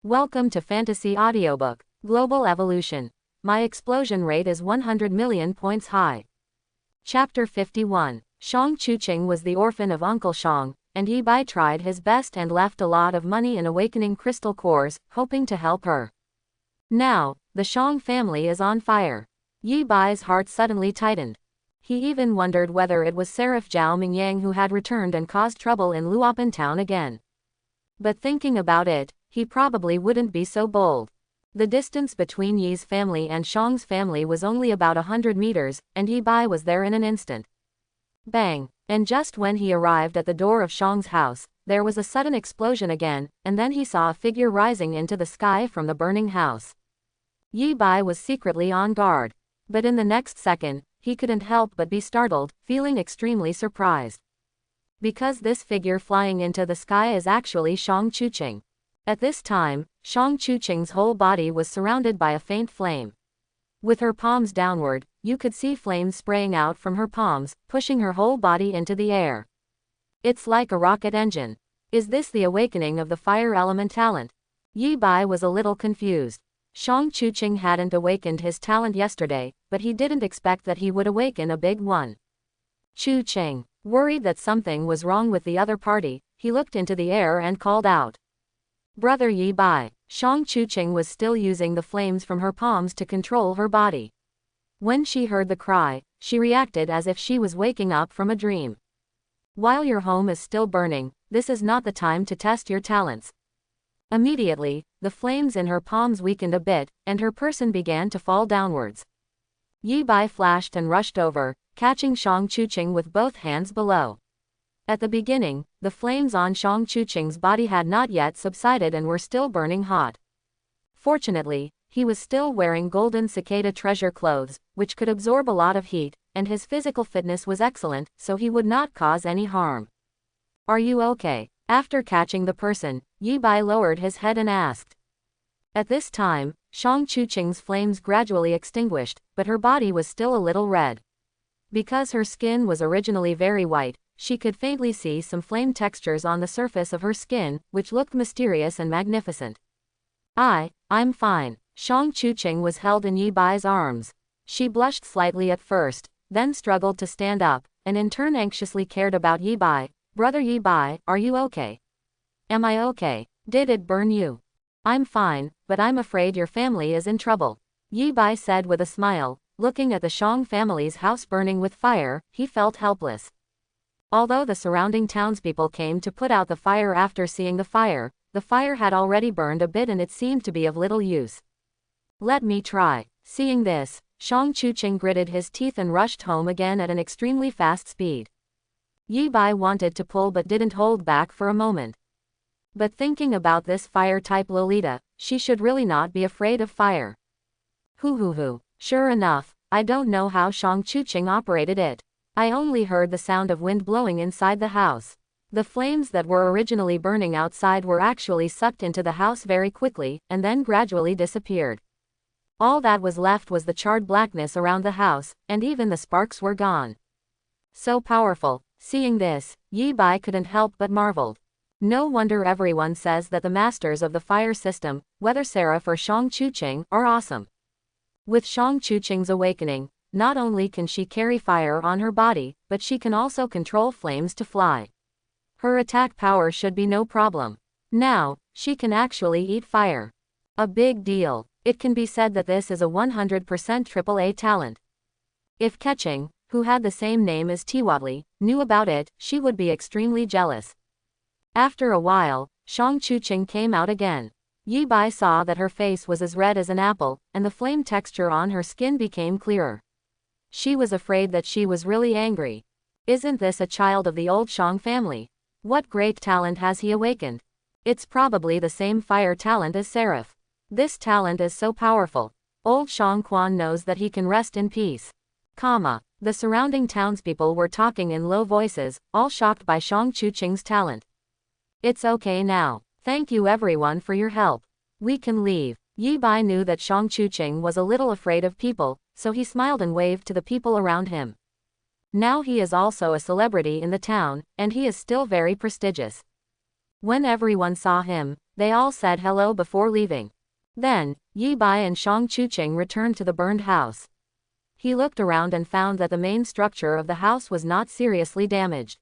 Welcome to Fantasy Audiobook, Global Evolution. My explosion rate is 100 million points high. Chapter 51. Shang Chuqing was the orphan of Uncle Shang, and Yi Bai tried his best and left a lot of money in awakening crystal cores, hoping to help her. Now, the Shang family is on fire. Yi Bai's heart suddenly tightened. He even wondered whether it was Seraph Zhao Mingyang who had returned and caused trouble in Luopan town again. But thinking about it, he probably wouldn't be so bold. The distance between Yi's family and Shang's family was only about 100 meters, and Yi Bai was there in an instant. Bang! And just when he arrived at the door of Shang's house, there was a sudden explosion again, and then he saw a figure rising into the sky from the burning house. Yi Bai was secretly on guard. But in the next second, he couldn't help but be startled, feeling extremely surprised. Because this figure flying into the sky is actually Shang Chuqing. At this time, Shang Chuqing's whole body was surrounded by a faint flame. With her palms downward, you could see flames spraying out from her palms, pushing her whole body into the air. It's like a rocket engine. Is this the awakening of the fire element talent? Yi Bai was a little confused. Shang Chuqing hadn't awakened his talent yesterday, but he didn't expect that he would awaken a big one. Chuqing, worried that something was wrong with the other party, he looked into the air and called out. Brother Yi Bai. Shang Chuqing was still using the flames from her palms to control her body. When she heard the cry, she reacted as if she was waking up from a dream. While your home is still burning, this is not the time to test your talents. Immediately, the flames in her palms weakened a bit, and her person began to fall downwards. Yi Bai flashed and rushed over, catching Shang Chuqing with both hands below. At the beginning, the flames on Shang Chuqing's body had not yet subsided and were still burning hot. Fortunately, he was still wearing golden cicada treasure clothes, which could absorb a lot of heat, and his physical fitness was excellent, so he would not cause any harm. Are you okay? After catching the person, Yi Bai lowered his head and asked. At this time, Shang Chuqing's flames gradually extinguished, but her body was still a little red. Because her skin was originally very white, she could faintly see some flame textures on the surface of her skin, which looked mysterious and magnificent. I'm fine. Shang Chuqing was held in Yi Bai's arms. She blushed slightly at first, then struggled to stand up, and in turn anxiously cared about Yi Bai. Brother Yi Bai, are you okay? Am I okay? Did it burn you? I'm fine, but I'm afraid your family is in trouble. Yi Bai said with a smile. Looking at the Shang family's house burning with fire, he felt helpless. Although the surrounding townspeople came to put out the fire after seeing the fire had already burned a bit and it seemed to be of little use. Let me try. Seeing this, Shang Chuqing gritted his teeth and rushed home again at an extremely fast speed. Yi Bai wanted to pull but didn't hold back for a moment. But thinking about this fire-type Lolita, she should really not be afraid of fire. Hoo. Sure enough, I don't know how Shang Chuqing operated it. I only heard the sound of wind blowing inside the house. The flames that were originally burning outside were actually sucked into the house very quickly, and then gradually disappeared. All that was left was the charred blackness around the house, and even the sparks were gone. So powerful. Seeing this, Yi Bai couldn't help but marveled. No wonder everyone says that the masters of the fire system, whether Seraph or Shang Chuqing, are awesome. With Shang Chuqing's awakening, not only can she carry fire on her body, but she can also control flames to fly. Her attack power should be no problem. Now, she can actually eat fire. A big deal. It can be said that this is a 100% AAA talent. If Keqing, who had the same name as Tiwatli, knew about it, she would be extremely jealous. After a while, Shang Chuqing came out again. Yi Bai saw that her face was as red as an apple, and the flame texture on her skin became clearer. She was afraid that she was really angry. Isn't this a child of the old Shang family? What great talent has he awakened? It's probably the same fire talent as Seraph. This talent is so powerful. Old Shang Quan knows that he can rest in peace. The surrounding townspeople were talking in low voices, all shocked by Shang Chuqing's talent. It's okay now. Thank you everyone for your help. We can leave. Yi Bai knew that Shang Chuqing was a little afraid of people, so he smiled and waved to the people around him. Now he is also a celebrity in the town, and he is still very prestigious. When everyone saw him, They all said hello before leaving. Then, Yi Bai and Shang Chuqing returned to the burned house. He looked around and found that the main structure of the house was not seriously damaged.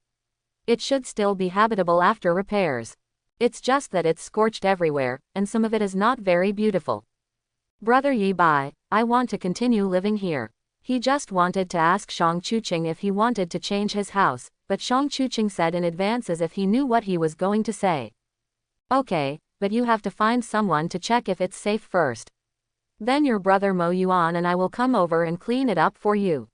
It should still be habitable after repairs. It's just that it's scorched everywhere, and some of it is not very beautiful. Brother Yi Bai, I want to continue living here. He just wanted to ask Shang Chuqing if he wanted to change his house, but Shang Chuqing said in advance as if he knew what he was going to say. Okay, but you have to find someone to check if it's safe first. Then your brother Mo Yuan and I will come over and clean it up for you.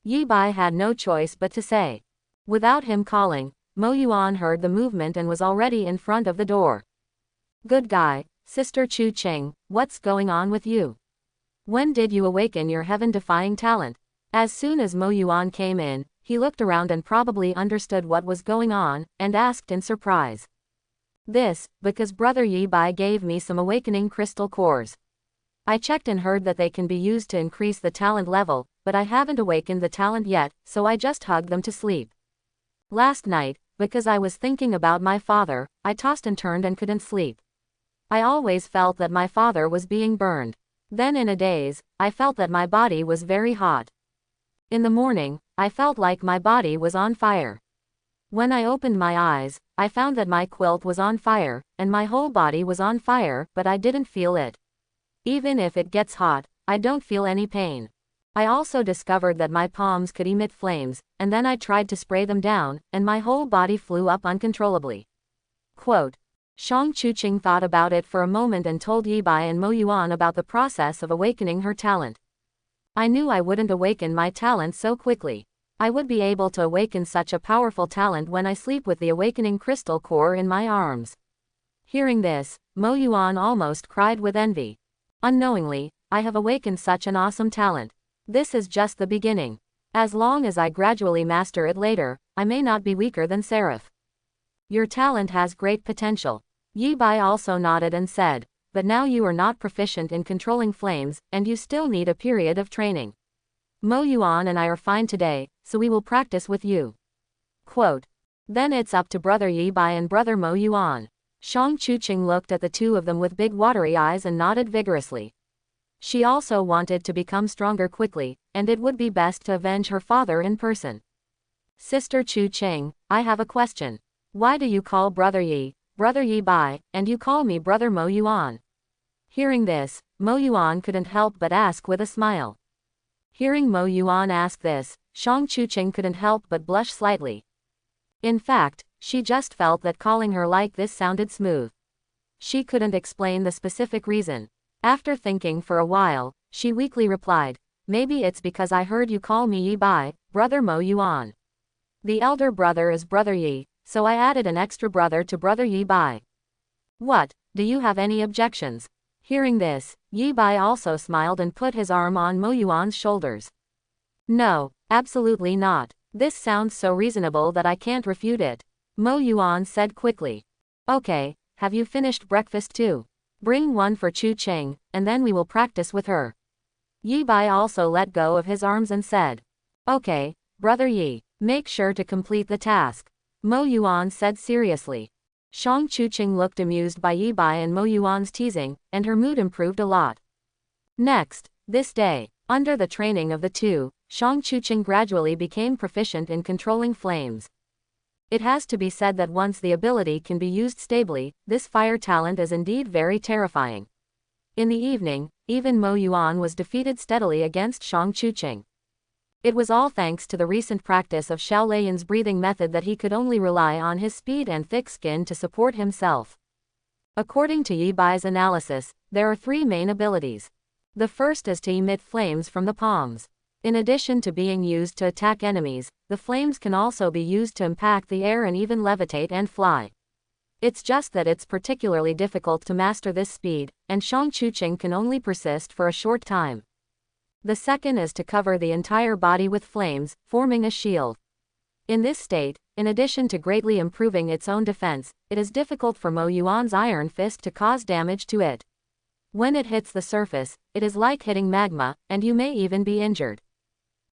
Yi Bai had no choice but to say. Without him calling, Mo Yuan heard the movement and was already in front of the door. Good guy, Sister Chuqing, what's going on with you? When did you awaken your heaven-defying talent? As soon as Mo Yuan came in, he looked around and probably understood what was going on, and asked in surprise. This, because Brother Yi Bai gave me some awakening crystal cores. I checked and heard that they can be used to increase the talent level, but I haven't awakened the talent yet, so I just hugged them to sleep. Last night, because I was thinking about my father, I tossed and turned and couldn't sleep. I always felt that my father was being burned. Then in a daze, I felt that my body was very hot. In the morning, I felt like my body was on fire. When I opened my eyes, I found that my quilt was on fire, and my whole body was on fire, but I didn't feel it. Even if it gets hot, I don't feel any pain. I also discovered that my palms could emit flames, and then I tried to spray them down, and my whole body flew up uncontrollably. Quote. Shang Chuqing thought about it for a moment and told Yi Bai and Mo Yuan about the process of awakening her talent. I knew I wouldn't awaken my talent so quickly. I would be able to awaken such a powerful talent when I sleep with the awakening crystal core in my arms. Hearing this, Mo Yuan almost cried with envy. Unknowingly, I have awakened such an awesome talent. This is just the beginning. As long as I gradually master it later, I may not be weaker than Seraph. Your talent has great potential. Yi Bai also nodded and said, but now you are not proficient in controlling flames, and you still need a period of training. Mo Yuan and I are fine today, so we will practice with you. Quote. Then it's up to Brother Yi Bai and Brother Mo Yuan. Shang Chuqing looked at the two of them with big watery eyes and nodded vigorously. She also wanted to become stronger quickly, and it would be best to avenge her father in person. Sister Chuqing, I have a question. Why do you call Brother Yi Bai, and you call me Brother Mo Yuan? Hearing this, Mo Yuan couldn't help but ask with a smile. Hearing Mo Yuan ask this, Shang Chuqing couldn't help but blush slightly. In fact, she just felt that calling her like this sounded smooth. She couldn't explain the specific reason. After thinking for a while, she weakly replied, maybe it's because I heard you call me Yi Bai, Brother Mo Yuan. The elder brother is Brother Yi, so I added an extra brother to Brother Yi Bai. What, do you have any objections? Hearing this, Yi Bai also smiled and put his arm on Mo Yuan's shoulders. No, absolutely not. This sounds so reasonable that I can't refute it. Mo Yuan said quickly. Okay, have you finished breakfast too? Bring one for Chuqing, and then we will practice with her. Yi Bai also let go of his arms and said. Okay, Brother Yi, make sure to complete the task. Mo Yuan said seriously. Shang Chuqing looked amused by Yi Bai and Mo Yuan's teasing, and her mood improved a lot. Next, this day, under the training of the two, Shang Chuqing gradually became proficient in controlling flames. It has to be said that once the ability can be used stably, this fire talent is indeed very terrifying. In the evening, even Mo Yuan was defeated steadily against Shang Chuqing. It was all thanks to the recent practice of Xiao Leiyan's breathing method that he could only rely on his speed and thick skin to support himself. According to Yi Bai's analysis, there are three main abilities. The first is to emit flames from the palms. In addition to being used to attack enemies, the flames can also be used to impact the air and even levitate and fly. It's just that it's particularly difficult to master this speed, and Shang Chuqing can only persist for a short time. The second is to cover the entire body with flames, forming a shield. In this state, in addition to greatly improving its own defense, it is difficult for Mo Yuan's iron fist to cause damage to it. When it hits the surface, it is like hitting magma, and you may even be injured.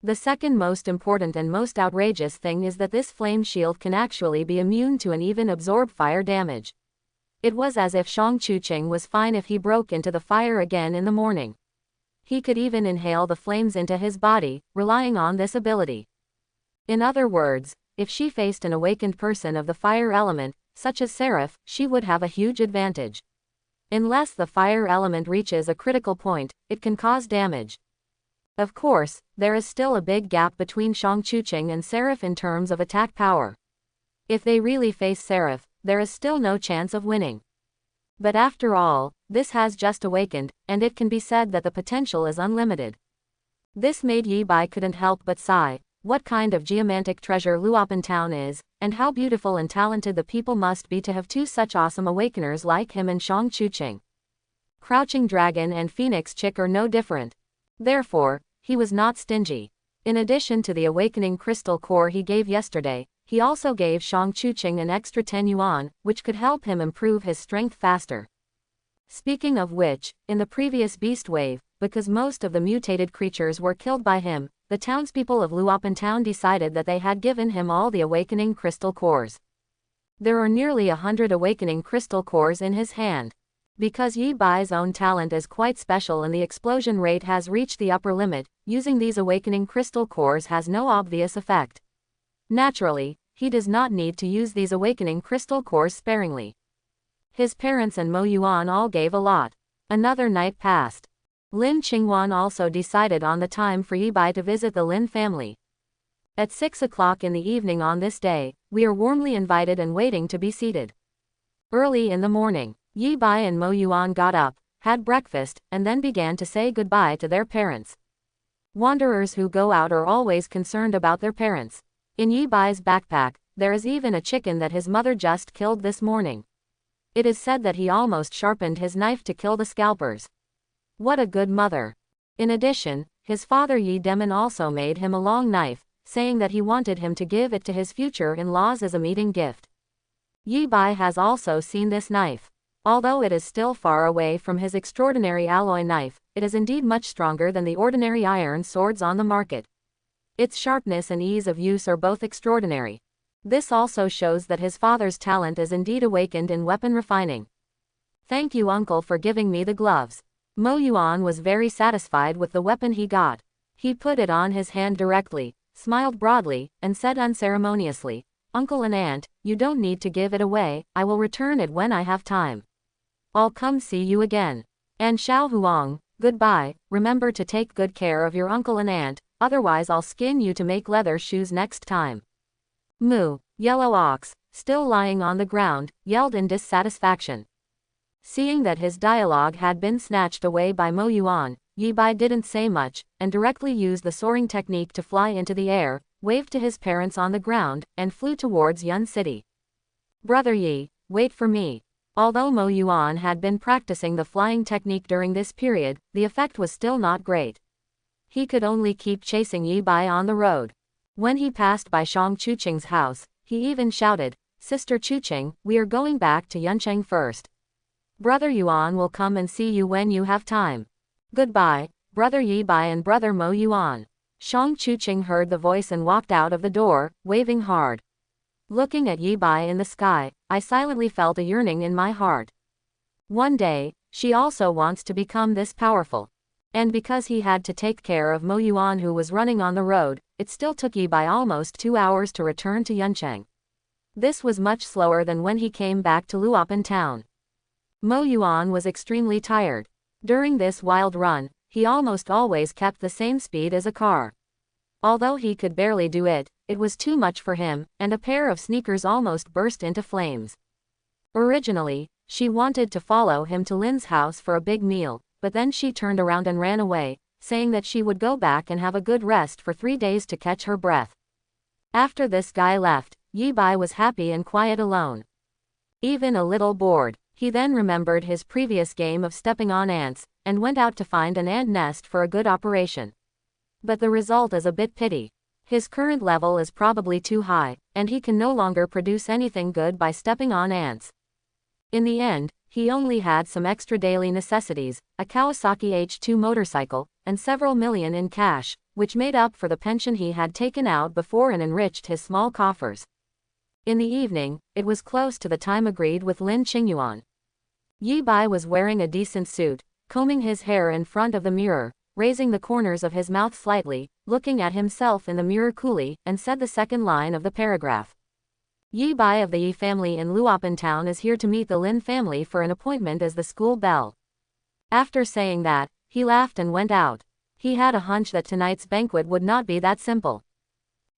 The second most important and most outrageous thing is that this flame shield can actually be immune to and even absorb fire damage. It was as if Shang Chuqing was fine if he broke into the fire again in the morning. He could even inhale the flames into his body, relying on this ability. In other words, if she faced an awakened person of the fire element, such as Seraph, she would have a huge advantage. Unless the fire element reaches a critical point, it can cause damage. Of course, there is still a big gap between Shang Chuqing and Seraph in terms of attack power. If they really face Seraph, there is still no chance of winning. But after all, this has just awakened, and it can be said that the potential is unlimited. This made Yi Bai couldn't help but sigh. What kind of geomantic treasure Lu Wan Town is, and how beautiful and talented the people must be to have two such awesome awakeners like him and Shang Chuqing. Crouching Dragon and Phoenix Chick are no different. Therefore, he was not stingy. In addition to the awakening crystal core he gave yesterday, he also gave Shang Chuqing an extra 10 yuan, which could help him improve his strength faster. Speaking of which, in the previous beast wave, because most of the mutated creatures were killed by him, the townspeople of Lu Wan Town decided that they had given him all the awakening crystal cores. There are nearly 100 awakening crystal cores in his hand. Because Yi Bai's own talent is quite special and the explosion rate has reached the upper limit, using these awakening crystal cores has no obvious effect. Naturally, he does not need to use these awakening crystal cores sparingly. His parents and Mo Yuan all gave a lot. Another night passed. Lin Ching Wan also decided on the time for Yi Bai to visit the Lin family. At 6 o'clock in the evening on this day, we are warmly invited and waiting to be seated. Early in the morning, Yi Bai and Mo Yuan got up, had breakfast, and then began to say goodbye to their parents. Wanderers who go out are always concerned about their parents. In Yi Bai's backpack, there is even a chicken that his mother just killed this morning. It is said that he almost sharpened his knife to kill the scalpers. What a good mother. In addition, his father Yi Demon also made him a long knife, saying that he wanted him to give it to his future in-laws as a meeting gift. Yi Bai has also seen this knife. Although it is still far away from his extraordinary alloy knife, it is indeed much stronger than the ordinary iron swords on the market. Its sharpness and ease of use are both extraordinary. This also shows that his father's talent is indeed awakened in weapon refining. Thank you, uncle, for giving me the gloves. Mo Yuan was very satisfied with the weapon he got. He put it on his hand directly, smiled broadly, and said unceremoniously, "Uncle and aunt, you don't need to give it away, I will return it when I have time. I'll come see you again. And Xiao Huang, goodbye, remember to take good care of your uncle and aunt, otherwise I'll skin you to make leather shoes next time." Moo, Yellow Ox, still lying on the ground, yelled in dissatisfaction. Seeing that his dialogue had been snatched away by Mo Yuan, Yi Bai didn't say much, and directly used the soaring technique to fly into the air, waved to his parents on the ground, and flew towards Yun City. "Brother Yi, wait for me." Although Mo Yuan had been practicing the flying technique during this period, the effect was still not great. He could only keep chasing Yi Bai on the road. When he passed by Shang Chuqing's house, he even shouted, "Sister Chuqing, we are going back to Yuncheng first. Brother Yuan will come and see you when you have time. Goodbye, Brother Yi Bai and Brother Mo Yuan." Shang Chuqing heard the voice and walked out of the door, waving hard. Looking at Yi Bai in the sky, I silently felt a yearning in my heart. One day, she also wants to become this powerful. And because he had to take care of Mo Yuan who was running on the road, it still took Yi Bai almost 2 hours to return to Yuncheng. This was much slower than when he came back to Lu Wan Town. Mo Yuan was extremely tired. During this wild run, he almost always kept the same speed as a car. Although he could barely do it, it was too much for him, and a pair of sneakers almost burst into flames. Originally, she wanted to follow him to Lin's house for a big meal, but then she turned around and ran away, saying that she would go back and have a good rest for 3 days to catch her breath. After this guy left, Yi Bai was happy and quiet alone. Even a little bored. He then remembered his previous game of stepping on ants, and went out to find an ant nest for a good operation. But the result is a bit pity. His current level is probably too high, and he can no longer produce anything good by stepping on ants. In the end, he only had some extra daily necessities, a Kawasaki H2 motorcycle, and several million in cash, which made up for the pension he had taken out before and enriched his small coffers. In the evening, it was close to the time agreed with Lin Ching Wan. Yi Bai was wearing a decent suit, combing his hair in front of the mirror, raising the corners of his mouth slightly, looking at himself in the mirror coolly, and said the second line of the paragraph. Yi Bai of the Yi family in Luopan town is here to meet the Lin family for an appointment as the school belle. After saying that, he laughed and went out. He had a hunch that tonight's banquet would not be that simple.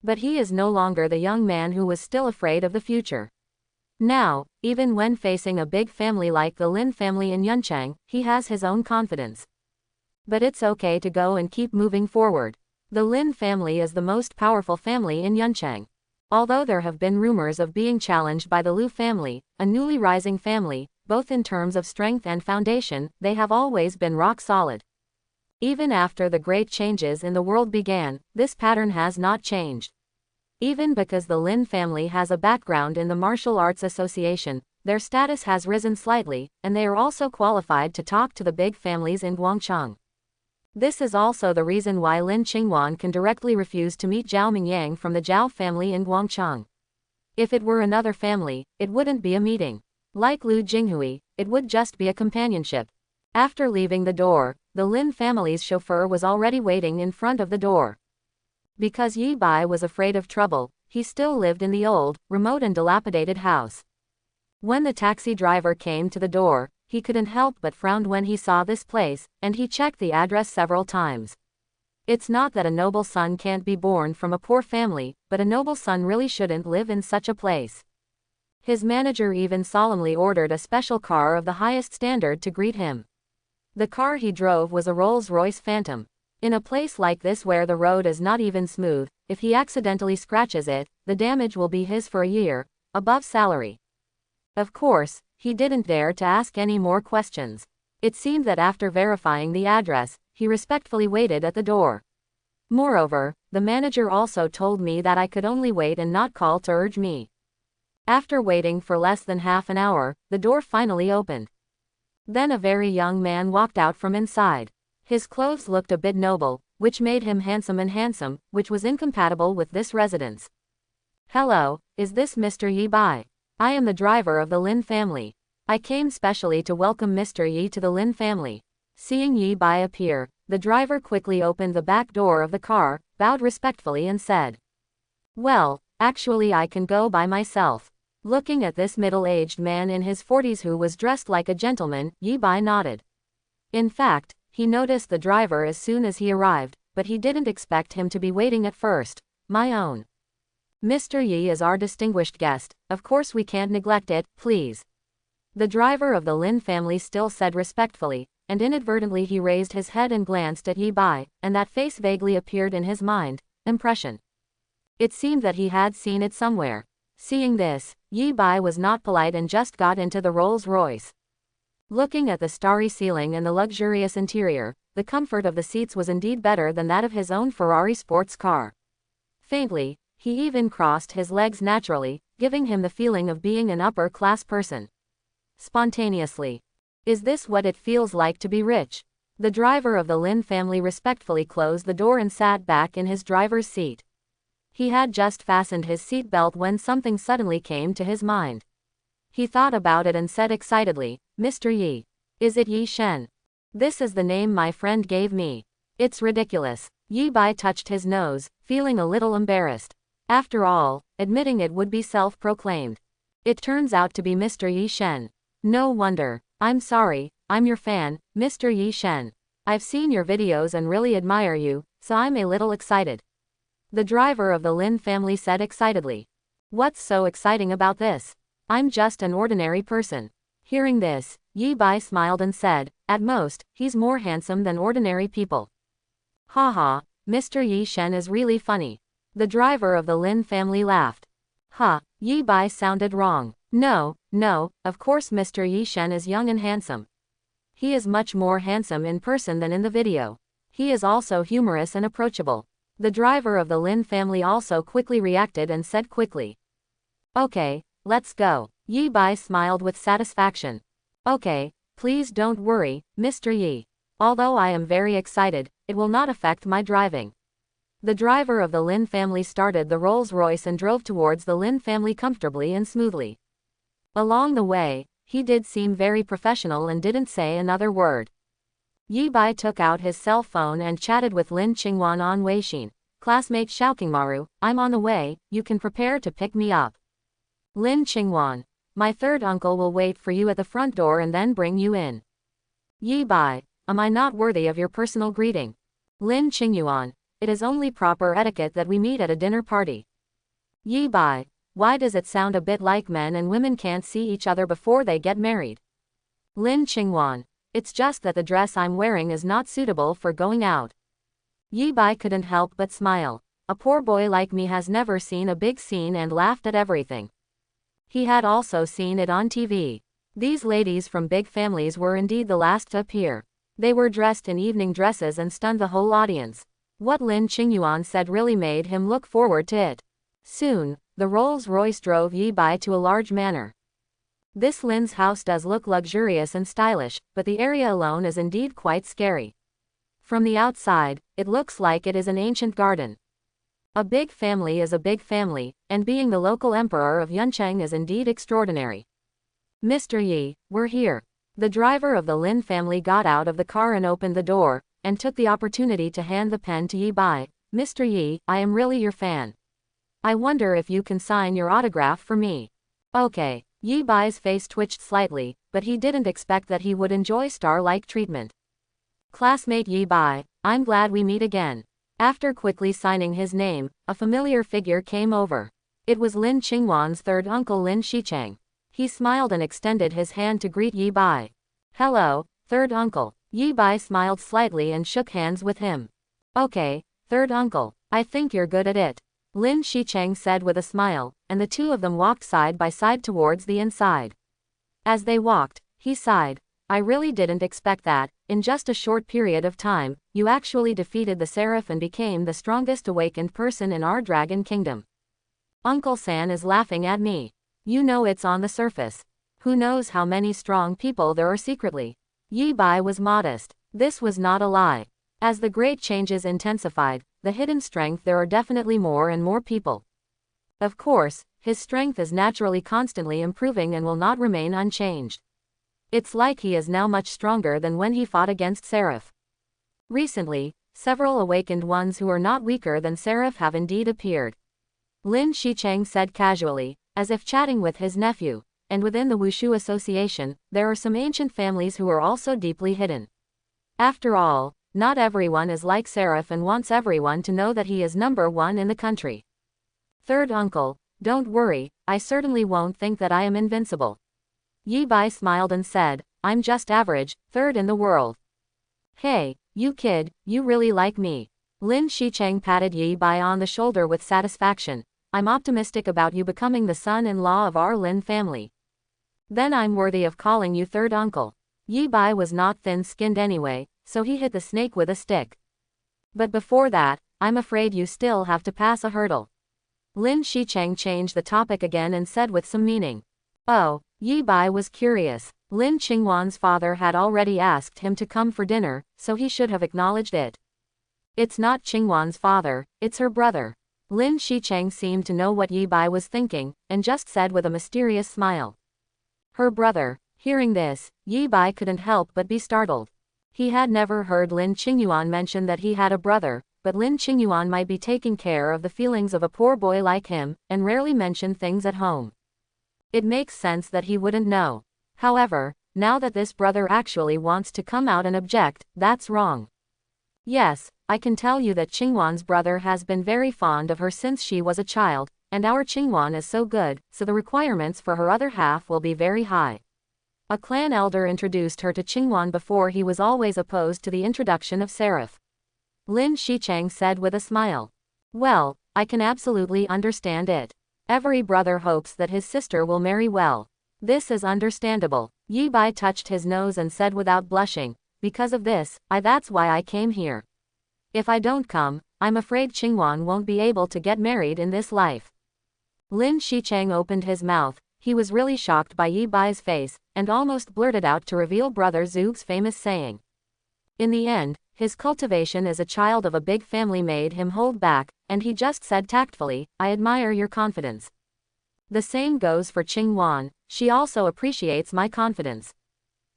But he is no longer the young man who was still afraid of the future. Now, even when facing a big family like the Lin family in Yuncheng, he has his own confidence. But it's okay to go and keep moving forward. The Lin family is the most powerful family in Yuncheng. Although there have been rumors of being challenged by the Lu family, a newly rising family, both in terms of strength and foundation, they have always been rock solid. Even after the great changes in the world began, this pattern has not changed. Even because the Lin family has a background in the Martial Arts Association, their status has risen slightly, and they are also qualified to talk to the big families in Guangcheng. This is also the reason why Lin Ching Wan can directly refuse to meet Zhao Mingyang from the Zhao family in Guangcheng. If it were another family, it wouldn't be a meeting. Like Lu Jinghui, it would just be a companionship. After leaving the door, the Lin family's chauffeur was already waiting in front of the door. Because Yi Bai was afraid of trouble, he still lived in the old, remote and dilapidated house. When the taxi driver came to the door, he couldn't help but frown when he saw this place, and he checked the address several times. It's not that a noble son can't be born from a poor family, but a noble son really shouldn't live in such a place. His manager even solemnly ordered a special car of the highest standard to greet him. The car he drove was a Rolls-Royce Phantom. In a place like this where the road is not even smooth, if he accidentally scratches it, the damage will be his for a year, above salary. Of course, he didn't dare to ask any more questions. It seemed that after verifying the address, he respectfully waited at the door. Moreover, the manager also told me that I could only wait and not call to urge me. After waiting for less than half an hour, the door finally opened. Then a very young man walked out from inside. His clothes looked a bit noble, which made him handsome, which was incompatible with this residence. Hello, is this Mr. Yi Bai? I am the driver of the Lin family. I came specially to welcome Mr. Yi to the Lin family. Seeing Yi Bai appear, the driver quickly opened the back door of the car, bowed respectfully and said, "Well, actually I can go by myself." Looking at this middle-aged man in his 40s who was dressed like a gentleman, Yi Bai nodded. In fact, he noticed the driver as soon as he arrived, but he didn't expect him to be waiting at first. My own. Mr. Yi is our distinguished guest, of course we can't neglect it, please. The driver of the Lin family still said respectfully, and inadvertently he raised his head and glanced at Yi Bai, and that face vaguely appeared in his mind. Impression. It seemed that he had seen it somewhere. Seeing this, Yi Bai was not polite and just got into the Rolls-Royce. Looking at the starry ceiling and the luxurious interior, the comfort of the seats was indeed better than that of his own Ferrari sports car. Faintly, he even crossed his legs naturally, giving him the feeling of being an upper-class person. Spontaneously. Is this what it feels like to be rich? The driver of the Lin family respectfully closed the door and sat back in his driver's seat. He had just fastened his seat belt when something suddenly came to his mind. He thought about it and said excitedly, "Mr. Yi. Is it Yi Shen? This is the name my friend gave me. It's ridiculous." Yi Bai touched his nose, feeling a little embarrassed. After all, admitting it would be self-proclaimed. It turns out to be Mr. Yi Shen. No wonder. I'm sorry, I'm your fan, Mr. Yi Shen. I've seen your videos and really admire you, so I'm a little excited. The driver of the Lin family said excitedly. What's so exciting about this? I'm just an ordinary person. Hearing this, Yi Bai smiled and said, at most, he's more handsome than ordinary people. Haha, Mr. Yi Shen is really funny. The driver of the Lin family laughed. Yi Bai sounded wrong. No, of course Mr. Yi Shen is young and handsome. He is much more handsome in person than in the video. He is also humorous and approachable. The driver of the Lin family also quickly reacted and said quickly. Okay, let's go. Yi Bai smiled with satisfaction. Okay, please don't worry, Mr. Yi. Although I am very excited, it will not affect my driving. The driver of the Lin family started the Rolls-Royce and drove towards the Lin family comfortably and smoothly. Along the way, He did seem very professional and didn't say another word. Yi Bai took out his cell phone and chatted with Lin Ching Wan on Weixin. Classmate Xiaoqingmaru, I'm on the way, you can prepare to pick me up. Lin Ching Wan, my third uncle will wait for you at the front door and then bring you in. Yi Bai, am I not worthy of your personal greeting? Lin Ching Yuan, it is only proper etiquette that we meet at a dinner party. Yi Bai, why does it sound a bit like men and women can't see each other before they get married? Lin Ching Wan, it's just that the dress I'm wearing is not suitable for going out. Yi Bai couldn't help but smile. A poor boy like me has never seen a big scene and laughed at everything. He had also seen it on TV. These ladies from big families were indeed the last to appear. They were dressed in evening dresses and stunned the whole audience. What Lin Qingyuan said really made him look forward to it. Soon, the Rolls-Royce drove Yi Bai to a large manor. This Lin's house does look luxurious and stylish, but the area alone is indeed quite scary. From the outside, it looks like it is an ancient garden. A big family is a big family, and being the local emperor of Yuncheng is indeed extraordinary. Mr. Yi, we're here. The driver of the Lin family got out of the car and opened the door, and took the opportunity to hand the pen to Yi Bai. Mr. Yi, I am really your fan. I wonder if you can sign your autograph for me. Okay. Yi Bai's face twitched slightly, but he didn't expect that he would enjoy star-like treatment. Classmate Yi Bai, I'm glad we meet again. After quickly signing his name, a familiar figure came over. It was Lin Chingwan's third uncle Lin Shicheng. He smiled and extended his hand to greet Yi Bai. Hello, third uncle. Yi Bai smiled slightly and shook hands with him. Okay, third uncle, I think you're good at it. Lin Shicheng said with a smile, and the two of them walked side by side towards the inside. As they walked, he sighed. I really didn't expect that, in just a short period of time, you actually defeated the Seraph and became the strongest awakened person in our Dragon Kingdom. Uncle San is laughing at me. You know it's on the surface. Who knows how many strong people there are secretly. Yi Bai was modest. This was not a lie. As the great changes intensified, the hidden strength there are definitely more and more people. Of course, his strength is naturally constantly improving and will not remain unchanged. It's like he is now much stronger than when he fought against Seraph. Recently, several awakened ones who are not weaker than Seraph have indeed appeared. Lin Shicheng said casually, as if chatting with his nephew, and within the Wushu Association, there are some ancient families who are also deeply hidden. After all, not everyone is like Seraph and wants everyone to know that he is number one in the country. Third uncle, don't worry, I certainly won't think that I am invincible. Yi Bai smiled and said, I'm just average, third in the world. Hey, you kid, you really like me. Lin Shicheng patted Yi Bai on the shoulder with satisfaction. I'm optimistic about you becoming the son-in-law of our Lin family. Then I'm worthy of calling you third uncle. Yi Bai was not thin-skinned anyway, so he hit the snake with a stick. But before that, I'm afraid you still have to pass a hurdle. Lin Shicheng changed the topic again and said with some meaning. Oh, Yi Bai was curious. Lin Chingwan's father had already asked him to come for dinner, so he should have acknowledged it. It's not Chingwan's father, it's her brother. Lin Shicheng seemed to know what Yi Bai was thinking, and just said with a mysterious smile. Her brother. Hearing this, Yi Bai couldn't help but be startled. He had never heard Lin Qingyuan mention that he had a brother, but Lin Qingyuan might be taking care of the feelings of a poor boy like him, and rarely mention things at home. It makes sense that he wouldn't know. However, now that this brother actually wants to come out and object, that's wrong. Yes, I can tell you that Qingwan's brother has been very fond of her since she was a child, and our Qingwan is so good, so the requirements for her other half will be very high. A clan elder introduced her to Qingwan before he was always opposed to the introduction of Seraph. Lin Shicheng said with a smile. Well, I can absolutely understand it. Every brother hopes that his sister will marry well. This is understandable. Yi Bai touched his nose and said without blushing, because of this, that's why I came here. If I don't come, I'm afraid Qingwan won't be able to get married in this life. Lin Shicheng opened his mouth. He was really shocked by Yi Bai's face, and almost blurted out to reveal Brother Zug's famous saying. In the end, his cultivation as a child of a big family made him hold back, and he just said tactfully, I admire your confidence. The same goes for Qingwan. She also appreciates my confidence,"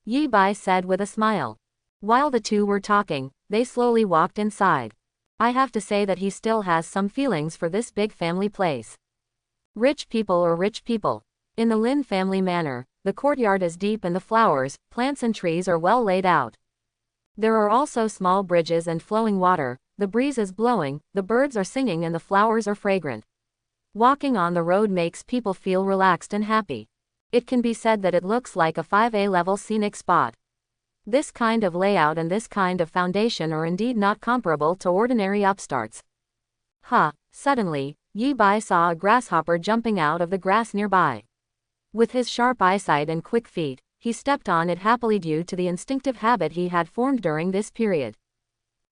Yi Bai said with a smile. While the two were talking, they slowly walked inside. I have to say that he still has some feelings for this big family place. Rich people or rich people. In the Lin family manor, the courtyard is deep and the flowers, plants and trees are well laid out. There are also small bridges and flowing water, the breeze is blowing, the birds are singing and the flowers are fragrant. Walking on the road makes people feel relaxed and happy. It can be said that it looks like a 5A level scenic spot. This kind of layout and this kind of foundation are indeed not comparable to ordinary upstarts. Suddenly, Yi Bai saw a grasshopper jumping out of the grass nearby. With his sharp eyesight and quick feet, he stepped on it happily due to the instinctive habit he had formed during this period.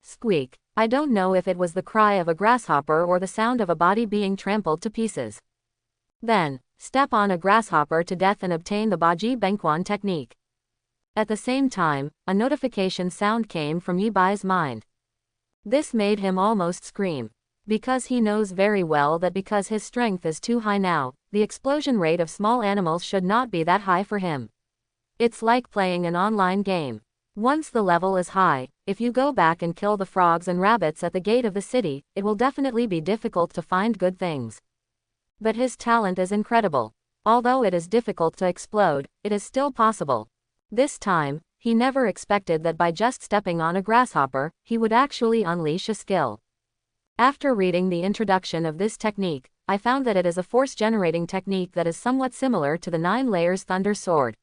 Squeak. I don't know if it was the cry of a grasshopper or the sound of a body being trampled to pieces. Then, step on a grasshopper to death and obtain the Baji Banquet technique. At the same time, a notification sound came from Yi Bai's mind. This made him almost scream. Because he knows very well that because his strength is too high now, the explosion rate of small animals should not be that high for him. It's like playing an online game. Once the level is high, if you go back and kill the frogs and rabbits at the gate of the city, it will definitely be difficult to find good things. But his talent is incredible. Although it is difficult to explode, it is still possible. This time, he never expected that by just stepping on a grasshopper, he would actually unleash a skill. After reading the introduction of this technique, I found that it is a force-generating technique that is somewhat similar to the 9 layers Thunder Sword.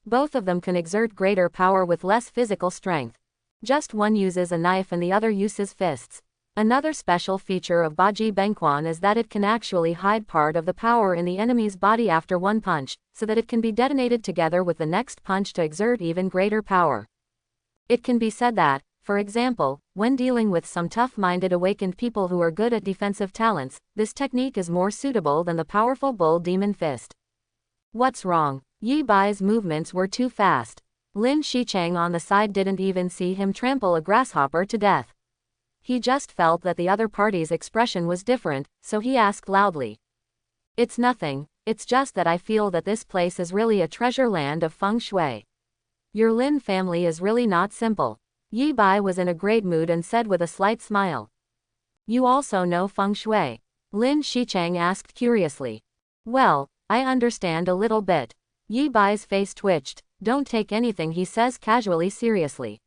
Both of them can exert greater power with less physical strength. Just one uses a knife and the other uses fists. Another special feature of Baji Banquet is that it can actually hide part of the power in the enemy's body after one punch, so that it can be detonated together with the next punch to exert even greater power. It can be said that, for example, when dealing with some tough-minded awakened people who are good at defensive talents, this technique is more suitable than the powerful bull demon fist. What's wrong? Yi Bai's movements were too fast. Lin Qicheng on the side didn't even see him trample a grasshopper to death. He just felt that the other party's expression was different, so he asked loudly. It's nothing, it's just that I feel that this place is really a treasure land of feng shui. Your Lin family is really not simple. Yi Bai was in a great mood and said with a slight smile. You also know feng shui? Lin Qicheng asked curiously. Well, I understand a little bit. Yi Bai's face twitched. Don't take anything he says casually seriously.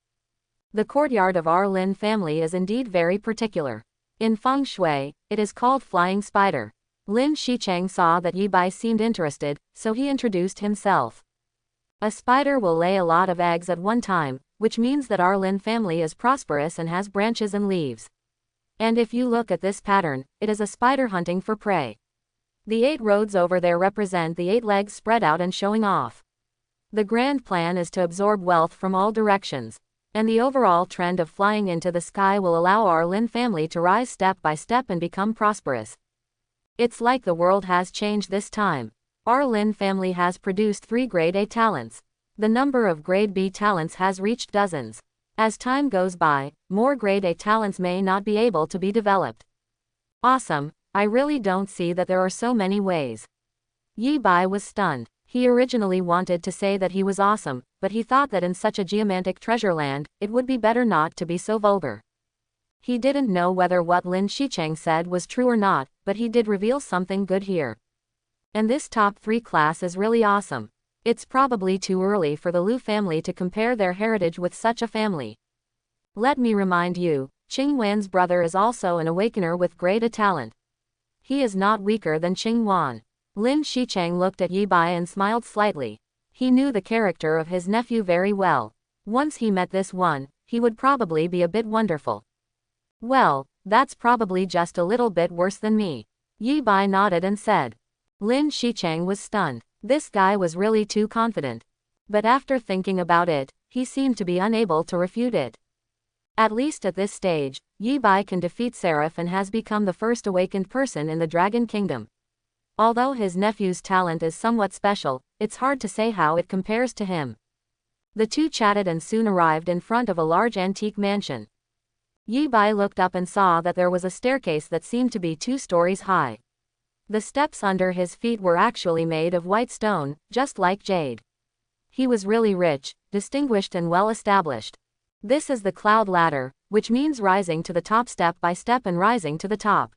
The courtyard of our Lin family is indeed very particular. In feng shui, it is called flying spider. Lin Qicheng saw that Yi Bai seemed interested, so he introduced himself. A spider will lay a lot of eggs at one time, which means that our Lin family is prosperous and has branches and leaves. And if you look at this pattern, it is a spider hunting for prey. The 8 roads over there represent the 8 legs spread out and showing off. The grand plan is to absorb wealth from all directions. And the overall trend of flying into the sky will allow our Lin family to rise step by step and become prosperous. It's like the world has changed this time. Our Lin family has produced 3 grade A talents. The number of grade B talents has reached dozens. As time goes by, more grade A talents may not be able to be developed. Awesome, I really don't see that there are so many ways. Yi Bai was stunned. He originally wanted to say that he was awesome, but he thought that in such a geomantic treasure land, it would be better not to be so vulgar. He didn't know whether what Lin Qicheng said was true or not, but he did reveal something good here. And this top 3 class is really awesome. It's probably too early for the Lu family to compare their heritage with such a family. Let me remind you, Ching Wan's brother is also an awakener with great a talent. He is not weaker than Ching Wan. Lin Qicheng looked at Yi Bai and smiled slightly. He knew the character of his nephew very well. Once he met this one, he would probably be a bit wonderful. Well, that's probably just a little bit worse than me. Yi Bai nodded and said. Lin Qicheng was stunned. This guy was really too confident. But after thinking about it, he seemed to be unable to refute it. At least at this stage, Yi Bai can defeat Seraph and has become the first awakened person in the Dragon Kingdom. Although his nephew's talent is somewhat special, it's hard to say how it compares to him. The two chatted and soon arrived in front of a large antique mansion. Yi Bai looked up and saw that there was a staircase that seemed to be 2 stories high. The steps under his feet were actually made of white stone, just like jade. He was really rich, distinguished and well established. This is the cloud ladder, which means rising to the top step by step and rising to the top.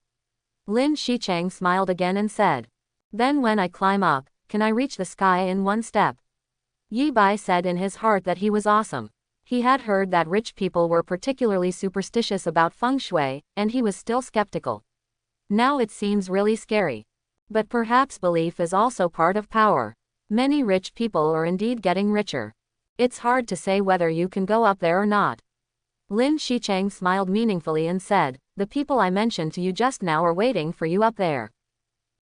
Lin Shicheng smiled again and said. Then when I climb up, can I reach the sky in one step? Yi Bai said in his heart that he was awesome. He had heard that rich people were particularly superstitious about feng shui, and he was still skeptical. Now it seems really scary. But perhaps belief is also part of power. Many rich people are indeed getting richer. It's hard to say whether you can go up there or not. Lin Shicheng smiled meaningfully and said, the people I mentioned to you just now are waiting for you up there.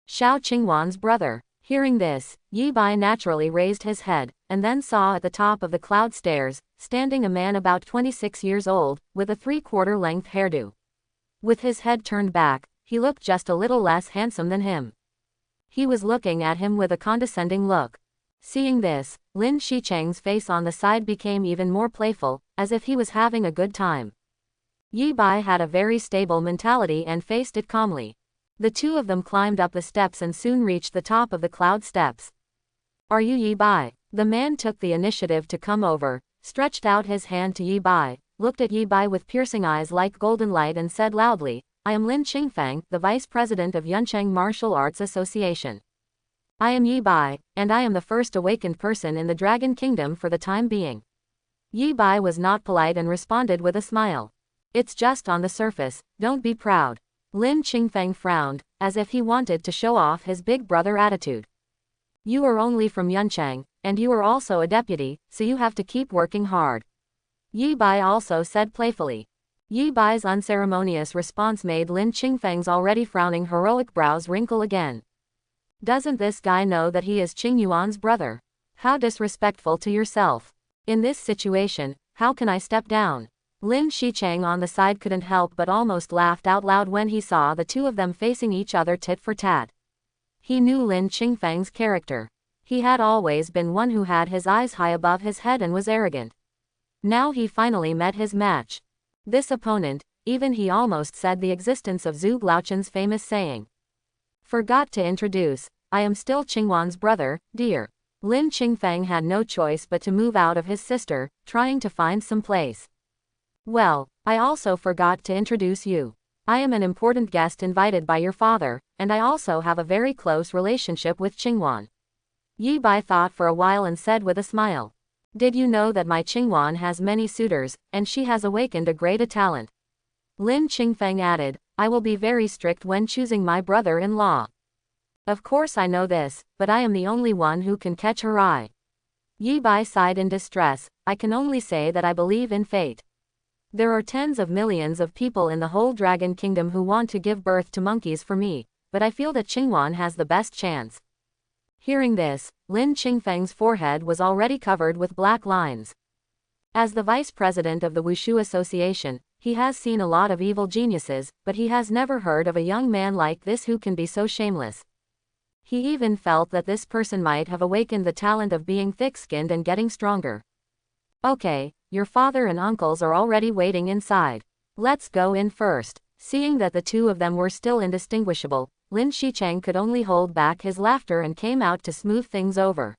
Xiao Qingwan's brother. Hearing this, Yi Bai naturally raised his head, and then saw at the top of the cloud stairs, standing a man about 26 years old, with a 3/4 length hairdo. With his head turned back, he looked just a little less handsome than him. He was looking at him with a condescending look. Seeing this, Lin Shicheng's face on the side became even more playful, as if he was having a good time. Yi Bai had a very stable mentality and faced it calmly. The two of them climbed up the steps and soon reached the top of the cloud steps. Are you Yi Bai? The man took the initiative to come over, stretched out his hand to Yi Bai, looked at Yi Bai with piercing eyes like golden light and said loudly, I am Lin Ching Fang, the vice president of Yuncheng Martial Arts Association. I am Yi Bai, and I am the first awakened person in the Dragon Kingdom for the time being. Yi Bai was not polite and responded with a smile. It's just on the surface, don't be proud. Lin Ching Fang frowned, as if he wanted to show off his big brother attitude. You are only from Yuncheng, and you are also a deputy, so you have to keep working hard. Yi Bai also said playfully. Yi Bai's unceremonious response made Lin Ching Fang's already frowning heroic brows wrinkle again. Doesn't this guy know that he is Qing Yuan's brother? How disrespectful to yourself. In this situation, how can I step down? Lin Shicheng on the side couldn't help but almost laughed out loud when he saw the two of them facing each other tit for tat. He knew Lin Ching Fang's character. He had always been one who had his eyes high above his head and was arrogant. Now he finally met his match. This opponent, even he almost said the existence of Zhu Glauchen's famous saying. Forgot to introduce, I am still Qingwan's brother, dear. Lin Ching Fang had no choice but to move out of his sister, trying to find some place. Well, I also forgot to introduce you. I am an important guest invited by your father, and I also have a very close relationship with Qingwan. Yi Bai thought for a while and said with a smile. Did you know that my Qingwan has many suitors, and she has awakened a great talent? Lin Ching Fang added, I will be very strict when choosing my brother-in-law. Of course I know this, but I am the only one who can catch her eye. Yi Bai sighed in distress, I can only say that I believe in fate. There are tens of millions of people in the whole Dragon Kingdom who want to give birth to monkeys for me, but I feel that Qingwan has the best chance. Hearing this, Lin Ching Fang's forehead was already covered with black lines. As the vice president of the Wushu Association, he has seen a lot of evil geniuses, but he has never heard of a young man like this who can be so shameless. He even felt that this person might have awakened the talent of being thick-skinned and getting stronger. Okay, your father and uncles are already waiting inside. Let's go in first. Seeing that the two of them were still indistinguishable, Lin Shicheng could only hold back his laughter and came out to smooth things over.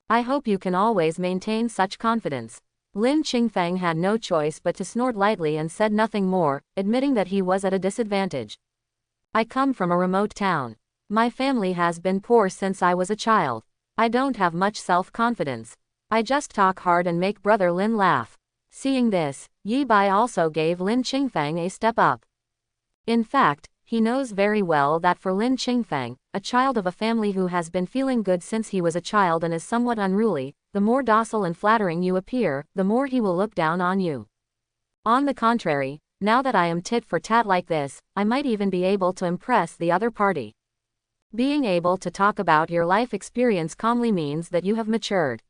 I hope you can always maintain such confidence. Lin Ching Fang had no choice but to snort lightly and said nothing more, admitting that he was at a disadvantage. I come from a remote town. My family has been poor since I was a child. I don't have much self-confidence. I just talk hard and make brother Lin laugh. Seeing this, Yi Bai also gave Lin Ching Fang a step up. In fact, he knows very well that for Lin Ching Fang, a child of a family who has been feeling good since he was a child and is somewhat unruly, the more docile and flattering you appear, the more he will look down on you. On the contrary, now that I am tit for tat like this, I might even be able to impress the other party. Being able to talk about your life experience calmly means that you have matured.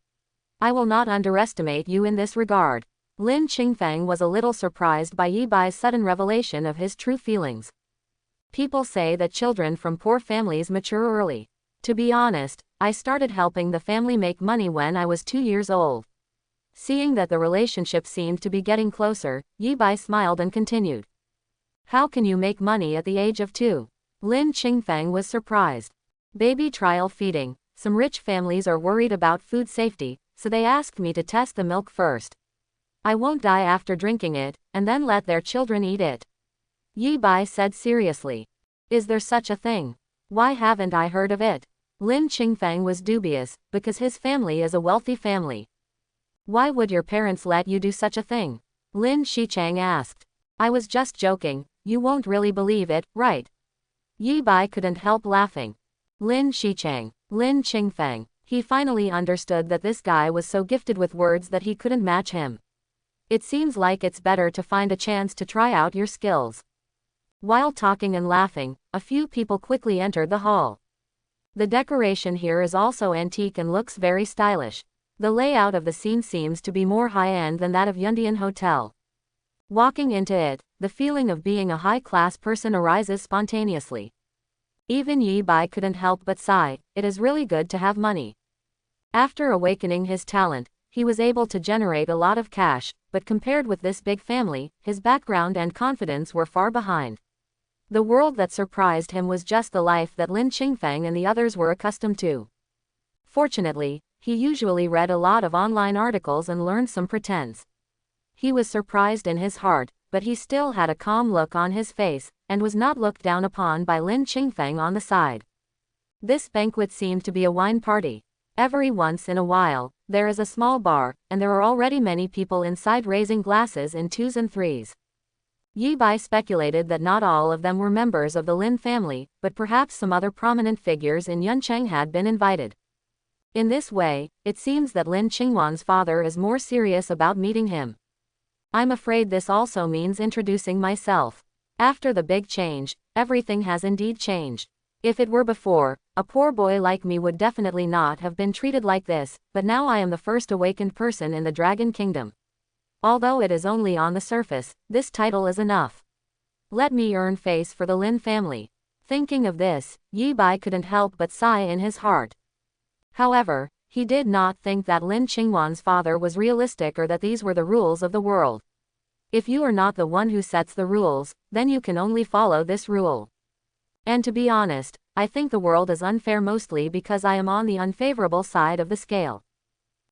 I will not underestimate you in this regard. Lin Ching Fang was a little surprised by Yi Bai's sudden revelation of his true feelings. People say that children from poor families mature early. To be honest, I started helping the family make money when I was 2 years old. Seeing that the relationship seemed to be getting closer, Yi Bai smiled and continued. How can you make money at the age of 2? Lin Ching Fang was surprised. Baby trial feeding. Some rich families are worried about food safety, so they asked me to test the milk first. I won't die after drinking it, and then let their children eat it. Yi Bai said seriously. Is there such a thing? Why haven't I heard of it? Lin Ching Fang was dubious, because his family is a wealthy family. Why would your parents let you do such a thing? Lin Shichang asked. I was just joking, you won't really believe it, right? Yi Bai couldn't help laughing. Lin Shichang, Lin Ching Fang. He finally understood that this guy was so gifted with words that he couldn't match him. It seems like it's better to find a chance to try out your skills. While talking and laughing, a few people quickly entered the hall. The decoration here is also antique and looks very stylish. The layout of the scene seems to be more high-end than that of Yundian Hotel. Walking into it, the feeling of being a high-class person arises spontaneously. Even Yi Bai couldn't help but sigh, it is really good to have money. After awakening his talent, he was able to generate a lot of cash, but compared with this big family, his background and confidence were far behind. The world that surprised him was just the life that Lin Ching Fang and the others were accustomed to. Fortunately, he usually read a lot of online articles and learned some pretense. He was surprised in his heart, but he still had a calm look on his face, and was not looked down upon by Lin Ching Fang on the side. This banquet seemed to be a wine party. Every once in a while, there is a small bar, and there are already many people inside raising glasses in twos and threes. Yi Bai speculated that not all of them were members of the Lin family, but perhaps some other prominent figures in Yuncheng had been invited. In this way, it seems that Lin Chingwan's father is more serious about meeting him. I'm afraid this also means introducing myself. After the big change, everything has indeed changed. If it were before, a poor boy like me would definitely not have been treated like this, but now I am the first awakened person in the Dragon Kingdom. Although it is only on the surface, this title is enough. Let me earn face for the Lin family. Thinking of this, Yi Bai couldn't help but sigh in his heart. However, he did not think that Lin Chingwan's father was realistic or that these were the rules of the world. If you are not the one who sets the rules, then you can only follow this rule. And to be honest, I think the world is unfair mostly because I am on the unfavorable side of the scale.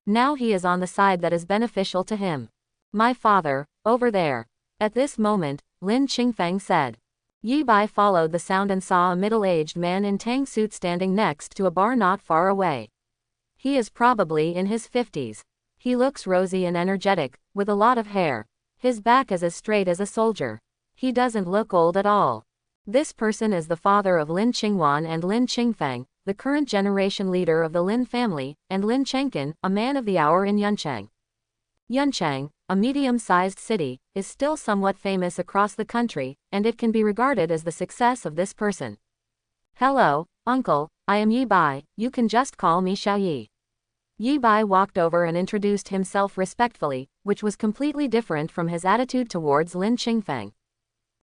Now he is on the side that is beneficial to him. My father, over there. At this moment, Lin Chingfang said. Yi Bai followed the sound and saw a middle-aged man in tang suit standing next to a bar not far away. He is probably in his 50s. He looks rosy and energetic, with a lot of hair. His back is as straight as a soldier. He doesn't look old at all. This person is the father of Lin Ching Wan and Lin Ching Fang, the current generation leader of the Lin family, and Lin Chengkin, a man of the hour in Yuncheng. Yuncheng, a medium-sized city, is still somewhat famous across the country, and it can be regarded as the success of this person. Hello, uncle, I am Yi Bai, you can just call me Xiao Yi. Yi Bai walked over and introduced himself respectfully, which was completely different from his attitude towards Lin Chingfang.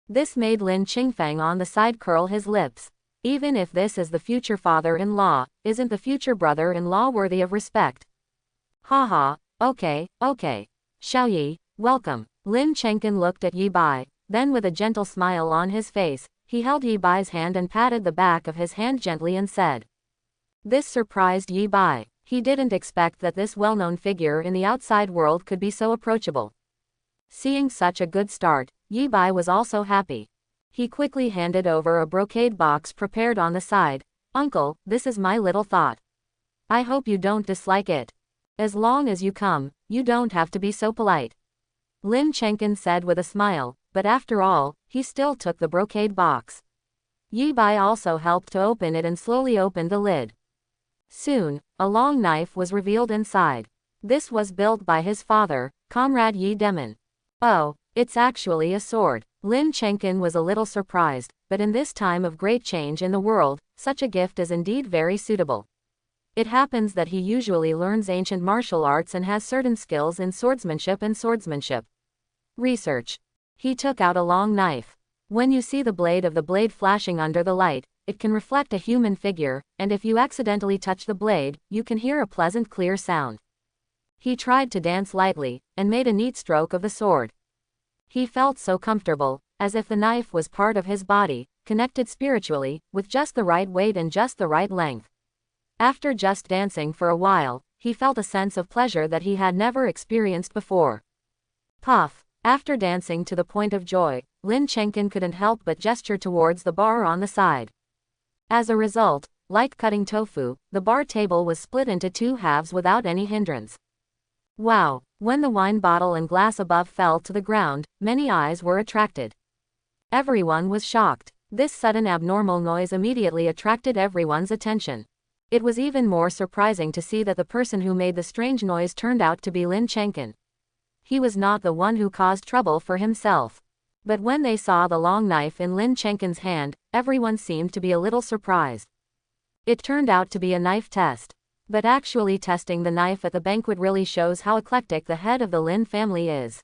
This made Lin Chingfang on the side curl his lips. Even if this is the future father-in-law, isn't the future brother-in-law worthy of respect? Haha, okay. Xiao Yi, welcome. Lin Chengkin looked at Yi Bai, then with a gentle smile on his face, he held Yi Bai's hand and patted the back of his hand gently and said. This surprised Yi Bai. He didn't expect that this well-known figure in the outside world could be so approachable. Seeing such a good start, Yi Bai was also happy. He quickly handed over a brocade box prepared on the side. Uncle, this is my little thought. I hope you don't dislike it. As long as you come, you don't have to be so polite. Lin Chengkin said with a smile, but after all, he still took the brocade box. Yi Bai also helped to open it and slowly opened the lid. Soon, a long knife was revealed inside. This was built by his father, Comrade Yi Demin. Oh, it's actually a sword. Lin Chengkin was a little surprised, but in this time of great change in the world, such a gift is indeed very suitable. It happens that he usually learns ancient martial arts and has certain skills in swordsmanship and swordsmanship. Research. He took out a long knife. When you see the blade of the blade flashing under the light, it can reflect a human figure, and if you accidentally touch the blade, you can hear a pleasant clear sound. He tried to dance lightly, and made a neat stroke of the sword. He felt so comfortable, as if the knife was part of his body, connected spiritually, with just the right weight and just the right length. After just dancing for a while, he felt a sense of pleasure that he had never experienced before. Puff. After dancing to the point of joy, Lin Chengqin couldn't help but gesture towards the bar on the side. As a result, like cutting tofu, the bar table was split into two halves without any hindrance. Wow! When the wine bottle and glass above fell to the ground, many eyes were attracted. Everyone was shocked. This sudden abnormal noise immediately attracted everyone's attention. It was even more surprising to see that the person who made the strange noise turned out to be Lin Chengqin. He was not the one who caused trouble for himself. But when they saw the long knife in Lin Chengqin's hand, everyone seemed to be a little surprised. It turned out to be a knife test. But actually testing the knife at the banquet really shows how eclectic the head of the Lin family is.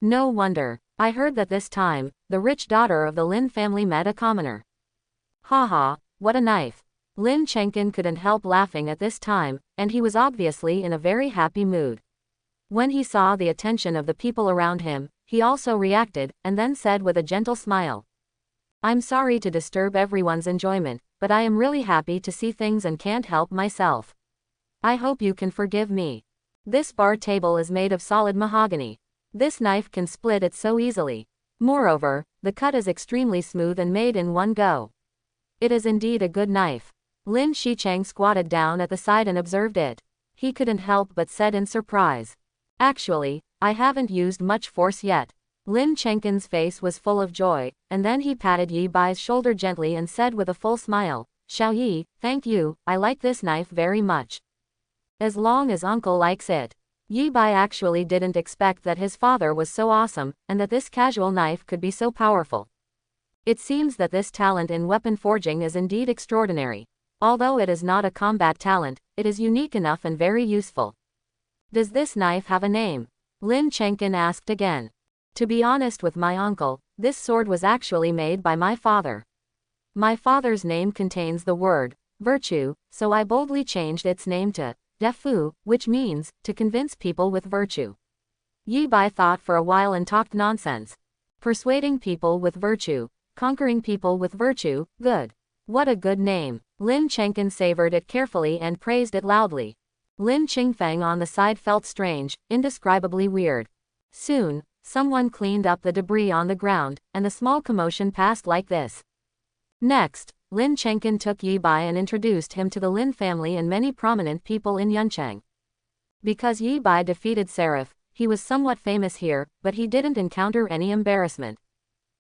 No wonder. I heard that this time, the rich daughter of the Lin family met a commoner. Haha, what a knife. Lin Chengqin couldn't help laughing at this time, and he was obviously in a very happy mood. When he saw the attention of the people around him, he also reacted, and then said with a gentle smile. I'm sorry to disturb everyone's enjoyment, but I am really happy to see things and can't help myself. I hope you can forgive me. This bar table is made of solid mahogany. This knife can split it so easily. Moreover, the cut is extremely smooth and made in one go. It is indeed a good knife. Lin Shicheng squatted down at the side and observed it. He couldn't help but said in surprise. Actually, I haven't used much force yet. Lin Chengqin's face was full of joy, and then he patted Yi Bai's shoulder gently and said with a full smile, Xiao Yi, thank you, I like this knife very much. As long as uncle likes it. Yi Bai actually didn't expect that his father was so awesome, and that this casual knife could be so powerful. It seems that this talent in weapon forging is indeed extraordinary. Although it is not a combat talent, it is unique enough and very useful. Does this knife have a name? Lin Chengqin asked again. To be honest with my uncle, this sword was actually made by my father. My father's name contains the word, virtue, so I boldly changed its name to Defu, which means, to convince people with virtue. Yi Bai thought for a while and talked nonsense. Persuading people with virtue, conquering people with virtue, good. What a good name. Lin Chengqin savored it carefully and praised it loudly. Lin Ching Fang on the side felt strange, indescribably weird. Soon, someone cleaned up the debris on the ground, and the small commotion passed like this. Next, Lin Chengqin took Yi Bai and introduced him to the Lin family and many prominent people in Yuncheng. Because Yi Bai defeated Seraph, he was somewhat famous here, but he didn't encounter any embarrassment.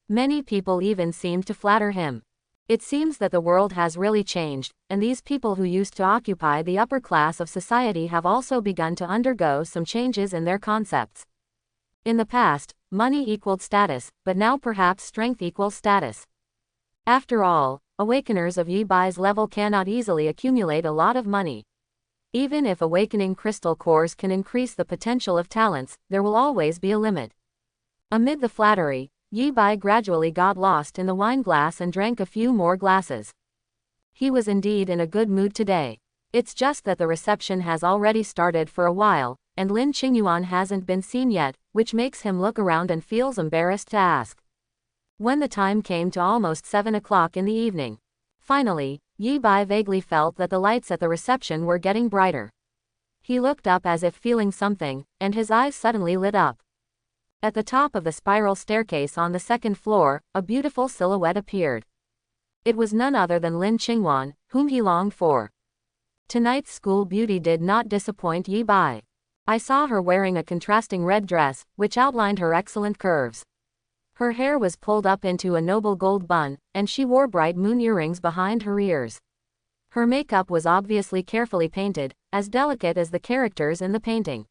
Many people even seemed to flatter him. It seems that the world has really changed, and these people who used to occupy the upper class of society have also begun to undergo some changes in their concepts. In the past, money equaled status, but now perhaps strength equals status. After all, awakeners of Yi Bai's level cannot easily accumulate a lot of money. Even if awakening crystal cores can increase the potential of talents, there will always be a limit. Amid the flattery, Yi Bai gradually got lost in the wine glass and drank a few more glasses. He was indeed in a good mood today. It's just that the reception has already started for a while, and Lin Ching Wan hasn't been seen yet, which makes him look around and feels embarrassed to ask. When the time came to almost 7 o'clock in the evening. Finally, Yi Bai vaguely felt that the lights at the reception were getting brighter. He looked up as if feeling something, and his eyes suddenly lit up. At the top of the spiral staircase on the second floor, a beautiful silhouette appeared. It was none other than Lin Ching Wan, whom he longed for. Tonight's school beauty did not disappoint Yi Bai. I saw her wearing a contrasting red dress, which outlined her excellent curves. Her hair was pulled up into a noble gold bun, and she wore bright moon earrings behind her ears. Her makeup was obviously carefully painted, as delicate as the characters in the painting.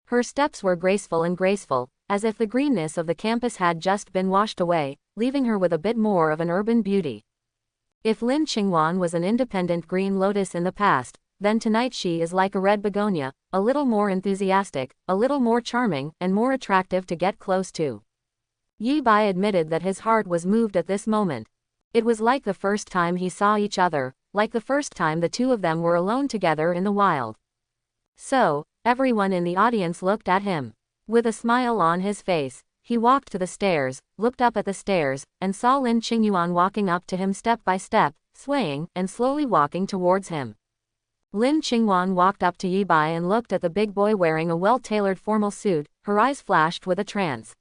Her steps were graceful, as if the greenness of the campus had just been washed away, leaving her with a bit more of an urban beauty. If Lin Ching Wan was an independent green lotus in the past, then tonight she is like a red begonia, a little more enthusiastic, a little more charming, and more attractive to get close to. Yi Bai admitted that his heart was moved at this moment. It was like the first time he saw each other, like the first time the two of them were alone together in the wild. So, everyone in the audience looked at him. With a smile on his face, He walked to the stairs, looked up at the stairs, and saw Lin Ching Wan walking up to him step by step, swaying, and slowly walking towards him. Lin Ching Wan walked up to Yi Bai and looked at the big boy wearing a well-tailored formal suit. Her eyes flashed with a trance.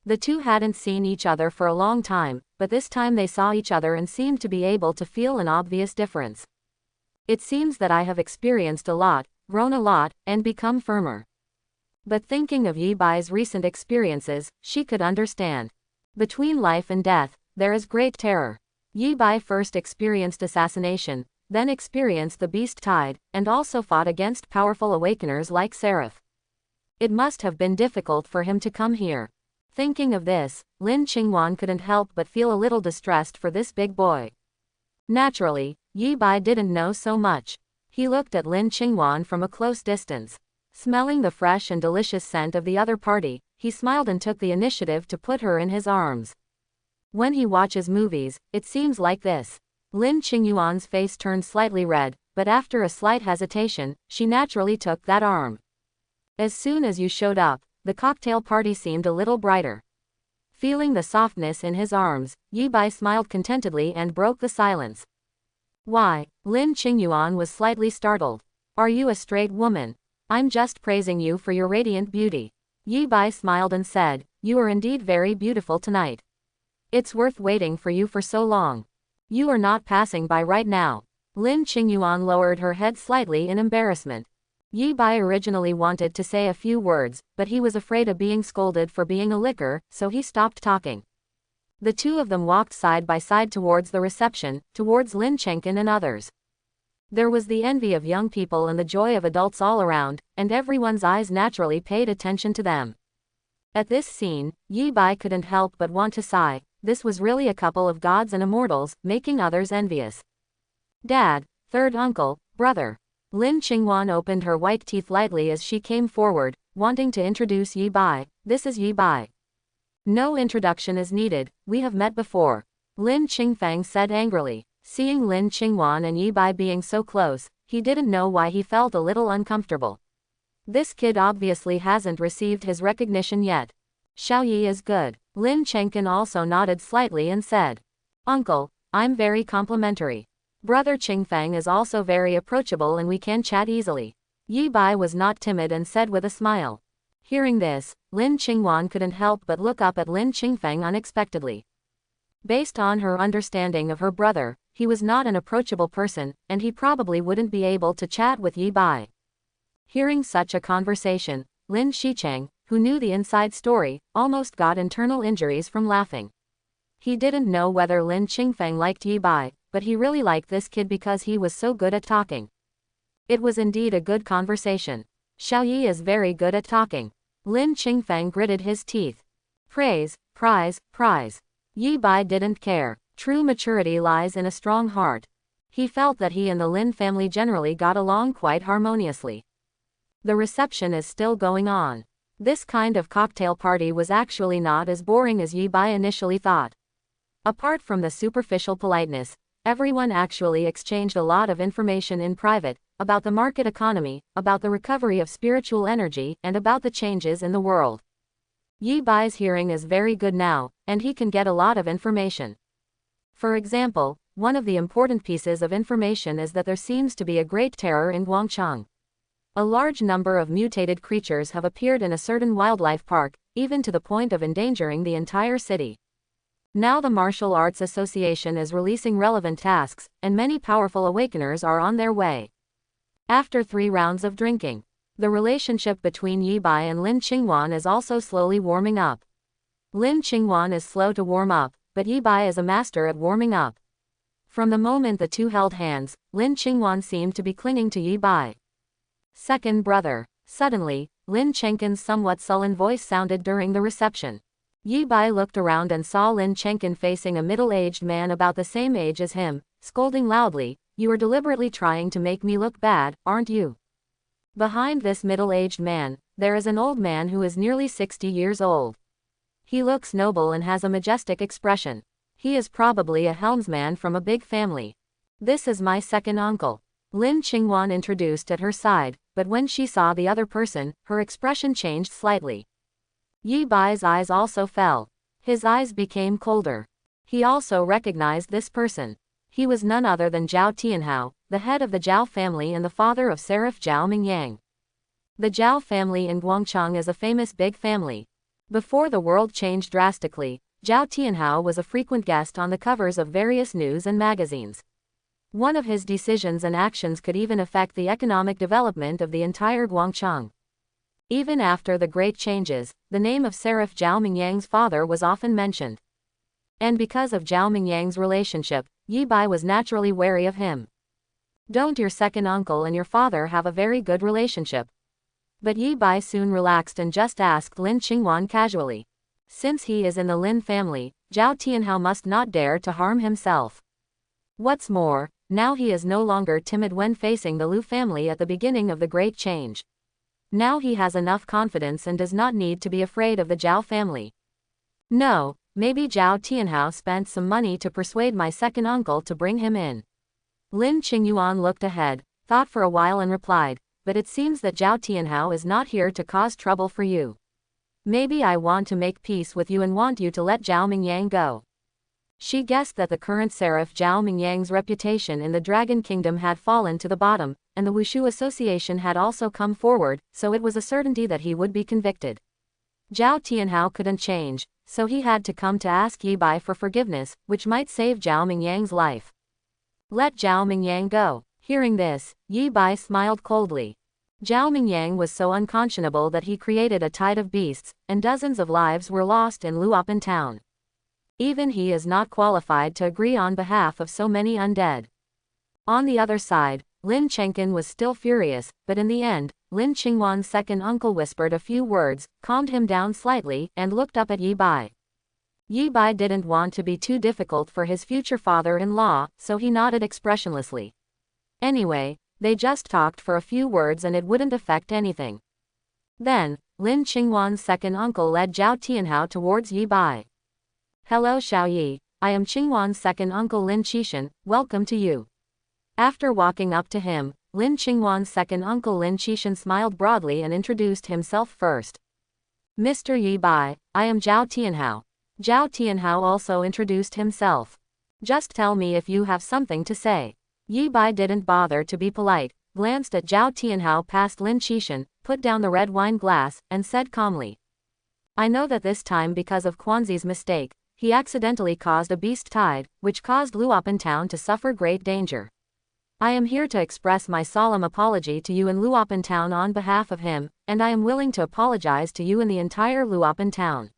The two hadn't seen each other for a long time, but this time they saw each other and seemed to be able to feel an obvious difference. It seems that I have experienced a lot, grown a lot, and become firmer. But thinking of Yi Bai's recent experiences, she could understand. Between life and death, there is great terror. Yi Bai first experienced assassination, then experienced the beast tide, and also fought against powerful awakeners like Seraph. It must have been difficult for him to come here. Thinking of this, Lin Ching Wan couldn't help but feel a little distressed for this big boy. Naturally, Yi Bai didn't know so much. He looked at Lin Ching Wan from a close distance. Smelling the fresh and delicious scent of the other party, he smiled and took the initiative to put her in his arms. When he watches movies, it seems like this. Lin Ching Yuan's face turned slightly red, but after a slight hesitation, she naturally took that arm. As soon as you showed up, the cocktail party seemed a little brighter. Feeling the softness in his arms, Yi Bai smiled contentedly and broke the silence. Why? Lin Ching Yuan was slightly startled. Are you a straight woman? I'm just praising you for your radiant beauty. Yi Bai smiled and said, you are indeed very beautiful tonight. It's worth waiting for you for so long. You are not passing by right now. Lin Ching Yuan lowered her head slightly in embarrassment. Yi Bai originally wanted to say a few words, but he was afraid of being scolded for being a licker, so he stopped talking. The two of them walked side by side towards the reception, towards Lin Chengkin and others. There was the envy of young people and the joy of adults all around, and everyone's eyes naturally paid attention to them. At this scene, Yi Bai couldn't help but want to sigh. This was really a couple of gods and immortals, making others envious. Dad, third uncle, brother. Lin Ching Wan opened her white teeth lightly as she came forward, wanting to introduce Yi Bai. This is Yi Bai. No introduction is needed, we have met before. Lin Ching Fang said angrily. Seeing Lin Ching Wan and Yi Bai being so close, he didn't know why he felt a little uncomfortable. This kid obviously hasn't received his recognition yet. Xiao Yi is good. Lin Chengkin also nodded slightly and said, Uncle, I'm very complimentary. Brother Qingfang is also very approachable and we can chat easily. Yi Bai was not timid and said with a smile. Hearing this, Lin Ching Wan couldn't help but look up at Lin Chingfang unexpectedly. Based on her understanding of her brother, he was not an approachable person, and he probably wouldn't be able to chat with Yi Bai. Hearing such a conversation, Lin Shicheng, who knew the inside story, almost got internal injuries from laughing. He didn't know whether Lin Chingfang liked Yi Bai, but he really liked this kid because he was so good at talking. It was indeed a good conversation. Xiao Yi is very good at talking. Lin Chingfang gritted his teeth. Praise, prize, prize. Yi Bai didn't care. True maturity lies in a strong heart. He felt that he and the Lin family generally got along quite harmoniously. The reception is still going on. This kind of cocktail party was actually not as boring as Yi Bai initially thought. Apart from the superficial politeness, everyone actually exchanged a lot of information in private, about the market economy, about the recovery of spiritual energy, and about the changes in the world. Yi Bai's hearing is very good now, and he can get a lot of information. For example, one of the important pieces of information is that there seems to be a great terror in Guangcheng. A large number of mutated creatures have appeared in a certain wildlife park, even to the point of endangering the entire city. Now the Martial Arts Association is releasing relevant tasks, and many powerful awakeners are on their way. After 3 rounds of drinking, the relationship between Yi Bai and Lin Ching Wan is also slowly warming up. Lin Ching Wan is slow to warm up, but Yi Bai is a master at warming up. From the moment the two held hands, Lin Ching Wan seemed to be clinging to Yi Bai. Second brother. Suddenly, Lin Chengkin's somewhat sullen voice sounded during the reception. Yi Bai looked around and saw Lin Chengkin facing a middle-aged man about the same age as him, scolding loudly, "You are deliberately trying to make me look bad, aren't you?" Behind this middle-aged man, there is an old man who is nearly 60 years old. He looks noble and has a majestic expression. He is probably a helmsman from a big family. This is my second uncle. Lin Ching Wan introduced at her side, but when she saw the other person, her expression changed slightly. Yi Bai's eyes also fell. His eyes became colder. He also recognized this person. He was none other than Jiao Tianhao, the head of the Jiao family and the father of Seraph Jiao Mingyang. The Jiao family in Guangcheng is a famous big family. Before the world changed drastically, Jiao Tianhao was a frequent guest on the covers of various news and magazines. One of his decisions and actions could even affect the economic development of the entire Guangcheng. Even after the great changes, the name of Seraph Jiao Mingyang's father was often mentioned. And because of Jiao Mingyang's relationship, Yi Bai was naturally wary of him. Don't your second uncle and your father have a very good relationship? But Yi Bai soon relaxed and just asked Lin Ching Wan casually. Since he is in the Lin family, Jiao Tianhao must not dare to harm himself. What's more, now he is no longer timid when facing the Lu family at the beginning of the great change. Now he has enough confidence and does not need to be afraid of the Jiao family. No, maybe Jiao Tianhao spent some money to persuade my second uncle to bring him in. Lin Ching Wan looked ahead, thought for a while and replied, but it seems that Jiao Tianhao is not here to cause trouble for you. Maybe I want to make peace with you and want you to let Jiao Mingyang go. She guessed that the current Seraph Jiao Mingyang's reputation in the Dragon Kingdom had fallen to the bottom, and the Wushu Association had also come forward, so it was a certainty that he would be convicted. Jiao Tianhao couldn't change, so he had to come to ask Yi Bai for forgiveness, which might save Jiao Mingyang's life. Let Jiao Mingyang go. Hearing this, Yi Bai smiled coldly. Jiao Mingyang was so unconscionable that he created a tide of beasts, and dozens of lives were lost in Luopan town. Even he is not qualified to agree on behalf of so many undead. On the other side, Lin Chengqin was still furious, but in the end, Lin Ching Wan's second uncle whispered a few words, calmed him down slightly, and looked up at Yi Bai. Yi Bai didn't want to be too difficult for his future father-in-law, so he nodded expressionlessly. Anyway, they just talked for a few words and it wouldn't affect anything. Then, Lin Ching Wan's second uncle led Jiao Tianhao towards Yi Bai. Hello Xiaoyi, I am Ching Wan's second uncle Lin Qishan, welcome to you. After walking up to him, Lin Ching Wan's second uncle Lin Qishan smiled broadly and introduced himself first. Mr. Yi Bai, I am Jiao Tianhao. Jiao Tianhao also introduced himself. Just tell me if you have something to say. Yi Bai didn't bother to be polite, glanced at Jiao Tianhao past Lin Qishan, put down the red wine glass, and said calmly. I know that this time because of Quanzi's mistake, he accidentally caused a beast tide, which caused Luopan town to suffer great danger. I am here to express my solemn apology to you in Luopan town on behalf of him, and I am willing to apologize to you in the entire Luopan town.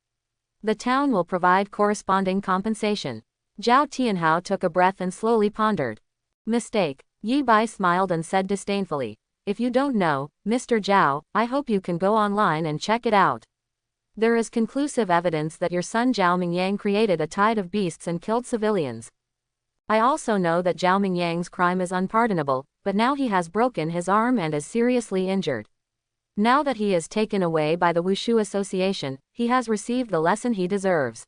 The town will provide corresponding compensation. Jiao Tianhao took a breath and slowly pondered. Mistake. Yi Bai smiled and said disdainfully. If you don't know, Mr. Jiao, I hope you can go online and check it out. There is conclusive evidence that your son Jiao Mingyang created a tide of beasts and killed civilians. I also know that Jiao Mingyang's crime is unpardonable, but now he has broken his arm and is seriously injured. Now that he is taken away by the Wushu Association, he has received the lesson he deserves.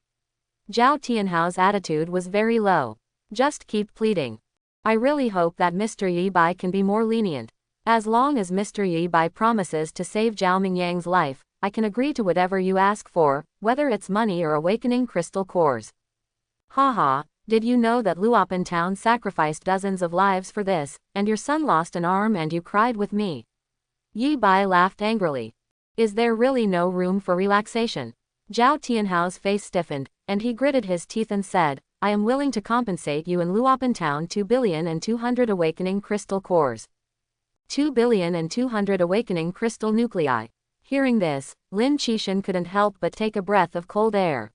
Jiao Tianhao's attitude was very low. Just keep pleading. I really hope that Mr. Yi Bai can be more lenient. As long as Mr. Yi Bai promises to save Jiao Mingyang's life, I can agree to whatever you ask for, whether it's money or awakening crystal cores. Haha, did you know that Luopan town sacrificed dozens of lives for this, and your son lost an arm and you cried with me? Yi Bai laughed angrily. Is there really no room for relaxation? Jiao Tianhao's face stiffened, and he gritted his teeth and said, I am willing to compensate you in Luopan town 2,200,000,000 awakening crystal cores. 2,200,000,000 awakening crystal nuclei. Hearing this, Lin Qishan couldn't help but take a breath of cold air.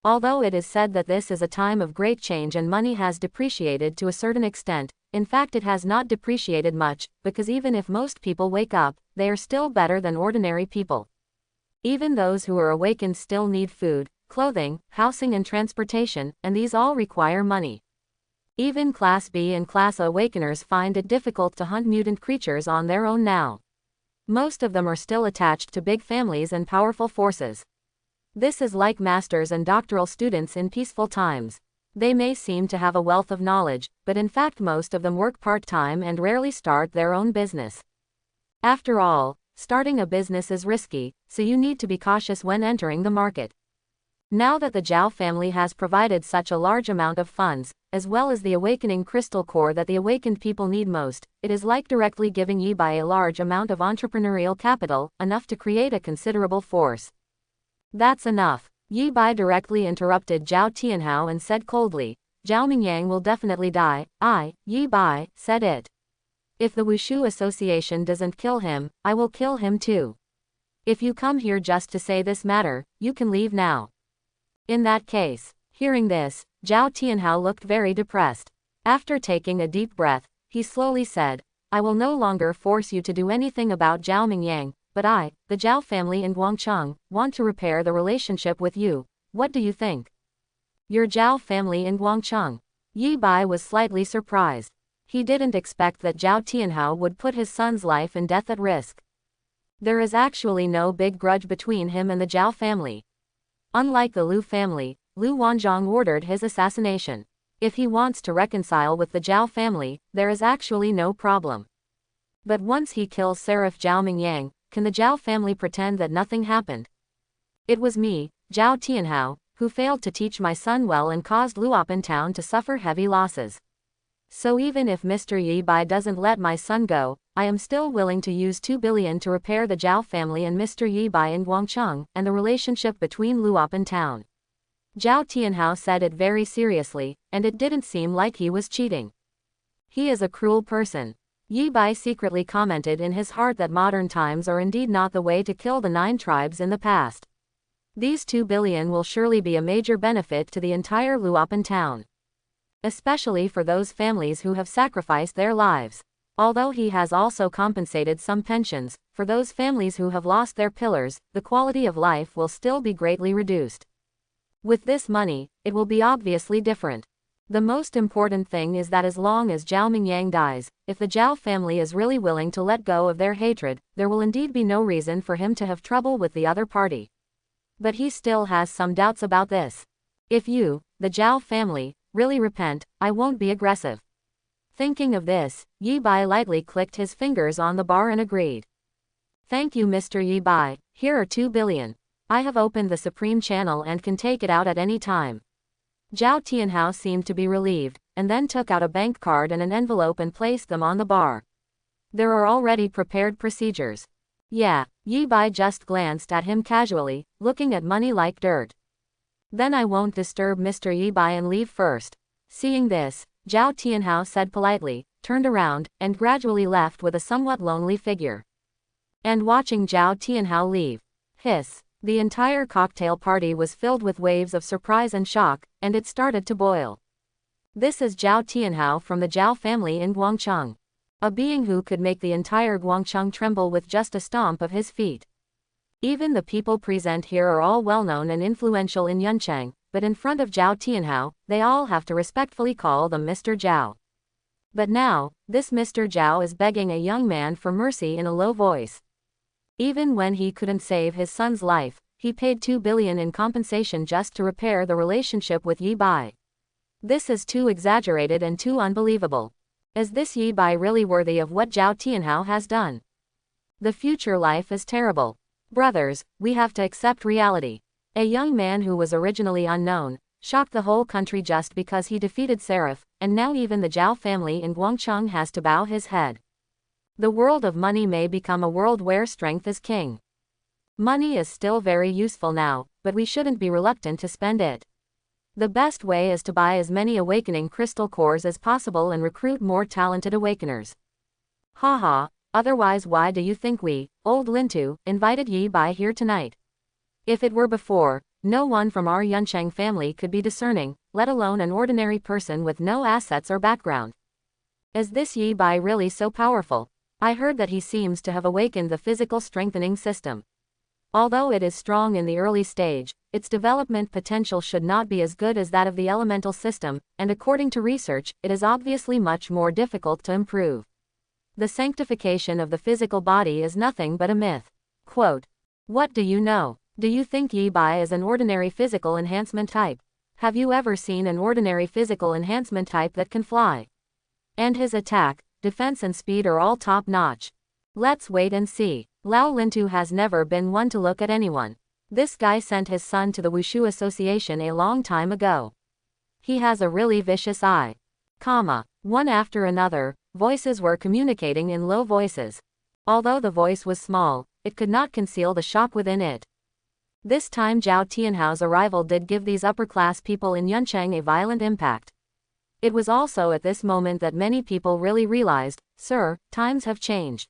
Although it is said that this is a time of great change and money has depreciated to a certain extent, in fact it has not depreciated much, because even if most people wake up, they are still better than ordinary people. Even those who are awakened still need food, clothing, housing and transportation, and these all require money. Even Class B and Class A awakeners find it difficult to hunt mutant creatures on their own now. Most of them are still attached to big families and powerful forces. This is like masters and doctoral students in peaceful times. They may seem to have a wealth of knowledge, but in fact most of them work part-time and rarely start their own business. After all, starting a business is risky, so you need to be cautious when entering the market. Now that the Jiao family has provided such a large amount of funds, as well as the awakening crystal core that the awakened people need most, it is like directly giving Yi Bai a large amount of entrepreneurial capital, enough to create a considerable force. That's enough. Yi Bai directly interrupted Jiao Tianhao and said coldly, Zhao Mingyang will definitely die. I, Yi Bai, said it. If the Wushu Association doesn't kill him, I will kill him too. If you come here just to say this matter, you can leave now. In that case. Hearing this, Jiao Tianhao looked very depressed. After taking a deep breath, he slowly said, I will no longer force you to do anything about Zhao Mingyang, but I, the Jiao family in Guangcheng, want to repair the relationship with you. What do you think? Your Jiao family in Guangcheng? Yi Bai was slightly surprised. He didn't expect that Jiao Tianhao would put his son's life and death at risk. There is actually no big grudge between him and the Jiao family. Unlike the Lu family, Lu Wan Jong ordered his assassination. If he wants to reconcile with the Jiao family, there is actually no problem. But once he kills Seraph Zhao Mingyang, can the Jiao family pretend that nothing happened? It was me, Jiao Tianhao, who failed to teach my son well and caused Luopan town to suffer heavy losses. So even if Mr. Yi Bai doesn't let my son go, I am still willing to use 2 billion to repair the Jiao family and Mr. Yi Bai in Guangcheng, and the relationship between Luopan town. Jiao Tianhao said it very seriously, and it didn't seem like he was cheating. He is a cruel person. Yi Bai secretly commented in his heart that modern times are indeed not the way to kill the 9 tribes in the past. These 2 billion will surely be a major benefit to the entire Luopan town. Especially for those families who have sacrificed their lives. Although he has also compensated some pensions, for those families who have lost their pillars, the quality of life will still be greatly reduced. With this money, it will be obviously different. The most important thing is that as long as Zhao Mingyang dies, if the Jiao family is really willing to let go of their hatred, there will indeed be no reason for him to have trouble with the other party. But he still has some doubts about this. If you, the Jiao family, really repent, I won't be aggressive. Thinking of this, Yi Bai lightly clicked his fingers on the bar and agreed. Thank you, Mr. Yi Bai, here are 2 billion. I have opened the Supreme Channel and can take it out at any time. Jiao Tianhao seemed to be relieved, and then took out a bank card and an envelope and placed them on the bar. There are already prepared procedures. Yeah, Yi Bai just glanced at him casually, looking at money like dirt. Then I won't disturb Mr. Yi Bai and leave first. Seeing this, Jiao Tianhao said politely, turned around, and gradually left with a somewhat lonely figure. And watching Jiao Tianhao leave. Hiss. The entire cocktail party was filled with waves of surprise and shock, and it started to boil. This is Jiao Tianhao from the Jiao family in Guangcheng. A being who could make the entire Guangcheng tremble with just a stomp of his feet. Even the people present here are all well-known and influential in Yuncheng, but in front of Jiao Tianhao, they all have to respectfully call them Mr. Jiao. But now, this Mr. Jiao is begging a young man for mercy in a low voice. Even when he couldn't save his son's life, he paid 2 billion in compensation just to repair the relationship with Yi Bai. This is too exaggerated and too unbelievable. Is this Yi Bai really worthy of what Jiao Tianhao has done? The future life is terrible. Brothers, we have to accept reality. A young man who was originally unknown, shocked the whole country just because he defeated Seraph, and now even the Jiao family in Guangcheng has to bow his head. The world of money may become a world where strength is king. Money is still very useful now, but we shouldn't be reluctant to spend it. The best way is to buy as many awakening crystal cores as possible and recruit more talented awakeners. Haha, otherwise why do you think we, old Lintu, invited Yi Bai here tonight? If it were before, no one from our Yuncheng family could be discerning, let alone an ordinary person with no assets or background. Is this Yi Bai really so powerful? I heard that he seems to have awakened the physical strengthening system. Although it is strong in the early stage, its development potential should not be as good as that of the elemental system, and according to research, it is obviously much more difficult to improve. The sanctification of the physical body is nothing but a myth. Quote, what do you know? Do you think Yi Bai is an ordinary physical enhancement type? Have you ever seen an ordinary physical enhancement type that can fly? And his attack, defense and speed are all top-notch. Let's wait and see. Lao Lintu has never been one to look at anyone. This guy sent his son to the Wushu Association a long time ago. He has a really vicious eye. One after another, voices were communicating in low voices. Although the voice was small, it could not conceal the shock within it. This time Jiao Tianhao's arrival did give these upper-class people in Yuncheng a violent impact. It was also at this moment that many people really realized, "Sir, times have changed.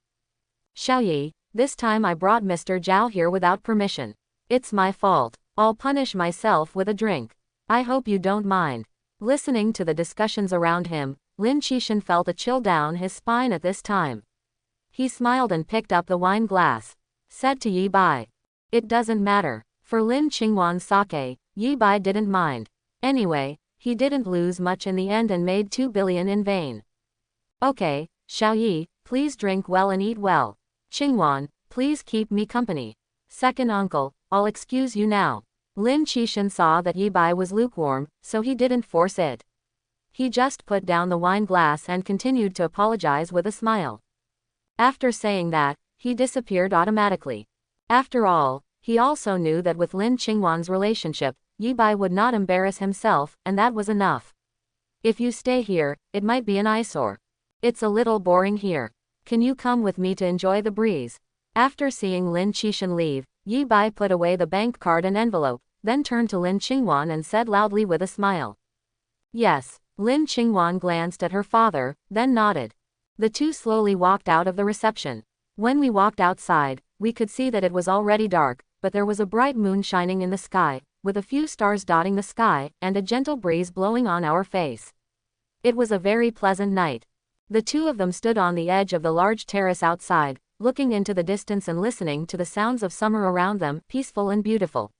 Xiaoyi, this time I brought Mr. Jiao here without permission. It's my fault. I'll punish myself with a drink. I hope you don't mind." Listening to the discussions around him, Lin Chishan felt a chill down his spine at this time. He smiled and picked up the wine glass. Said to Yi Bai, "It doesn't matter." For Lin Ching Wan's sake, Yi Bai didn't mind. Anyway, he didn't lose much in the end and made 2 billion in vain. "Okay, Xiaoyi, please drink well and eat well. Qingwan, please keep me company. Second uncle, I'll excuse you now." Lin Chishan saw that Yi Bai was lukewarm, so he didn't force it. He just put down the wine glass and continued to apologize with a smile. After saying that, he disappeared automatically. After all, he also knew that with Lin Chingwan's relationship, Yi Bai would not embarrass himself, and that was enough. "If you stay here, it might be an eyesore. It's a little boring here. Can you come with me to enjoy the breeze?" After seeing Lin Chishan leave, Yi Bai put away the bank card and envelope, then turned to Lin Chingwan and said loudly with a smile, "Yes." Lin Chingwan glanced at her father, then nodded. The two slowly walked out of the reception. When we walked outside, we could see that it was already dark, but there was a bright moon shining in the sky, with a few stars dotting the sky, and a gentle breeze blowing on our face. It was a very pleasant night. The two of them stood on the edge of the large terrace outside, looking into the distance and listening to the sounds of summer around them, peaceful and beautiful.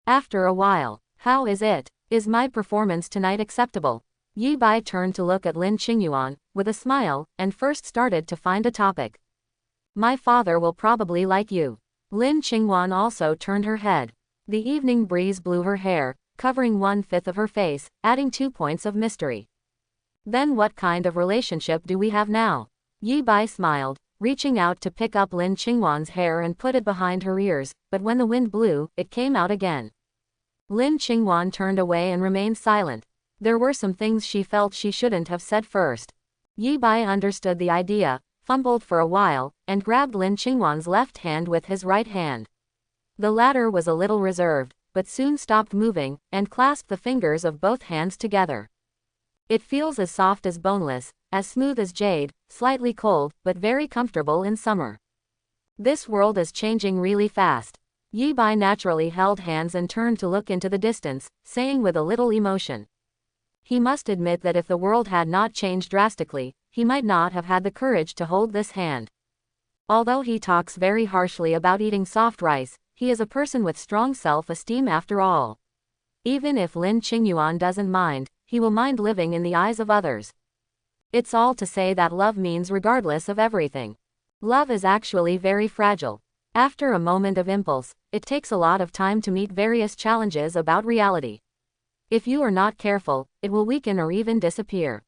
After a while, "How is it? Is my performance tonight acceptable?" Yi Bai turned to look at Lin Chingyuan, with a smile, and first started to find a topic. "My father will probably like you." Lin Chingwan also turned her head. The evening breeze blew her hair, covering 1/5 of her face, adding 2 points of mystery. "Then what kind of relationship do we have now?" Yi Bai smiled, reaching out to pick up Lin Chingwan's hair and put it behind her ears, but when the wind blew, it came out again. Lin Chingwan turned away and remained silent. There were some things she felt she shouldn't have said first. Yi Bai understood the idea, fumbled for a while, and grabbed Lin Chingwan's left hand with his right hand. The latter was a little reserved, but soon stopped moving, and clasped the fingers of both hands together. "It feels as soft as boneless, as smooth as jade, slightly cold, but very comfortable in summer. This world is changing really fast." Yi Bai naturally held hands and turned to look into the distance, saying with a little emotion. He must admit that if the world had not changed drastically, he might not have had the courage to hold this hand. Although he talks very harshly about eating soft rice, he is a person with strong self-esteem after all. Even if Lin Chingyuan doesn't mind, he will mind living in the eyes of others. It's all to say that love means regardless of everything. Love is actually very fragile. After a moment of impulse, it takes a lot of time to meet various challenges about reality. If you are not careful, it will weaken or even disappear.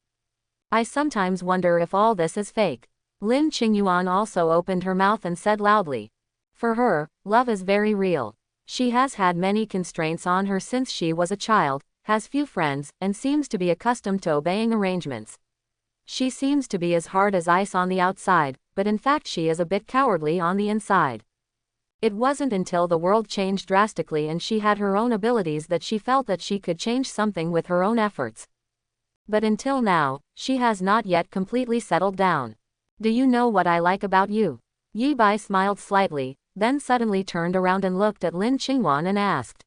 I sometimes wonder if all this is fake. Lin Chingyuan also opened her mouth and said loudly. For her, love is very real. She has had many constraints on her since she was a child, has few friends, and seems to be accustomed to obeying arrangements. She seems to be as hard as ice on the outside, but in fact she is a bit cowardly on the inside. It wasn't until the world changed drastically and she had her own abilities that she felt that she could change something with her own efforts. But until now, she has not yet completely settled down. "Do you know what I like about you?" Yi Bai smiled slightly, then suddenly turned around and looked at Lin Chingwan and asked.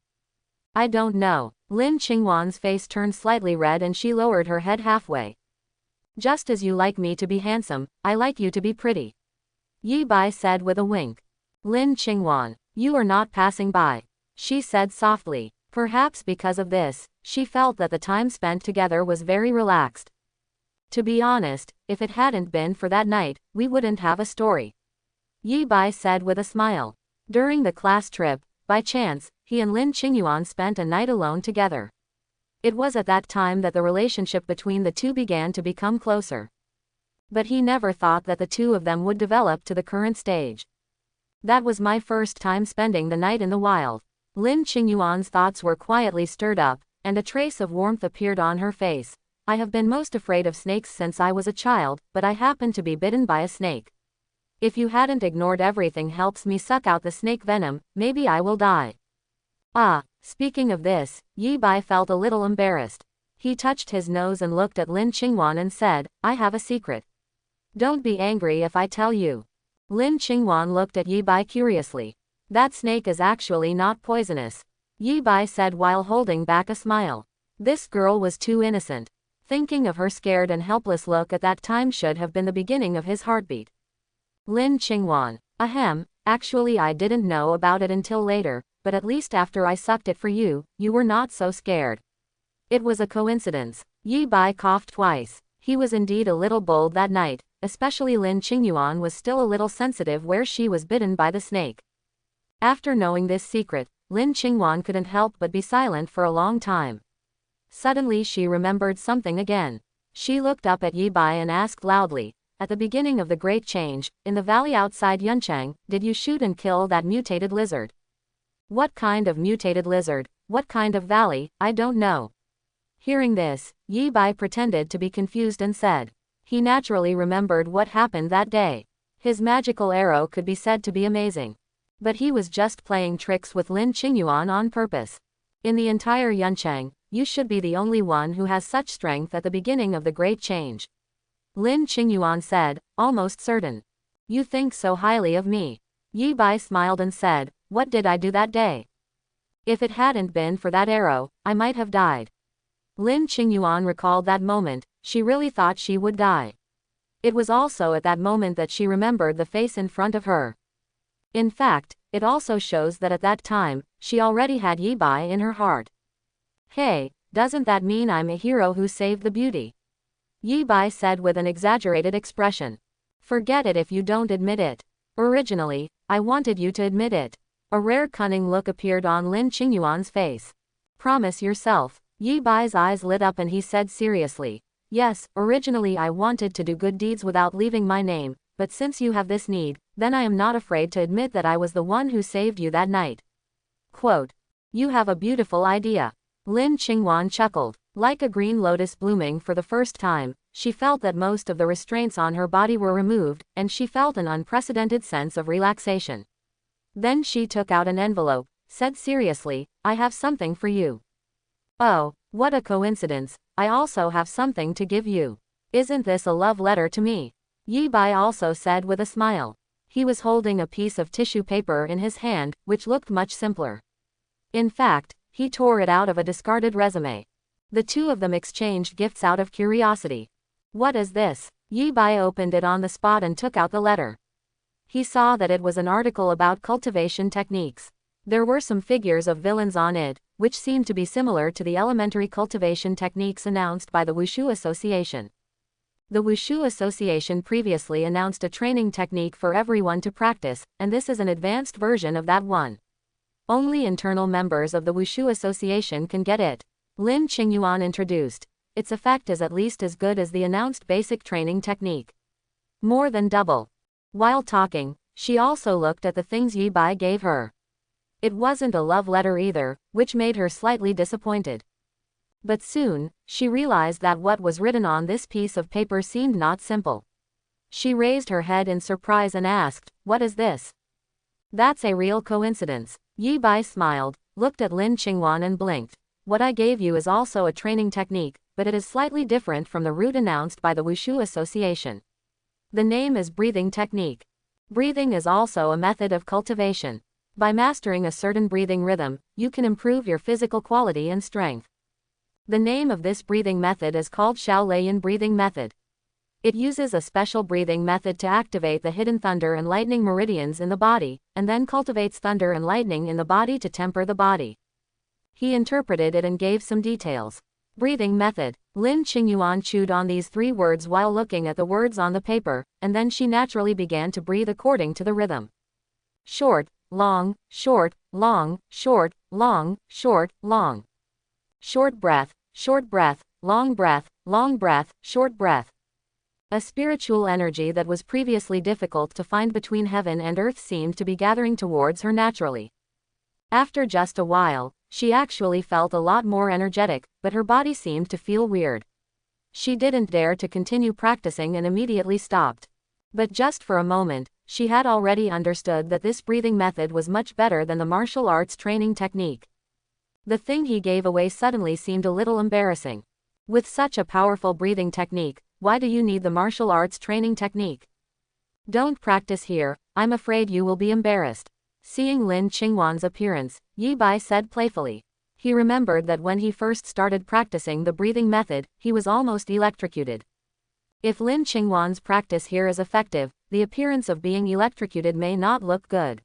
"I don't know." Lin Chingwan's face turned slightly red and she lowered her head halfway. "Just as you like me to be handsome, I like you to be pretty," Yi Bai said with a wink. "Lin Chingwan, you are not passing by," she said softly. Perhaps because of this, she felt that the time spent together was very relaxed. To be honest, if it hadn't been for that night, we wouldn't have a story, Yi Bai said with a smile. During the class trip, by chance, he and Lin Chingyuan spent a night alone together. It was at that time that the relationship between the two began to become closer. But he never thought that the two of them would develop to the current stage. That was my first time spending the night in the wild. Lin Ching Wan's thoughts were quietly stirred up, and a trace of warmth appeared on her face. I have been most afraid of snakes since I was a child, but I happened to be bitten by a snake. If you hadn't ignored everything helps me suck out the snake venom, maybe I will die. Ah, speaking of this, Yi Bai felt a little embarrassed. He touched his nose and looked at Lin Ching Wan and said, I have a secret. Don't be angry if I tell you. Lin Ching Wan looked at Yi Bai curiously. That snake is actually not poisonous, Yi Bai said while holding back a smile. This girl was too innocent. Thinking of her scared and helpless look at that time should have been the beginning of his heartbeat. Lin Ching Wan. Ahem, actually I didn't know about it until later, but at least after I sucked it for you, you were not so scared. It was a coincidence. Yi Bai coughed twice. He was indeed a little bold that night, especially Lin Ching Wan was still a little sensitive where she was bitten by the snake. After knowing this secret, Lin Ching Wan couldn't help but be silent for a long time. Suddenly she remembered something again. She looked up at Yi Bai and asked loudly, at the beginning of the Great Change, in the valley outside Yunchang, did you shoot and kill that mutated lizard? What kind of mutated lizard? What kind of valley? I don't know. Hearing this, Yi Bai pretended to be confused and said. He naturally remembered what happened that day. His magical arrow could be said to be amazing. But he was just playing tricks with Lin Ching Wan on purpose. In the entire Yunchang, you should be the only one who has such strength at the beginning of the Great Change. Lin Ching Wan said, almost certain. You think so highly of me. Yi Bai smiled and said, what did I do that day? If it hadn't been for that arrow, I might have died. Lin Ching Wan recalled that moment, she really thought she would die. It was also at that moment that she remembered the face in front of her. In fact, it also shows that at that time, she already had Yi Bai in her heart. Hey, doesn't that mean I'm a hero who saved the beauty? Yi Bai said with an exaggerated expression. Forget it if you don't admit it. Originally, I wanted you to admit it. A rare cunning look appeared on Lin Ching Yuan's face. Promise yourself. Yi Bai's eyes lit up and he said seriously. Yes, originally I wanted to do good deeds without leaving my name, but since you have this need, then I am not afraid to admit that I was the one who saved you that night. Quote. You have a beautiful idea. Lin Ching Wan chuckled. Like a green lotus blooming for the first time, she felt that most of the restraints on her body were removed, and she felt an unprecedented sense of relaxation. Then she took out an envelope, said seriously, I have something for you. Oh, what a coincidence, I also have something to give you. Isn't this a love letter to me? Yi Bai also said with a smile. He was holding a piece of tissue paper in his hand, which looked much simpler. In fact, he tore it out of a discarded resume. The two of them exchanged gifts out of curiosity. What is this? Yi Bai opened it on the spot and took out the letter. He saw that it was an article about cultivation techniques. There were some figures of villains on it, which seemed to be similar to the elementary cultivation techniques announced by the Wushu Association. The Wushu Association previously announced a training technique for everyone to practice, and this is an advanced version of that one. Only internal members of the Wushu Association can get it. Lin Ching Wan introduced. Its effect is at least as good as the announced basic training technique. More than double. While talking, she also looked at the things Yi Bai gave her. It wasn't a love letter either, which made her slightly disappointed. But soon, she realized that what was written on this piece of paper seemed not simple. She raised her head in surprise and asked, what is this? That's a real coincidence. Yi Bai smiled, looked at Lin Ching Wan and blinked. What I gave you is also a training technique, but it is slightly different from the route announced by the Wushu Association. The name is breathing technique. Breathing is also a method of cultivation. By mastering a certain breathing rhythm, you can improve your physical quality and strength. The name of this breathing method is called Shaolayan breathing method. It uses a special breathing method to activate the hidden thunder and lightning meridians in the body, and then cultivates thunder and lightning in the body to temper the body. He interpreted it and gave some details. Breathing method. Lin Ching Yuan chewed on these 3 words while looking at the words on the paper, and then she naturally began to breathe according to the rhythm. Short, long, short, long, short, long, short, long. Short breath, long breath, short breath. A spiritual energy that was previously difficult to find between heaven and earth seemed to be gathering towards her naturally. After just a while, she actually felt a lot more energetic, but her body seemed to feel weird. She didn't dare to continue practicing and immediately stopped. But just for a moment, she had already understood that this breathing method was much better than the martial arts training technique. The thing he gave away suddenly seemed a little embarrassing. With such a powerful breathing technique, why do you need the martial arts training technique? Don't practice here, I'm afraid you will be embarrassed. Seeing Lin Ching Wan's appearance, Yi Bai said playfully. He remembered that when he first started practicing the breathing method, he was almost electrocuted. If Lin Ching Wan's practice here is effective, the appearance of being electrocuted may not look good.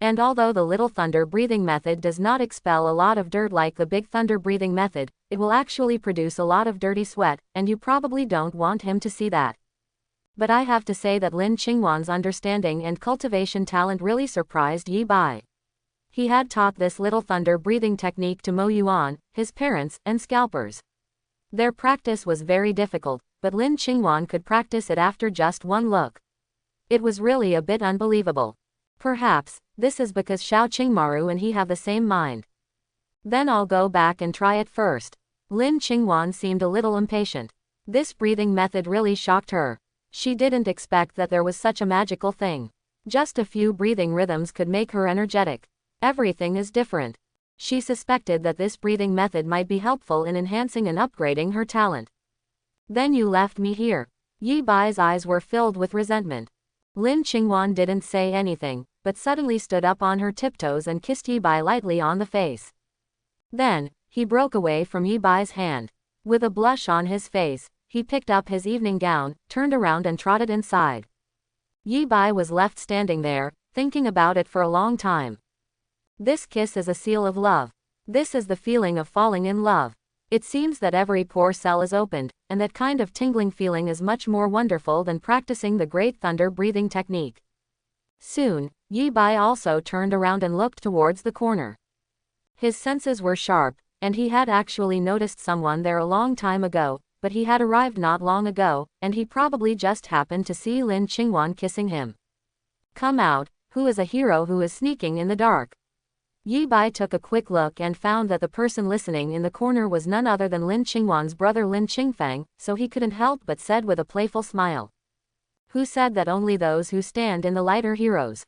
And although the little thunder breathing method does not expel a lot of dirt like the big thunder breathing method, it will actually produce a lot of dirty sweat, and you probably don't want him to see that. But I have to say that Lin Ching Wan's understanding and cultivation talent really surprised Yi Bai. He had taught this little thunder breathing technique to Mo Yuan, his parents, and scalpers. Their practice was very difficult, but Lin Ching Wan could practice it after just one look. It was really a bit unbelievable. Perhaps, this is because Xiao Qingmaru and he have the same mind. Then I'll go back and try it first. Lin Ching Wan seemed a little impatient. This breathing method really shocked her. She didn't expect that there was such a magical thing. Just a few breathing rhythms could make her energetic. Everything is different. She suspected that this breathing method might be helpful in enhancing and upgrading her talent. Then you left me here. Yi Bai's eyes were filled with resentment. Lin Ching Wan didn't say anything, but suddenly stood up on her tiptoes and kissed Yi Bai lightly on the face. Then, he broke away from Yi Bai's hand. With a blush on his face, he picked up his evening gown, turned around and trotted inside. Yi Bai was left standing there, thinking about it for a long time. This kiss is a seal of love. This is the feeling of falling in love. It seems that every pore cell is opened, and that kind of tingling feeling is much more wonderful than practicing the great thunder breathing technique. Soon, Yi Bai also turned around and looked towards the corner. His senses were sharp, and he had actually noticed someone there a long time ago, but he had arrived not long ago, and he probably just happened to see Lin Ching Wan kissing him. Come out, who is a hero who is sneaking in the dark? Yi Bai took a quick look and found that the person listening in the corner was none other than Lin Ching Wan's brother Lin Ching Fang, so he couldn't help but said with a playful smile. Who said that only those who stand in the light are heroes?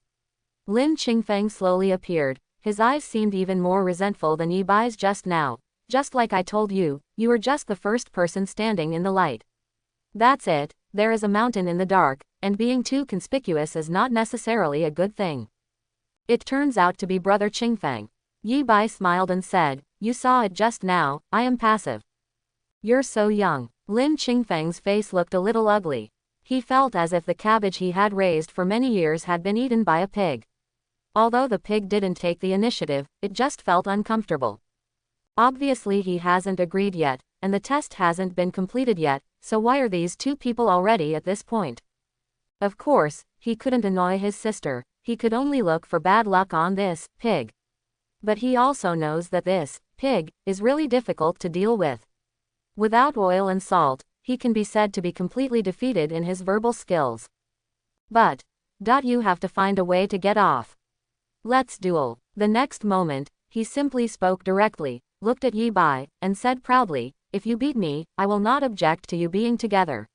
Lin Ching Fang slowly appeared. His eyes seemed even more resentful than Yi Bai's just now. Just like I told you, you were just the first person standing in the light. That's it, there is a mountain in the dark, and being too conspicuous is not necessarily a good thing. It turns out to be Brother Ching Fang. Yi Bai smiled and said, you saw it just now, I am passive. You're so young. Lin Ching Fang's face looked a little ugly. He felt as if the cabbage he had raised for many years had been eaten by a pig. Although the pig didn't take the initiative, it just felt uncomfortable. Obviously he hasn't agreed yet, and the test hasn't been completed yet, so why are these two people already at this point? Of course, he couldn't annoy his sister. He could only look for bad luck on this pig. But he also knows that this pig is really difficult to deal with. Without oil and salt, he can be said to be completely defeated in his verbal skills. But you have to find a way to get off. Let's duel. The next moment, he simply spoke directly, looked at Yi Bai, and said proudly, if you beat me, I will not object to you being together.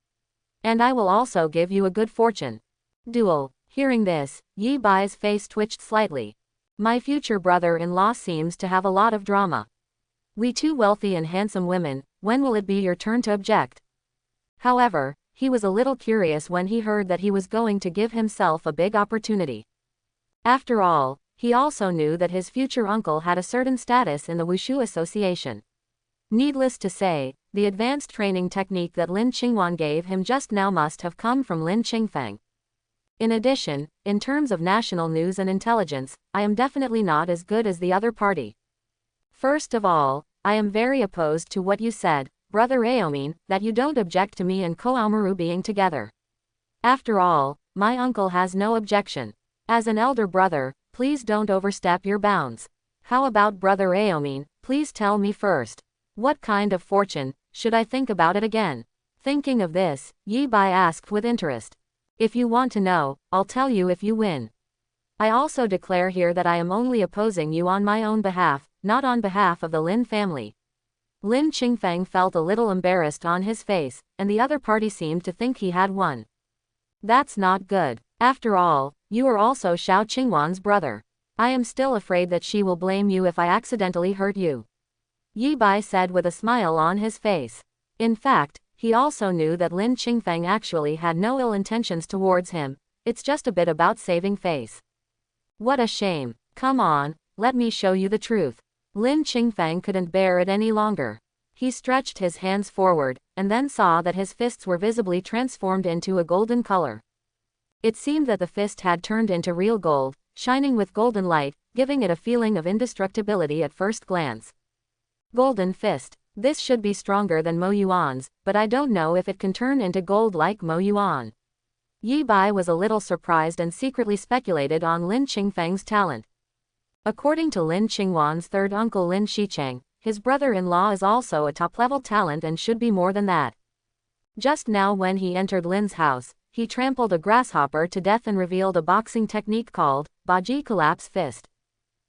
And I will also give you a good fortune. Duel. Hearing this, Yi Bai's face twitched slightly. My future brother-in-law seems to have a lot of drama. We two wealthy and handsome women, when will it be your turn to object? However, he was a little curious when he heard that he was going to give himself a big opportunity. After all, he also knew that his future uncle had a certain status in the Wushu Association. Needless to say, the advanced training technique that Lin Ching Wan gave him just now must have come from Lin Ching Fang. In addition, in terms of national news and intelligence, I am definitely not as good as the other party. First of all, I am very opposed to what you said, Brother Aomin, that you don't object to me and Koaumaru being together. After all, my uncle has no objection. As an elder brother, please don't overstep your bounds. How about Brother Aomin, please tell me first. What kind of fortune, should I think about it again? Thinking of this, Yi Bai asked with interest. If you want to know, I'll tell you if you win. I also declare here that I am only opposing you on my own behalf, not on behalf of the Lin family. Lin Ching Fang felt a little embarrassed on his face, and the other party seemed to think he had won. That's not good. After all, you are also Xiao Qingwan's brother. I am still afraid that she will blame you if I accidentally hurt you. Yi Bai said with a smile on his face. In fact, he also knew that Lin Ching Fang actually had no ill intentions towards him, it's just a bit about saving face. What a shame. Come on, let me show you the truth. Lin Ching Fang couldn't bear it any longer. He stretched his hands forward, and then saw that his fists were visibly transformed into a golden color. It seemed that the fist had turned into real gold, shining with golden light, giving it a feeling of indestructibility at first glance. Golden fist. This should be stronger than Mo Yuan's, but I don't know if it can turn into gold like Mo Yuan. Yi Bai was a little surprised and secretly speculated on Lin Ching Fang's talent. According to Lin Ching Wan's third uncle Lin Shicheng, his brother-in-law is also a top-level talent and should be more than that. Just now when he entered Lin's house, he trampled a grasshopper to death and revealed a boxing technique called Baji Collapse Fist.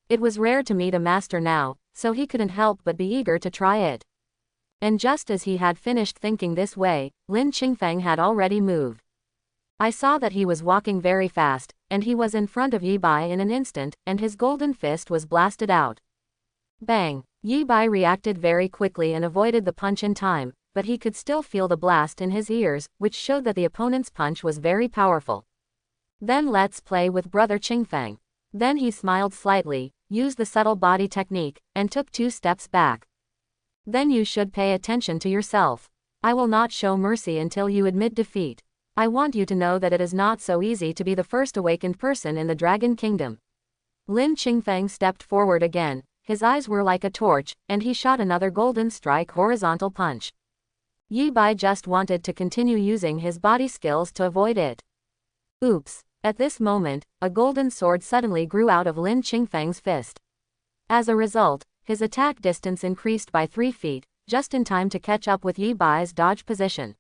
It was rare to meet a master now, so he couldn't help but be eager to try it. And just as he had finished thinking this way, Lin Ching Fang had already moved. I saw that he was walking very fast, and he was in front of Yi Bai in an instant, and his golden fist was blasted out. Bang! Yi Bai reacted very quickly and avoided the punch in time, but he could still feel the blast in his ears, which showed that the opponent's punch was very powerful. Then let's play with Brother Ching Fang. Then he smiled slightly, used the subtle body technique, and took 2 steps back. Then you should pay attention to yourself. I will not show mercy until you admit defeat. I want you to know that it is not so easy to be the first awakened person in the Dragon Kingdom. Lin Ching Fang stepped forward again, his eyes were like a torch, and he shot another golden strike horizontal punch. Yi Bai just wanted to continue using his body skills to avoid it. Oops! At this moment, a golden sword suddenly grew out of Lin Ching Fang's fist. As a result, his attack distance increased by 3 feet, just in time to catch up with Yi Bai's dodge position.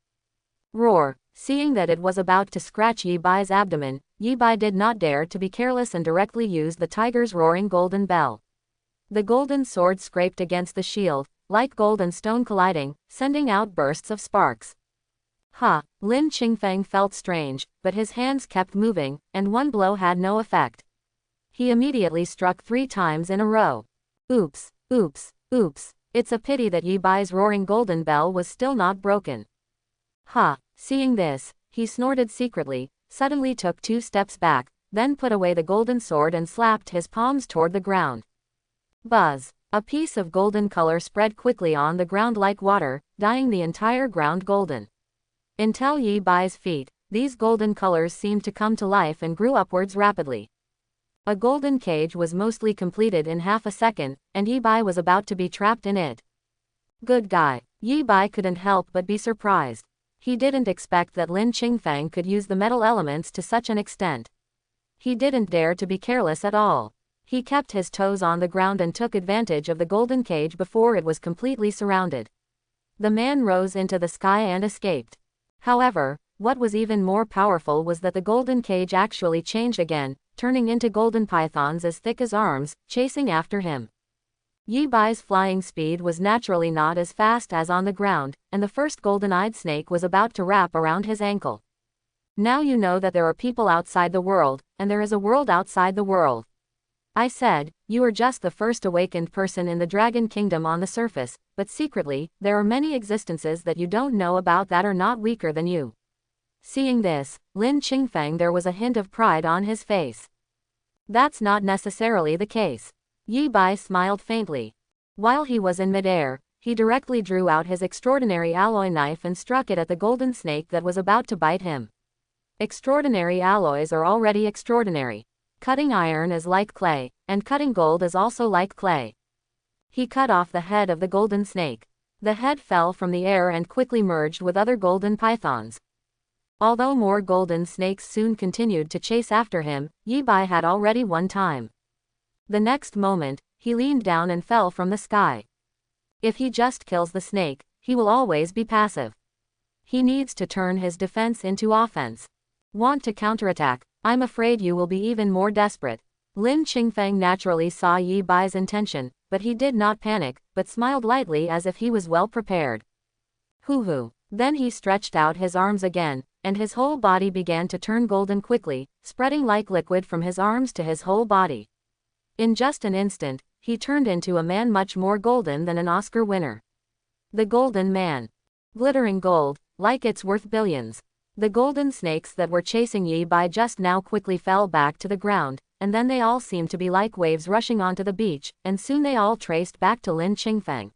Roar! Seeing that it was about to scratch Yi Bai's abdomen, Yi Bai did not dare to be careless and directly used the tiger's roaring golden bell. The golden sword scraped against the shield, like gold and stone colliding, sending out bursts of sparks. Ha! Lin Ching Fang felt strange, but his hands kept moving, and one blow had no effect. He immediately struck 3 times in a row. Oops! Oops! Oops! It's a pity that Yi Bai's roaring golden bell was still not broken. Ha! Seeing this, he snorted secretly, suddenly took 2 steps back, then put away the golden sword and slapped his palms toward the ground. Buzz! A piece of golden color spread quickly on the ground like water, dyeing the entire ground golden. Until Yi Bai's feet, these golden colors seemed to come to life and grew upwards rapidly. A golden cage was mostly completed in half a second, and Yi Bai was about to be trapped in it. Good guy. Yi Bai couldn't help but be surprised. He didn't expect that Lin Ching Fang could use the metal elements to such an extent. He didn't dare to be careless at all. He kept his toes on the ground and took advantage of the golden cage before it was completely surrounded. The man rose into the sky and escaped. However, what was even more powerful was that the golden cage actually changed again, turning into golden pythons as thick as arms, chasing after him. Yi Bai's flying speed was naturally not as fast as on the ground, and the first golden-eyed snake was about to wrap around his ankle. Now you know that there are people outside the world, and there is a world outside the world. I said, you are just the first awakened person in the Dragon Kingdom on the surface, but secretly, there are many existences that you don't know about that are not weaker than you. Seeing this, Lin Ching Fang, there was a hint of pride on his face. That's not necessarily the case. Yi Bai smiled faintly. While he was in midair, he directly drew out his extraordinary alloy knife and struck it at the golden snake that was about to bite him. Extraordinary alloys are already extraordinary. Cutting iron is like clay, and cutting gold is also like clay. He cut off the head of the golden snake. The head fell from the air and quickly merged with other golden pythons. Although more golden snakes soon continued to chase after him, Yi Bai had already won time. The next moment, he leaned down and fell from the sky. If he just kills the snake, he will always be passive. He needs to turn his defense into offense. Want to counterattack? I'm afraid you will be even more desperate. Lin Ching Fang naturally saw Yi Bai's intention, but he did not panic, but smiled lightly as if he was well prepared. Hoo-hoo. Then he stretched out his arms again, and his whole body began to turn golden quickly, spreading like liquid from his arms to his whole body. In just an instant, he turned into a man much more golden than an Oscar winner. The Golden Man. Glittering gold, like it's worth billions. The golden snakes that were chasing Yi Bai just now quickly fell back to the ground, and then they all seemed to be like waves rushing onto the beach, and soon they all traced back to Lin Ching Fang.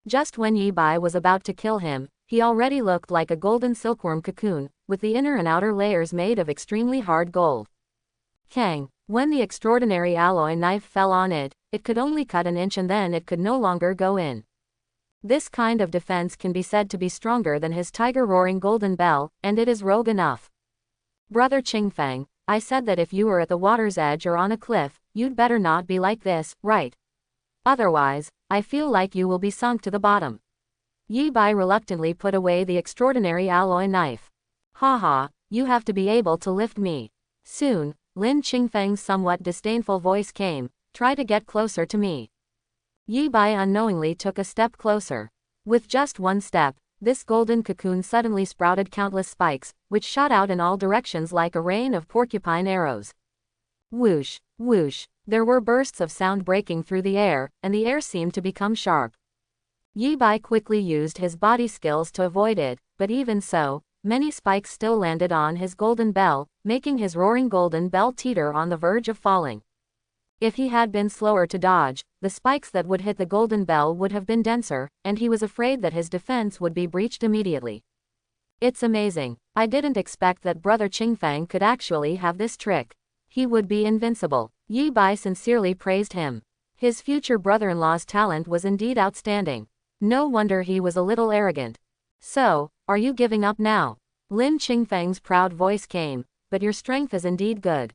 Just when Yi Bai was about to kill him, he already looked like a golden silkworm cocoon, with the inner and outer layers made of extremely hard gold. Kang. When the extraordinary alloy knife fell on it, it could only cut an inch and then it could no longer go in. This kind of defense can be said to be stronger than his tiger-roaring golden bell, and it is rogue enough. Brother Ching Fang, I said that if you were at the water's edge or on a cliff, you'd better not be like this, right? Otherwise, I feel like you will be sunk to the bottom. Yi Bai reluctantly put away the extraordinary alloy knife. Haha, you have to be able to lift me. Soon, Lin Ching Fang's somewhat disdainful voice came, try to get closer to me. Yi Bai unknowingly took a step closer. With just one step, this golden cocoon suddenly sprouted countless spikes, which shot out in all directions like a rain of porcupine arrows. Whoosh, whoosh, there were bursts of sound breaking through the air, and the air seemed to become sharp. Yi Bai quickly used his body skills to avoid it, but even so, many spikes still landed on his golden bell, making his roaring golden bell teeter on the verge of falling. If he had been slower to dodge, the spikes that would hit the golden bell would have been denser, and he was afraid that his defense would be breached immediately. It's amazing. I didn't expect that Brother Ching Fang could actually have this trick. He would be invincible. Yi Bai sincerely praised him. His future brother-in-law's talent was indeed outstanding. No wonder he was a little arrogant. So, are you giving up now? Lin Ching Fang's proud voice came, but your strength is indeed good.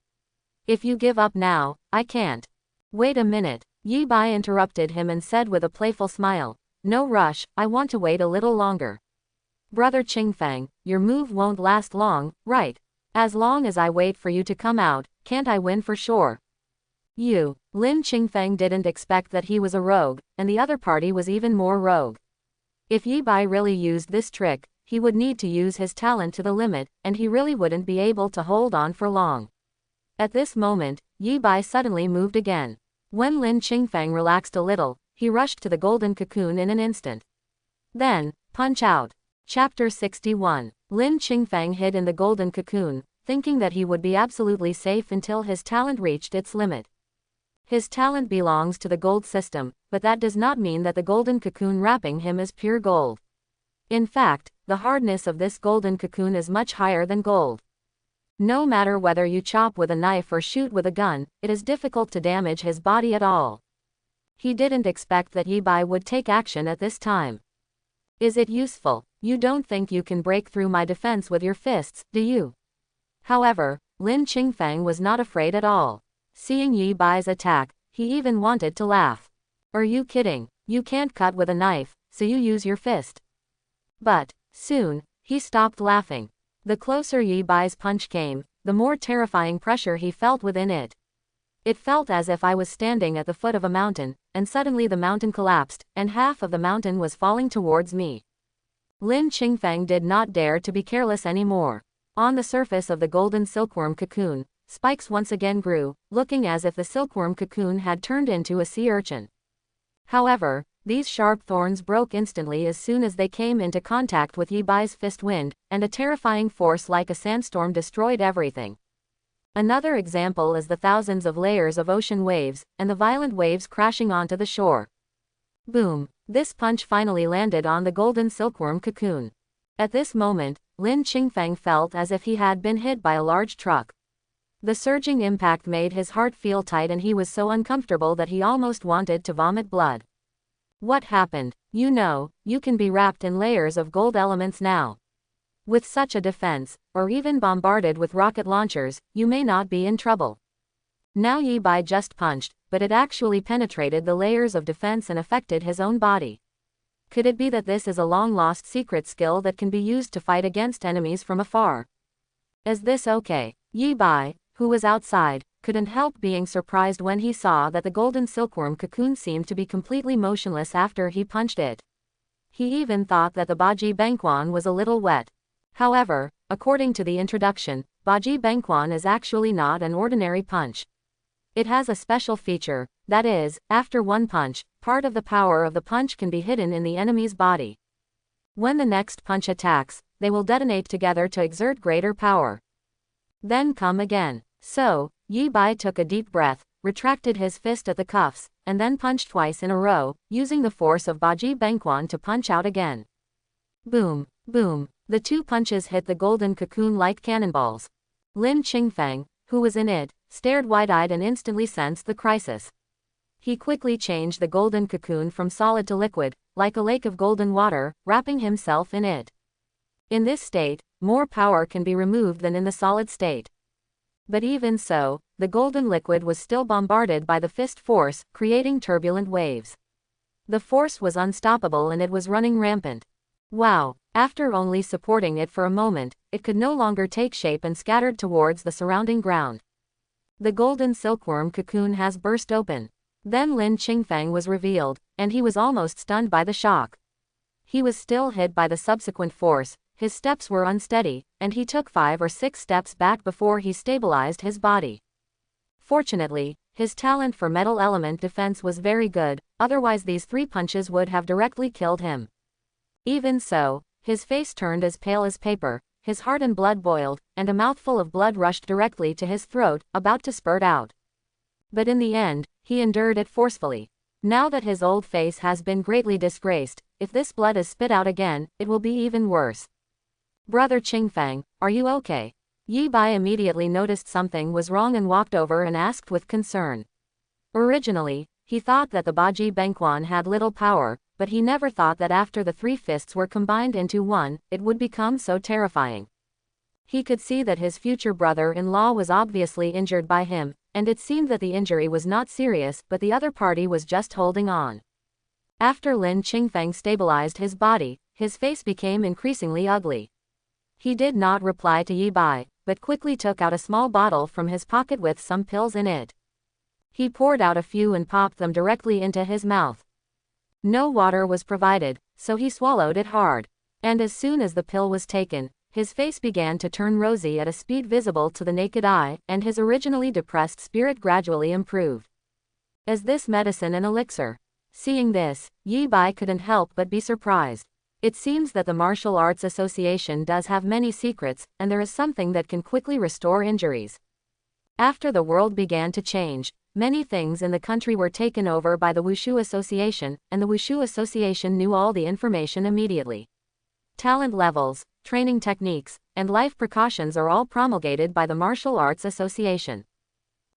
If you give up now, I can't. Wait a minute. Yi Bai interrupted him and said with a playful smile, no rush, I want to wait a little longer. Brother Ching Fang, your move won't last long, right? As long as I wait for you to come out, can't I win for sure? Lin Ching Fang didn't expect that he was a rogue, and the other party was even more rogue. If Yi Bai really used this trick, he would need to use his talent to the limit, and he really wouldn't be able to hold on for long. At this moment, Yi Bai suddenly moved again. When Lin Ching Fang relaxed a little, he rushed to the golden cocoon in an instant. Then, punch out. Chapter 61. Lin Ching Fang hid in the golden cocoon, thinking that he would be absolutely safe until his talent reached its limit. His talent belongs to the gold system, but that does not mean that the golden cocoon wrapping him is pure gold. In fact, the hardness of this golden cocoon is much higher than gold. No matter whether you chop with a knife or shoot with a gun, it is difficult to damage his body at all. He didn't expect that Yi Bai would take action at this time. Is it useful? You don't think you can break through my defense with your fists, do you? However, Lin Ching Fang was not afraid at all. Seeing Yi Bai's attack, he even wanted to laugh. Are you kidding? You can't cut with a knife, so you use your fist. But, soon, he stopped laughing. The closer Yi Bai's punch came, the more terrifying pressure he felt within it. It felt as if I was standing at the foot of a mountain, and suddenly the mountain collapsed, and half of the mountain was falling towards me. Lin Ching Fang did not dare to be careless anymore. On the surface of the golden silkworm cocoon, spikes once again grew, looking as if the silkworm cocoon had turned into a sea urchin. However, these sharp thorns broke instantly as soon as they came into contact with Yi Bai's fist wind, and a terrifying force like a sandstorm destroyed everything. Another example is the thousands of layers of ocean waves, and the violent waves crashing onto the shore. Boom! This punch finally landed on the golden silkworm cocoon. At this moment, Lin Ching Fang felt as if he had been hit by a large truck. The surging impact made his heart feel tight and he was so uncomfortable that he almost wanted to vomit blood. What happened? You know, you can be wrapped in layers of gold elements now. With such a defense, or even bombarded with rocket launchers, you may not be in trouble. Now Yi Bai just punched, but it actually penetrated the layers of defense and affected his own body. Could it be that this is a long-lost secret skill that can be used to fight against enemies from afar? Is this okay? Yi Bai, who was outside, couldn't help being surprised when he saw that the golden silkworm cocoon seemed to be completely motionless after he punched it. He even thought that the Baji Bangquan was a little wet. However, according to the introduction, Baji Bangquan is actually not an ordinary punch. It has a special feature, that is, after one punch, part of the power of the punch can be hidden in the enemy's body. When the next punch attacks, they will detonate together to exert greater power. Then come again. So, Yi Bai took a deep breath, retracted his fist at the cuffs, and then punched twice in a row, using the force of Baji Bangquan to punch out again. Boom, boom. The two punches hit the golden cocoon like cannonballs. Lin Ching Fang, who was in it, stared wide-eyed and instantly sensed the crisis. He quickly changed the golden cocoon from solid to liquid, like a lake of golden water, wrapping himself in it. In this state, more power can be removed than in the solid state. But even so, the golden liquid was still bombarded by the fist force, creating turbulent waves. The force was unstoppable and it was running rampant. Wow! After only supporting it for a moment, it could no longer take shape and scattered towards the surrounding ground. The golden silkworm cocoon has burst open. Then Lin Ching Fang was revealed, and he was almost stunned by the shock. He was still hit by the subsequent force, his steps were unsteady, and he took 5 or 6 steps back before he stabilized his body. Fortunately, his talent for metal element defense was very good, otherwise these 3 punches would have directly killed him. Even so, his face turned as pale as paper, his heart and blood boiled, and a mouthful of blood rushed directly to his throat, about to spurt out. But in the end, he endured it forcefully. Now that his old face has been greatly disgraced, if this blood is spit out again, it will be even worse. Brother Qingfang, are you okay? Yi Bai immediately noticed something was wrong and walked over and asked with concern. Originally, he thought that the Baji Bangquan had little power, but he never thought that after the 3 fists were combined into one, it would become so terrifying. He could see that his future brother-in-law was obviously injured by him, and it seemed that the injury was not serious but the other party was just holding on. After Lin Chingfang stabilized his body, his face became increasingly ugly. He did not reply to Yi Bai, but quickly took out a small bottle from his pocket with some pills in it. He poured out a few and popped them directly into his mouth. No water was provided, so he swallowed it hard. And as soon as the pill was taken, his face began to turn rosy at a speed visible to the naked eye, and his originally depressed spirit gradually improved. Is this medicine an elixir? Seeing this, Yi Bai couldn't help but be surprised. It seems that the Martial Arts Association does have many secrets, and there is something that can quickly restore injuries. After the world began to change, many things in the country were taken over by the Wushu Association, and the Wushu Association knew all the information immediately. Talent levels, training techniques, and life precautions are all promulgated by the Martial Arts Association.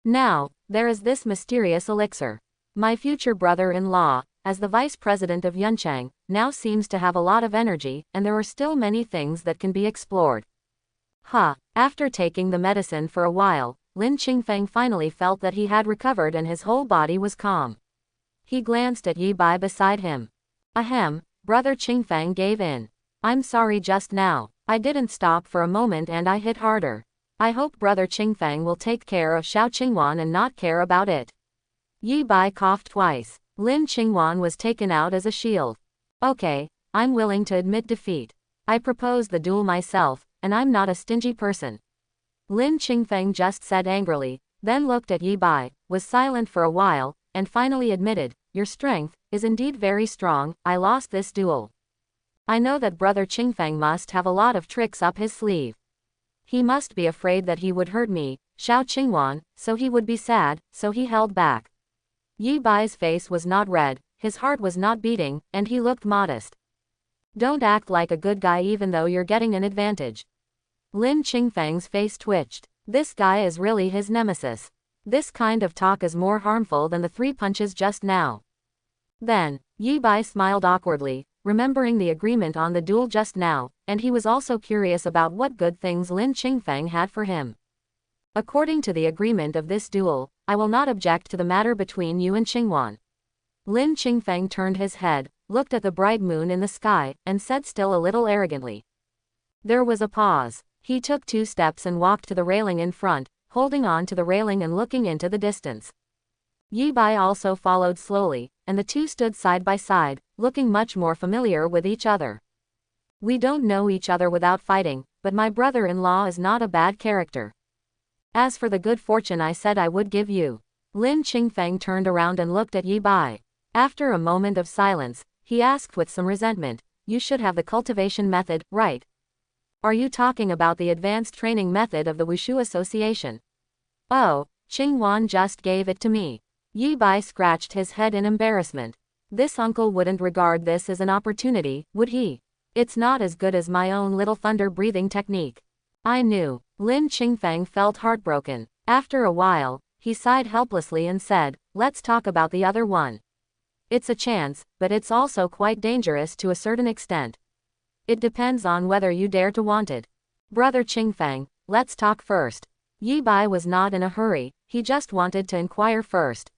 Now, there is this mysterious elixir. My future brother-in-law, as the vice president of Yunchang, now seems to have a lot of energy, and there are still many things that can be explored. After taking the medicine for a while, Lin Chingfang finally felt that he had recovered and his whole body was calm. He glanced at Yi Bai beside him. Ahem, brother Chingfang gave in. I'm sorry just now, I didn't stop for a moment and I hit harder. I hope brother Chingfang will take care of Xiao Qingwan and not care about it. Yi Bai coughed twice. Lin Ching Wan was taken out as a shield. Okay, I'm willing to admit defeat. I proposed the duel myself, and I'm not a stingy person. Lin Chingfang just said angrily, then looked at Yi Bai, was silent for a while, and finally admitted, your strength is indeed very strong. I lost this duel. I know that brother Chingfang must have a lot of tricks up his sleeve. He must be afraid that he would hurt me, Xiao Qingwan, so he would be sad, so he held back. Yi Bai's face was not red, his heart was not beating, and he looked modest. Don't act like a good guy even though you're getting an advantage. Lin Chingfang's face twitched. This guy is really his nemesis. This kind of talk is more harmful than the 3 punches just now. Then, Yi Bai smiled awkwardly, remembering the agreement on the duel just now, and he was also curious about what good things Lin Chingfang had for him. According to the agreement of this duel, I will not object to the matter between you and Qingwan. Lin Chingfang turned his head, looked at the bright moon in the sky, and said still a little arrogantly. There was a pause. He took 2 steps and walked to the railing in front, holding on to the railing and looking into the distance. Yi Bai also followed slowly, and the two stood side by side, looking much more familiar with each other. We don't know each other without fighting, but my brother-in-law is not a bad character. As for the good fortune I said I would give you. Lin Ching Fang turned around and looked at Yi Bai. After a moment of silence, he asked with some resentment, you should have the cultivation method, right? Are you talking about the advanced training method of the Wushu Association? Oh, Ching Wan just gave it to me. Yi Bai scratched his head in embarrassment. This uncle wouldn't regard this as an opportunity, would he? It's not as good as my own little thunder-breathing technique. I knew. Lin Ching Fang felt heartbroken. After a while, he sighed helplessly and said, let's talk about the other one. It's a chance, but it's also quite dangerous to a certain extent. It depends on whether you dare to want it. Brother Ching Fang, let's talk first. Yi Bai was not in a hurry, he just wanted to inquire first.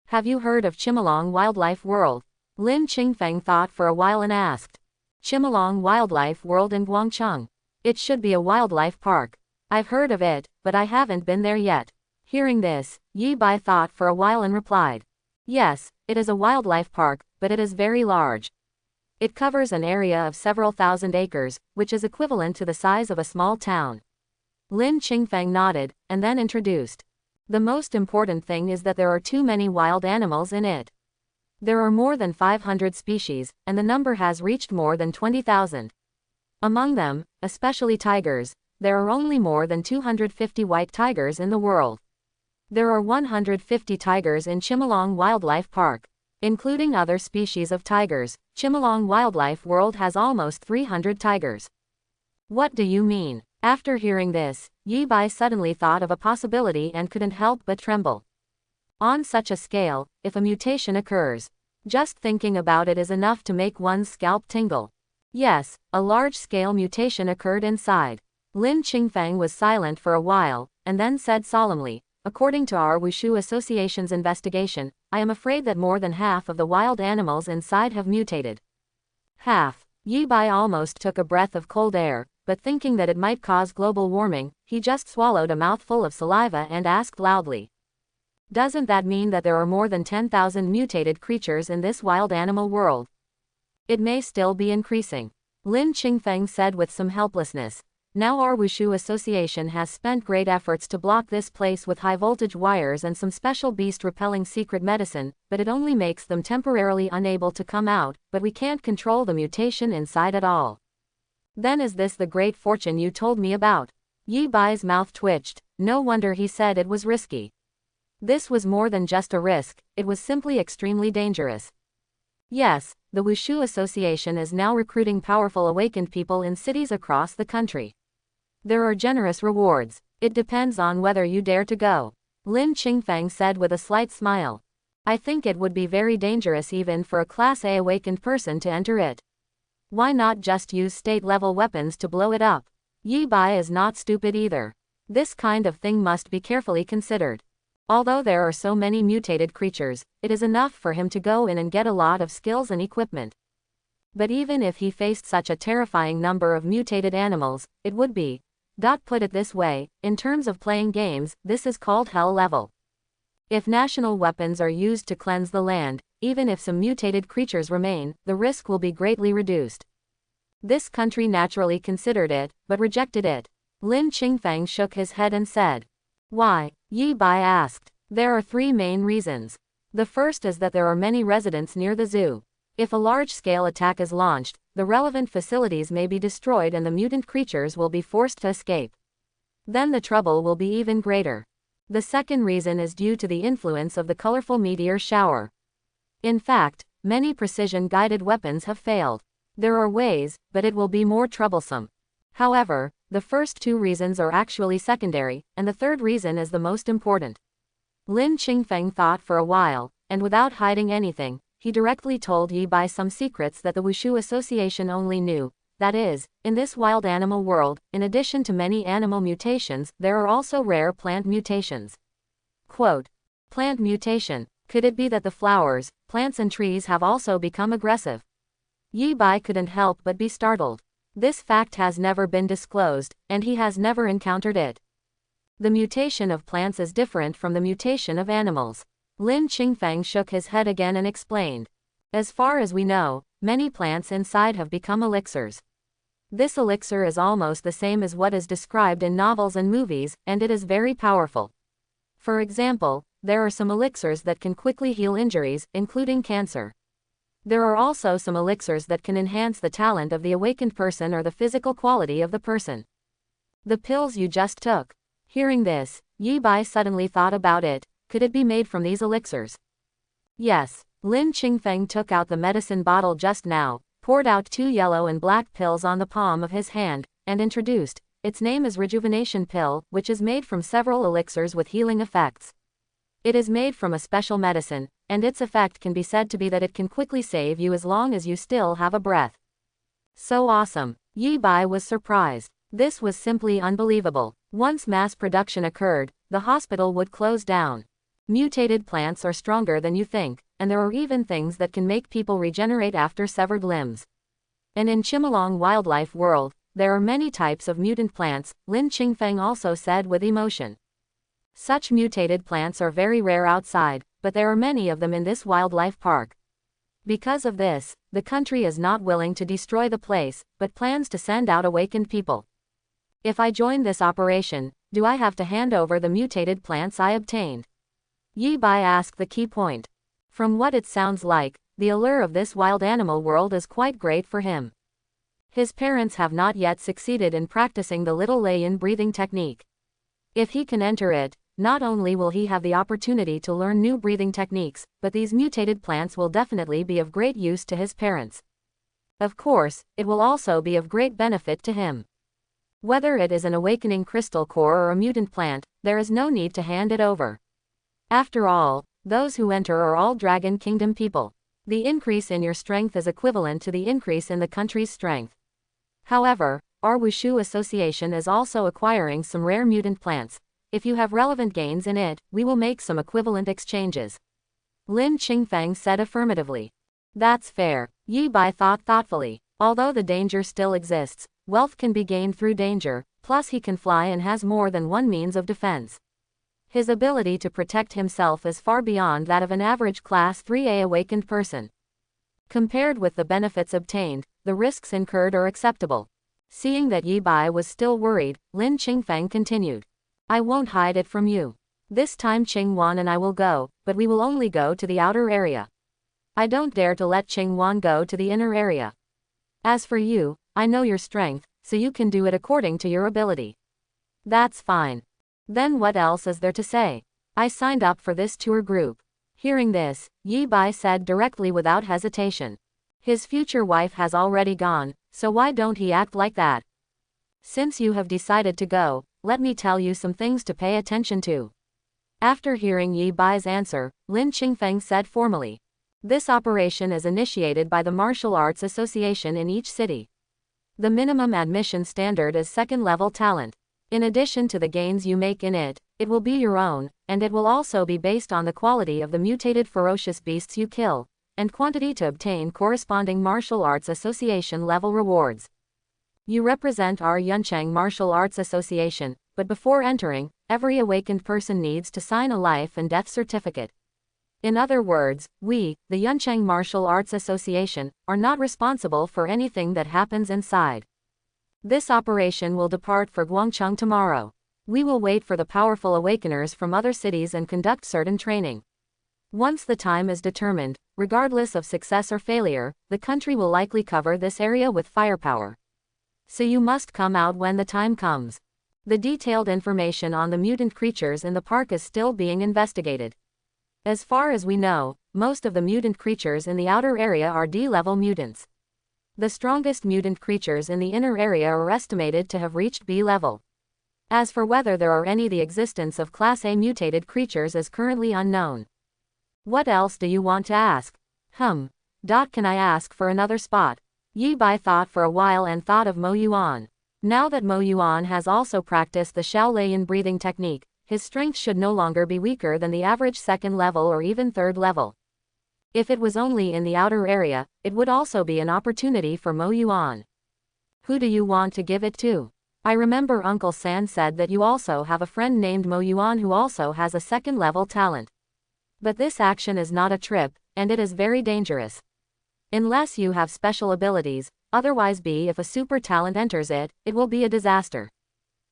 Have you heard of Chimelong Wildlife World? Lin Ching Fang thought for a while and asked. Chimelong Wildlife World in Guangcheng. It should be a wildlife park. I've heard of it, but I haven't been there yet. Hearing this, Yi Bai thought for a while and replied. Yes, it is a wildlife park, but it is very large. It covers an area of several thousand acres, which is equivalent to the size of a small town. Lin Ching Fang nodded, and then introduced. The most important thing is that there are too many wild animals in it. There are more than 500 species, and the number has reached more than 20,000. Among them, especially tigers, there are only more than 250 white tigers in the world. There are 150 tigers in Chimelong Wildlife Park. Including other species of tigers, Chimelong Wildlife World has almost 300 tigers. What do you mean? After hearing this, Yi Bai suddenly thought of a possibility and couldn't help but tremble. On such a scale, if a mutation occurs, just thinking about it is enough to make one's scalp tingle. Yes, a large-scale mutation occurred inside. Lin Ching Fang was silent for a while, and then said solemnly, according to our Wushu Association's investigation, I am afraid that more than half of the wild animals inside have mutated. Half. Yi Bai almost took a breath of cold air, but thinking that it might cause global warming, he just swallowed a mouthful of saliva and asked loudly. Doesn't that mean that there are more than 10,000 mutated creatures in this wild animal world? It may still be increasing. Lin Ching Fang said with some helplessness. Now our Wushu Association has spent great efforts to block this place with high-voltage wires and some special beast-repelling secret medicine, but it only makes them temporarily unable to come out, but we can't control the mutation inside at all. Then is this the great fortune you told me about? Yi Bai's mouth twitched. No wonder he said it was risky. This was more than just a risk, it was simply extremely dangerous. Yes, the Wushu Association is now recruiting powerful awakened people in cities across the country. There are generous rewards. It depends on whether you dare to go. Lin Ching Fang said with a slight smile. I think it would be very dangerous even for a Class A awakened person to enter it. Why not just use state-level weapons to blow it up? Yi Bai is not stupid either. This kind of thing must be carefully considered. Although there are so many mutated creatures, it is enough for him to go in and get a lot of skills and equipment. But even if he faced such a terrifying number of mutated animals, it would be. Put it this way, in terms of playing games, this is called hell level. If national weapons are used to cleanse the land, even if some mutated creatures remain, the risk will be greatly reduced. This country naturally considered it, but rejected it. Lin Ching Fang shook his head and said. Why? Yi Bai asked. There are 3 main reasons. The first is that there are many residents near the zoo. If a large-scale attack is launched, the relevant facilities may be destroyed and the mutant creatures will be forced to escape. Then the trouble will be even greater. The second reason is due to the influence of the colorful meteor shower. In fact, many precision-guided weapons have failed. There are ways, but it will be more troublesome. However, the first 2 reasons are actually secondary, and the third reason is the most important. Lin Ching Fang thought for a while, and without hiding anything, he directly told Yi Bai some secrets that the Wushu Association only knew. That is, in this wild animal world, in addition to many animal mutations, there are also rare plant mutations. Quote, plant mutation. Could it be that the flowers, plants and trees have also become aggressive? Yi Bai couldn't help but be startled. This fact has never been disclosed, and he has never encountered it. The mutation of plants is different from the mutation of animals. Lin Ching Fang shook his head again and explained. As far as we know, many plants inside have become elixirs. This elixir is almost the same as what is described in novels and movies, and it is very powerful. For example, there are some elixirs that can quickly heal injuries, including cancer. There are also some elixirs that can enhance the talent of the awakened person or the physical quality of the person. The pills you just took. Hearing this, Yi Bai suddenly thought about it. Could it be made from these elixirs? Yes. Lin Ching Fang took out the medicine bottle just now, poured out 2 yellow and black pills on the palm of his hand, and introduced. Its name is Rejuvenation Pill, which is made from several elixirs with healing effects. It is made from a special medicine, and its effect can be said to be that it can quickly save you as long as you still have a breath. So awesome. Yi Bai was surprised. This was simply unbelievable. Once mass production occurred, the hospital would close down. Mutated plants are stronger than you think, and there are even things that can make people regenerate after severed limbs. And in Chimelong wildlife world, there are many types of mutant plants, Lin Ching Fang also said with emotion. Such mutated plants are very rare outside, but there are many of them in this wildlife park. Because of this, the country is not willing to destroy the place, but plans to send out awakened people. If I join this operation, do I have to hand over the mutated plants I obtained? Yi Bai asked the key point. From what it sounds like, the allure of this wild animal world is quite great for him. His parents have not yet succeeded in practicing the little lay-in breathing technique. If he can enter it, not only will he have the opportunity to learn new breathing techniques, but these mutated plants will definitely be of great use to his parents. Of course, it will also be of great benefit to him. Whether it is an awakening crystal core or a mutant plant, there is no need to hand it over. After all, those who enter are all Dragon Kingdom people. The increase in your strength is equivalent to the increase in the country's strength. However, our Wushu Association is also acquiring some rare mutant plants. If you have relevant gains in it, we will make some equivalent exchanges. Lin Ching Fang said affirmatively. That's fair, Yi Bai thought thoughtfully. Although the danger still exists, wealth can be gained through danger, plus he can fly and has more than one means of defense. His ability to protect himself is far beyond that of an average Class 3A awakened person. Compared with the benefits obtained, the risks incurred are acceptable. Seeing that Yi Bai was still worried, Lin Ching Fang continued. I won't hide it from you. This time Ching Wan and I will go, but we will only go to the outer area. I don't dare to let Ching Wan go to the inner area. As for you, I know your strength, so you can do it according to your ability. That's fine. Then what else is there to say? I signed up for this tour group. Hearing this, Yi Bai said directly without hesitation. His future wife has already gone, so why don't he act like that? Since you have decided to go, let me tell you some things to pay attention to. After hearing Yi Bai's answer, Lin Ching Fang said formally. This operation is initiated by the Martial Arts Association in each city. The minimum admission standard is second-level talent. In addition to the gains you make in it, it will be your own, and it will also be based on the quality of the mutated ferocious beasts you kill, and quantity to obtain corresponding Martial Arts Association level rewards. You represent our Yuncheng Martial Arts Association, but before entering, every awakened person needs to sign a life and death certificate. In other words, we, the Yuncheng Martial Arts Association, are not responsible for anything that happens inside. This operation will depart for Guangcheng tomorrow. We will wait for the powerful awakeners from other cities and conduct certain training. Once the time is determined, regardless of success or failure, the country will likely cover this area with firepower. So you must come out when the time comes. The detailed information on the mutant creatures in the park is still being investigated. As far as we know, most of the mutant creatures in the outer area are D-level mutants. The strongest mutant creatures in the inner area are estimated to have reached B-level. As for whether there are any, the existence of Class A mutated creatures is currently unknown. What else do you want to ask? Can I ask for another spot? Yi Bai thought for a while and thought of Mo Yuan. Now that Mo Yuan has also practiced the Shaolin breathing technique, his strength should no longer be weaker than the average second level or even third level. If it was only in the outer area, it would also be an opportunity for Mo Yuan. Who do you want to give it to? I remember Uncle San said that you also have a friend named Mo Yuan who also has a second level talent. But this action is not a trip, and it is very dangerous. Unless you have special abilities, otherwise if a super talent enters it, it will be a disaster.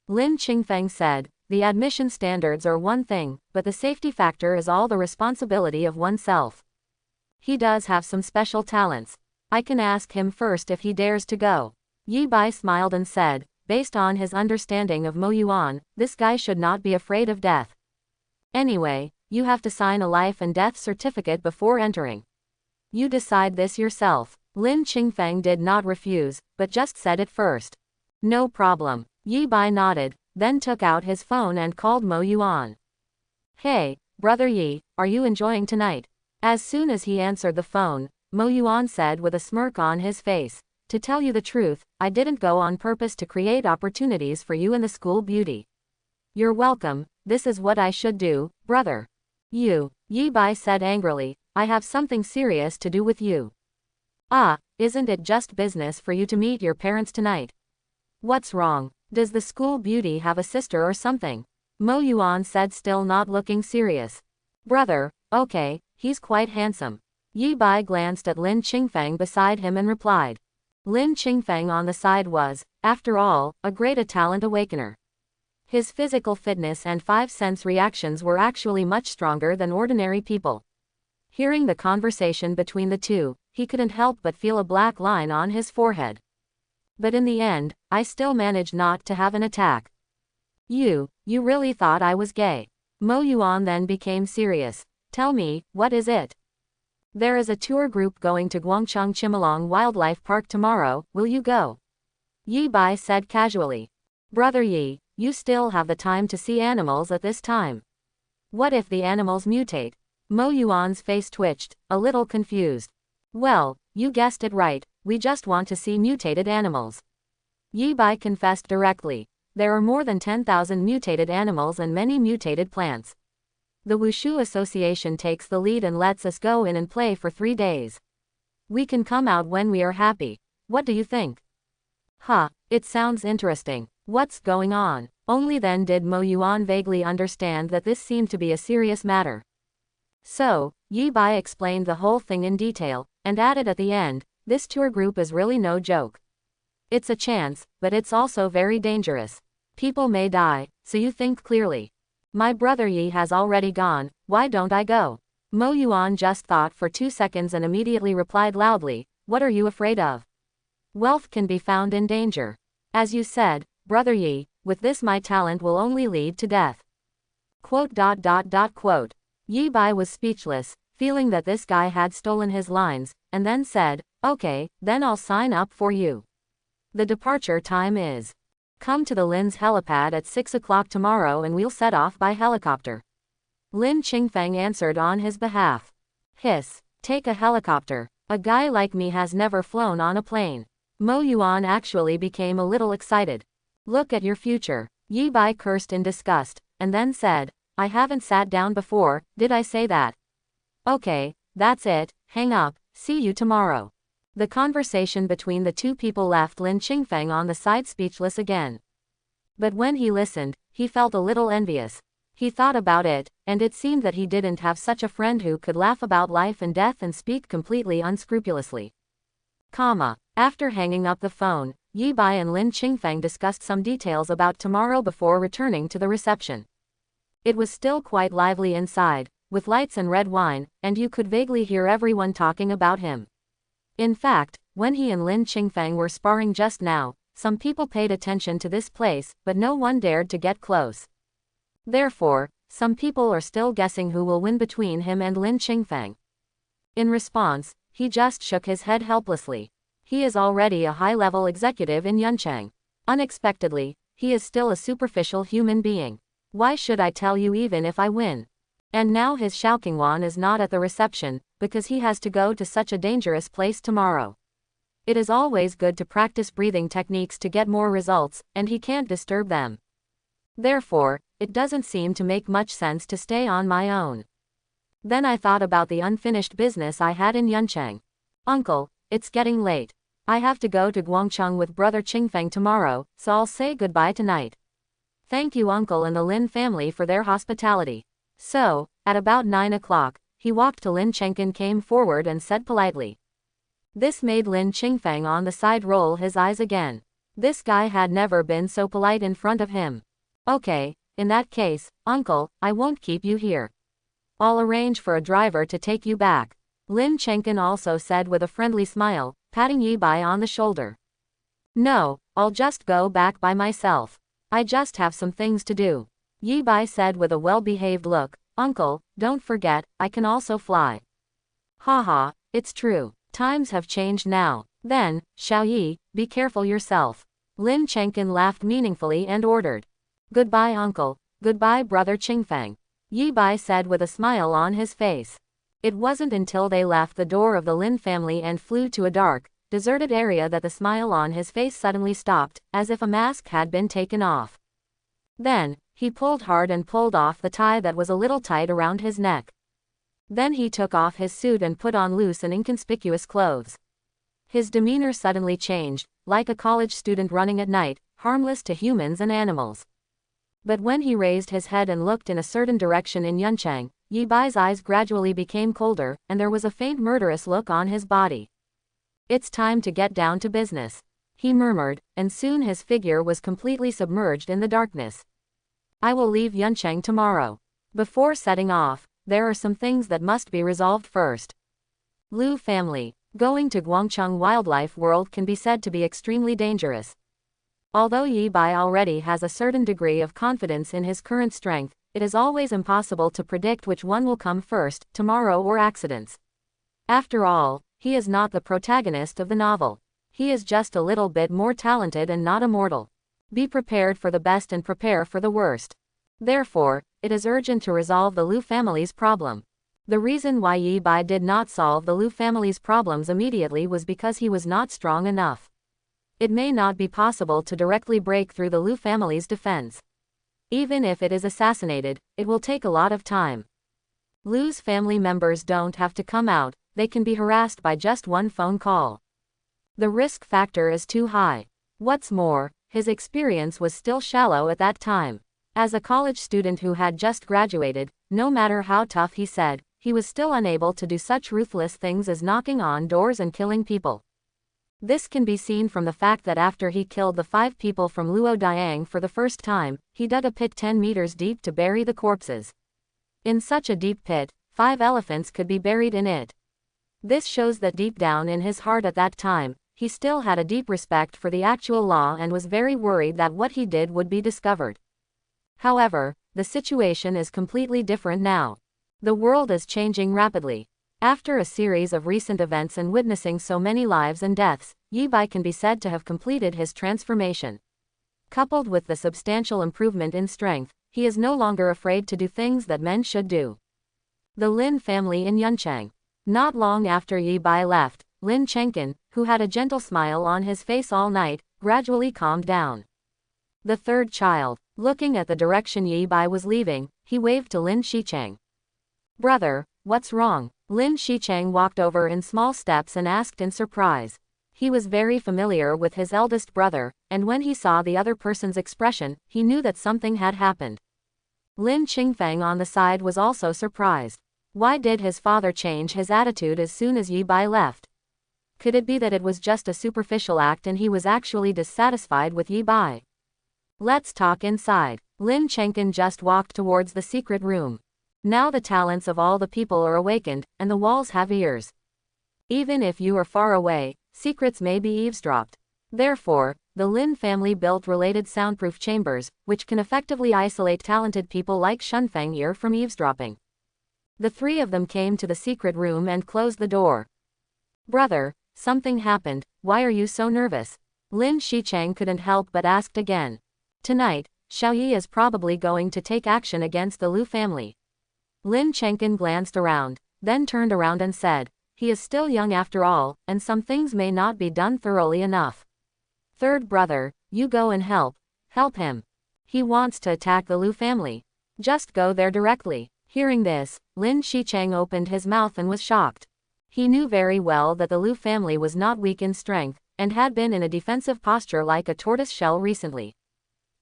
Lin Ching Fang said, the admission standards are one thing, but the safety factor is all the responsibility of oneself. He does have some special talents. I can ask him first if he dares to go. Yi Bai smiled and said, based on his understanding of Mo Yuan, this guy should not be afraid of death. Anyway, you have to sign a life and death certificate before entering. You decide this yourself. Lin Ching Fang did not refuse, but just said it first. No problem. Yi Bai nodded, then took out his phone and called Mo Yuan. Hey, brother Yi, are you enjoying tonight? As soon as he answered the phone, Mo Yuan said with a smirk on his face, to tell you the truth, I didn't go on purpose to create opportunities for you in the school beauty. You're welcome, this is what I should do, brother. You, Yi Bai said angrily, I have something serious to do with you. Ah, isn't it just business for you to meet your parents tonight? What's wrong? Does the school beauty have a sister or something? Mo Yuan said, still not looking serious. Brother, okay, he's quite handsome. Yi Bai glanced at Lin Ching Fang beside him and replied. Lin Ching Fang on the side was, after all, a great talent awakener. His physical fitness and five-sense reactions were actually much stronger than ordinary people. Hearing the conversation between the two, he couldn't help but feel a black line on his forehead. But in the end, I still managed not to have an attack. You really thought I was gay. Mo Yuan then became serious. Tell me, what is it? There is a tour group going to Guangchang Chimelong Wildlife Park tomorrow, will you go? Yi Bai said casually. Brother Yi, you still have the time to see animals at this time. What if the animals mutate? Mo Yuan's face twitched, a little confused. Well, you guessed it right, we just want to see mutated animals. Yi Bai confessed directly. There are more than 10,000 mutated animals and many mutated plants. The Wushu Association takes the lead and lets us go in and play for 3 days. We can come out when we are happy. What do you think? It sounds interesting. What's going on? Only then did Mo Yuan vaguely understand that this seemed to be a serious matter. So, Yi Bai explained the whole thing in detail, and added at the end, this tour group is really no joke. It's a chance, but it's also very dangerous. People may die, so you think clearly. My brother Yi has already gone, why don't I go? Mo Yuan just thought for 2 seconds and immediately replied loudly, what are you afraid of? Wealth can be found in danger. As you said, brother Yi, with this my talent will only lead to death. Quote. Yi Bai was speechless, feeling that this guy had stolen his lines, and then said, okay, then I'll sign up for you. The departure time is. Come to the Lin's helipad at 6 o'clock tomorrow and we'll set off by helicopter. Lin Ching Fang answered on his behalf. Hiss, take a helicopter. A guy like me has never flown on a plane. Mo Yuan actually became a little excited. Look at your future. Yi Bai cursed in disgust, and then said, I haven't sat down before, did I say that? Okay, that's it, hang up, see you tomorrow. The conversation between the two people left Lin Ching Fang on the side speechless again. But when he listened, he felt a little envious. He thought about it, and it seemed that he didn't have such a friend who could laugh about life and death and speak completely unscrupulously. After hanging up the phone, Yi Bai and Lin Ching Fang discussed some details about tomorrow before returning to the reception. It was still quite lively inside, with lights and red wine, and you could vaguely hear everyone talking about him. In fact, when he and Lin Ching Fang were sparring just now, some people paid attention to this place, but no one dared to get close. Therefore, some people are still guessing who will win between him and Lin Ching Fang. In response, he just shook his head helplessly. He is already a high-level executive in Yuncheng. Unexpectedly, he is still a superficial human being. Why should I tell you even if I win? And now his Shao Qingwan is not at the reception, because he has to go to such a dangerous place tomorrow. It is always good to practice breathing techniques to get more results, and he can't disturb them. Therefore, it doesn't seem to make much sense to stay on my own. Then I thought about the unfinished business I had in Yuncheng. Uncle, it's getting late. I have to go to Guangcheng with brother Qingfeng tomorrow, so I'll say goodbye tonight. Thank you uncle and the Lin family for their hospitality. So, at about 9 o'clock, he walked to Lin Chengken, came forward and said politely. This made Lin Chingfang on the side roll his eyes again. This guy had never been so polite in front of him. Okay, in that case, uncle, I won't keep you here. I'll arrange for a driver to take you back. Lin Chengken also said with a friendly smile, patting Yi Bai on the shoulder. No, I'll just go back by myself. I just have some things to do. Yi Bai said with a well-behaved look. Uncle, don't forget, I can also fly. Haha, it's true. Times have changed now. Then, Xiao Yi, be careful yourself. Lin Chengken laughed meaningfully and ordered. Goodbye uncle, goodbye brother Qingfang. Yi Bai said with a smile on his face. It wasn't until they left the door of the Lin family and flew to a dark, deserted area that the smile on his face suddenly stopped, as if a mask had been taken off. Then, he pulled hard and pulled off the tie that was a little tight around his neck. Then he took off his suit and put on loose and inconspicuous clothes. His demeanor suddenly changed, like a college student running at night, harmless to humans and animals. But when he raised his head and looked in a certain direction in Yuncheng, Yi Bai's eyes gradually became colder, and there was a faint murderous look on his body. It's time to get down to business, he murmured, and soon his figure was completely submerged in the darkness. I will leave Yuncheng tomorrow. Before setting off, there are some things that must be resolved first. Lu family. Going to Guangcheng Wildlife World can be said to be extremely dangerous. Although Yi Bai already has a certain degree of confidence in his current strength, it is always impossible to predict which one will come first, tomorrow or accidents. After all, he is not the protagonist of the novel. He is just a little bit more talented and not immortal. Be prepared for the best and prepare for the worst. Therefore, it is urgent to resolve the Lu family's problem. The reason why Yi Bai did not solve the Lu family's problems immediately was because he was not strong enough. It may not be possible to directly break through the Lu family's defense. Even if it is assassinated, it will take a lot of time. Lu's family members don't have to come out, they can be harassed by just one phone call. The risk factor is too high. What's more, his experience was still shallow at that time. As a college student who had just graduated, no matter how tough he said, he was still unable to do such ruthless things as knocking on doors and killing people. This can be seen from the fact that after he killed the 5 people from Luo Diang for the first time, he dug a pit 10 meters deep to bury the corpses. In such a deep pit, 5 elephants could be buried in it. This shows that deep down in his heart at that time, he still had a deep respect for the actual law and was very worried that what he did would be discovered. However, the situation is completely different now. The world is changing rapidly. After a series of recent events and witnessing so many lives and deaths, Yi Bai can be said to have completed his transformation. Coupled with the substantial improvement in strength, he is no longer afraid to do things that men should do. The Lin family in Yuncheng. Not long after Yi Bai left, Lin Chengken, who had a gentle smile on his face all night, gradually calmed down. The third child, looking at the direction Yi Bai was leaving, he waved to Lin Xicheng. Brother, what's wrong? Lin Xicheng walked over in small steps and asked in surprise. He was very familiar with his eldest brother, and when he saw the other person's expression, he knew that something had happened. Lin Chingfang on the side was also surprised. Why did his father change his attitude as soon as Yi Bai left? Could it be that it was just a superficial act and he was actually dissatisfied with Yi Bai? Let's talk inside. Lin Chengken just walked towards the secret room. Now the talents of all the people are awakened, and the walls have ears. Even if you are far away, secrets may be eavesdropped. Therefore, the Lin family built related soundproof chambers, which can effectively isolate talented people like Shunfeng Ear from eavesdropping. The 3 of them came to the secret room and closed the door. Brother, something happened, why are you so nervous? Lin Xicheng couldn't help but asked again. Tonight, Xiao Yi is probably going to take action against the Lu family. Lin Chengken glanced around, then turned around and said, he is still young after all, and some things may not be done thoroughly enough. Third brother, you go and help him. He wants to attack the Lu family. Just go there directly. Hearing this, Lin Qicheng opened his mouth and was shocked. He knew very well that the Lu family was not weak in strength, and had been in a defensive posture like a tortoise shell recently.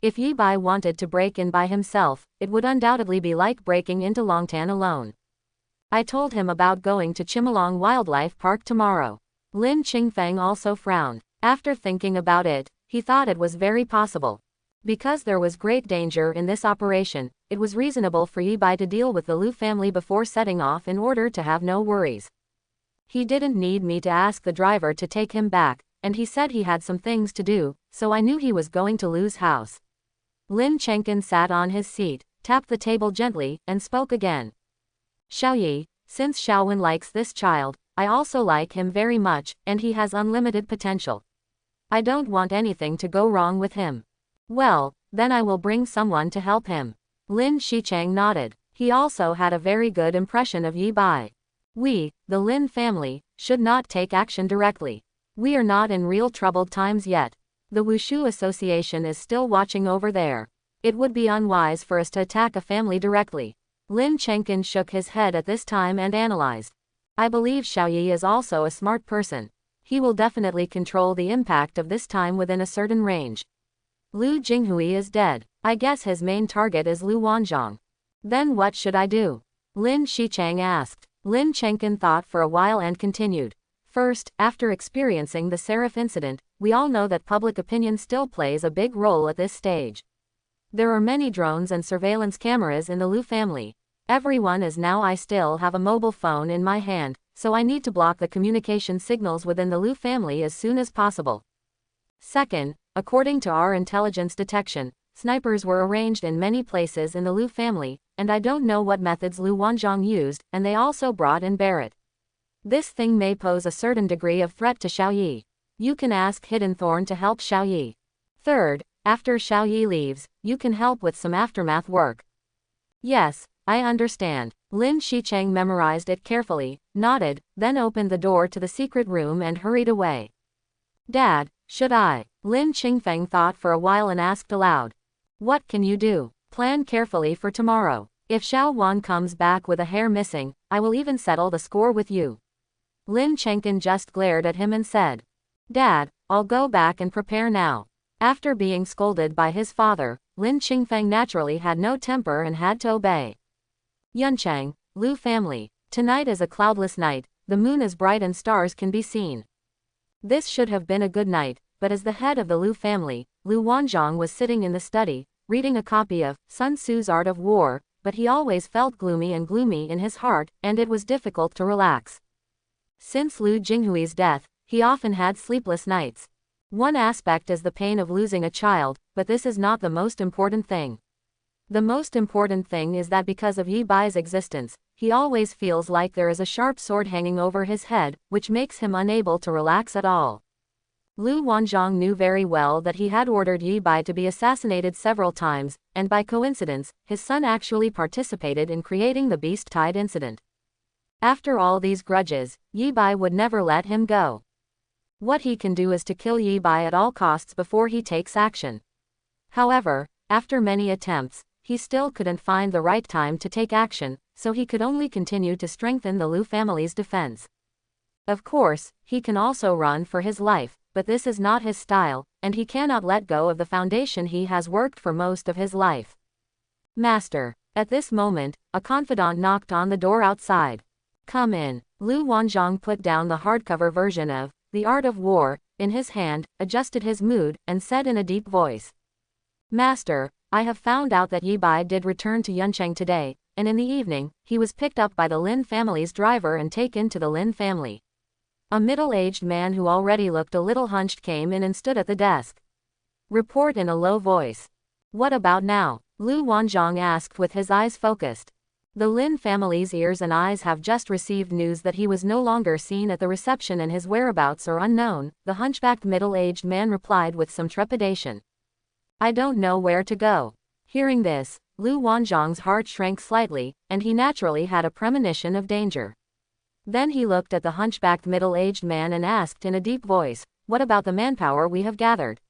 If Yi Bai wanted to break in by himself, it would undoubtedly be like breaking into Longtan alone. I told him about going to Chimelong Wildlife Park tomorrow. Lin Ching Fang also frowned. After thinking about it, he thought it was very possible. Because there was great danger in this operation, it was reasonable for Yi Bai to deal with the Lu family before setting off in order to have no worries. He didn't need me to ask the driver to take him back, and he said he had some things to do, so I knew he was going to Lu's house. Lin Chengkin sat on his seat, tapped the table gently, and spoke again. Xiaoyi, since Xiaowen likes this child, I also like him very much, and he has unlimited potential. I don't want anything to go wrong with him. Well, then I will bring someone to help him. Lin Qicheng nodded. He also had a very good impression of Yi Bai. We, the Lin family, should not take action directly. We are not in real troubled times yet. The Wushu Association is still watching over there. It would be unwise for us to attack a family directly. Lin Chengkin shook his head at this time and analyzed. I believe Xiaoyi is also a smart person. He will definitely control the impact of this time within a certain range. Lu Jinghui is dead. I guess his main target is Lu Wan Jong. Then what should I do? Lin Qicheng asked. Lin Chengkin thought for a while and continued. First, after experiencing the Seraph incident, we all know that public opinion still plays a big role at this stage. There are many drones and surveillance cameras in the Lu family. Everyone is now. I still have a mobile phone in my hand, so I need to block the communication signals within the Lu family as soon as possible. Second, according to our intelligence detection, snipers were arranged in many places in the Lu family, and I don't know what methods Lu Wan Jong used, and they also brought in Barrett. This thing may pose a certain degree of threat to Xiaoyi. You can ask Hidden Thorn to help Xiaoyi. Third, after Xiaoyi leaves, you can help with some aftermath work. Yes, I understand. Lin Qicheng memorized it carefully, nodded, then opened the door to the secret room and hurried away. Dad, should I? Lin Chingfeng thought for a while and asked aloud. What can you do? Plan carefully for tomorrow. If Xiao Wan comes back with a hair missing, I will even settle the score with you. Lin Chengkin just glared at him and said. Dad, I'll go back and prepare now. After being scolded by his father, Lin Chingfeng naturally had no temper and had to obey. Yuncheng, Lu family. Tonight is a cloudless night, the moon is bright and stars can be seen. This should have been a good night, but as the head of the Lu family, Lu Wan Jong was sitting in the study, reading a copy of Sun Tzu's Art of War, but he always felt gloomy in his heart, and it was difficult to relax. Since Lu Jinghui's death, he often had sleepless nights. One aspect is the pain of losing a child, but this is not the most important thing. The most important thing is that because of Yi Bai's existence, he always feels like there is a sharp sword hanging over his head, which makes him unable to relax at all. Lu Wanzhong knew very well that he had ordered Yi Bai to be assassinated several times, and by coincidence, his son actually participated in creating the Beast Tide incident. After all these grudges, Yi Bai would never let him go. What he can do is to kill Yi Bai at all costs before he takes action. However, after many attempts, he still couldn't find the right time to take action, so he could only continue to strengthen the Lu family's defense. Of course, he can also run for his life, but this is not his style, and he cannot let go of the foundation he has worked for most of his life. Master. At this moment, a confidant knocked on the door outside. Come in. Lu Wanzhong put down the hardcover version of The Art of War in his hand, adjusted his mood, and said in a deep voice. Master, I have found out that Yi Bai did return to Yuncheng today, and in the evening, he was picked up by the Lin family's driver and taken to the Lin family. A middle-aged man who already looked a little hunched came in and stood at the desk. Report in a low voice. What about now? Lu Wanzhong asked with his eyes focused. The Lin family's ears and eyes have just received news that he was no longer seen at the reception and his whereabouts are unknown, the hunchbacked middle-aged man replied with some trepidation. I don't know where to go. Hearing this, Lu Wanzhong's heart shrank slightly, and he naturally had a premonition of danger. Then he looked at the hunchbacked middle-aged man and asked in a deep voice, what about the manpower we have gathered?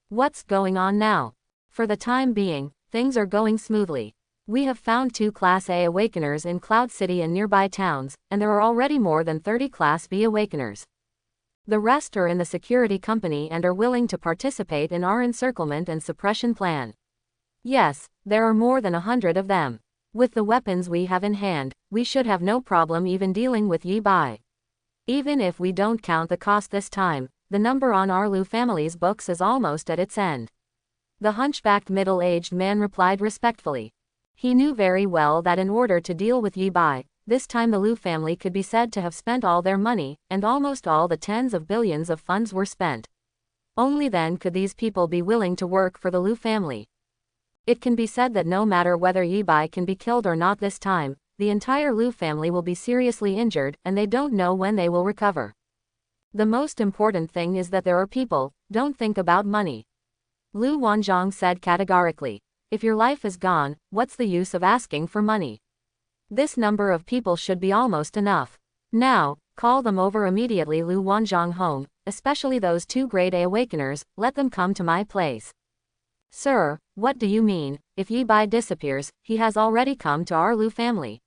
What's going on now? For the time being, things are going smoothly. We have found 2 Class A Awakeners in Cloud City and nearby towns, and there are already more than 30 Class B Awakeners. The rest are in the security company and are willing to participate in our encirclement and suppression plan. Yes, there are more than 100 of them. With the weapons we have in hand, we should have no problem even dealing with Yi Bai. Even if we don't count the cost this time, the number on our Lu family's books is almost at its end. The hunchbacked middle-aged man replied respectfully. He knew very well that in order to deal with Yi Bai, this time the Lu family could be said to have spent all their money, and almost all the tens of billions of funds were spent. Only then could these people be willing to work for the Lu family. It can be said that no matter whether Yi Bai can be killed or not this time, the entire Lu family will be seriously injured, and they don't know when they will recover. The most important thing is that there are people, don't think about money. Lu Wan Jong said categorically. If your life is gone, what's the use of asking for money? This number of people should be almost enough. Now, call them over immediately. Lu Wan Jong home, especially those 2 Grade A Awakeners, let them come to my place. Sir, what do you mean? If Yi Bai disappears, he has already come to our Lu family.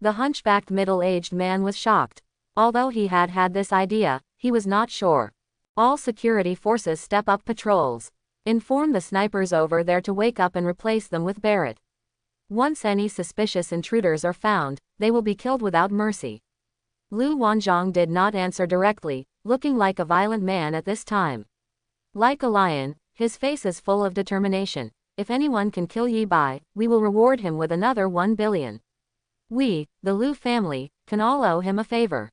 The hunchbacked middle-aged man was shocked. Although he had had this idea, he was not sure. All security forces step up patrols. Inform the snipers over there to wake up and replace them with Barrett. Once any suspicious intruders are found, they will be killed without mercy. Lu Wan Jong did not answer directly, looking like a violent man at this time. Like a lion, his face is full of determination. If anyone can kill Yi Bai, we will reward him with another 1 billion. We, the Lu family, can all owe him a favor.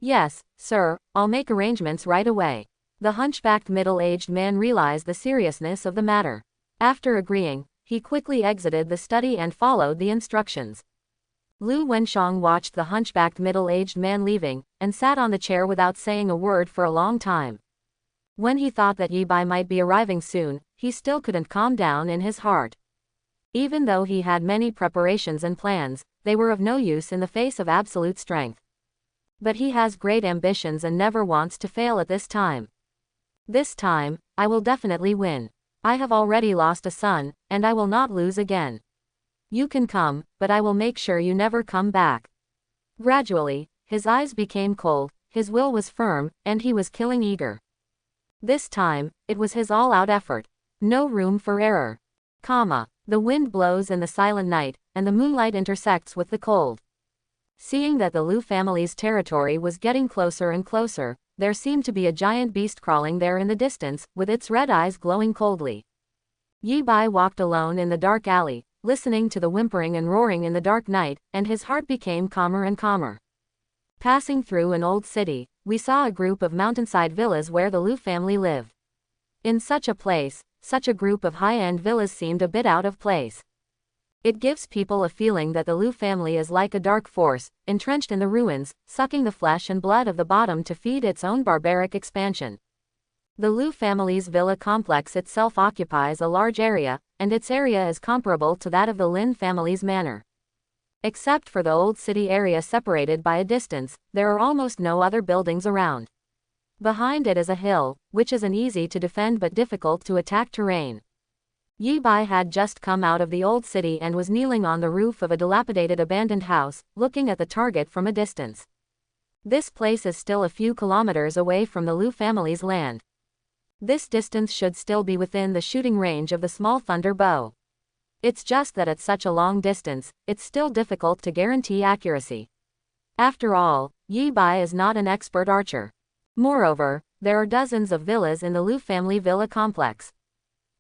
Yes, sir, I'll make arrangements right away. The hunchbacked middle-aged man realized the seriousness of the matter. After agreeing, he quickly exited the study and followed the instructions. Lu Wensheng watched the hunchbacked middle-aged man leaving, and sat on the chair without saying a word for a long time. When he thought that Yi Bai might be arriving soon, he still couldn't calm down in his heart. Even though he had many preparations and plans, they were of no use in the face of absolute strength. But he has great ambitions and never wants to fail at this time. This time, I will definitely win. I have already lost a son, and I will not lose again. You can come, but I will make sure you never come back. Gradually, his eyes became cold, his will was firm, and he was killing eager. This time, it was his all-out effort. No room for error. The wind blows in the silent night, and the moonlight intersects with the cold. Seeing that the Lu family's territory was getting closer and closer, there seemed to be a giant beast crawling there in the distance, with its red eyes glowing coldly. Yi Bai walked alone in the dark alley, listening to the whimpering and roaring in the dark night, and his heart became calmer and calmer. Passing through an old city, we saw a group of mountainside villas where the Lu family lived. In such a place, such a group of high-end villas seemed a bit out of place. It gives people a feeling that the Lu family is like a dark force, entrenched in the ruins, sucking the flesh and blood of the bottom to feed its own barbaric expansion. The Lu family's villa complex itself occupies a large area, and its area is comparable to that of the Lin family's manor. Except for the old city area separated by a distance, there are almost no other buildings around. Behind it is a hill, which is an easy to defend but difficult to attack terrain. Yi Bai had just come out of the old city and was kneeling on the roof of a dilapidated abandoned house, looking at the target from a distance. This place is still a few kilometers away from the Lu family's land. This distance should still be within the shooting range of the small thunder bow. It's just that at such a long distance, it's still difficult to guarantee accuracy. After all, Yi Bai is not an expert archer. Moreover, there are dozens of villas in the Lu family villa complex.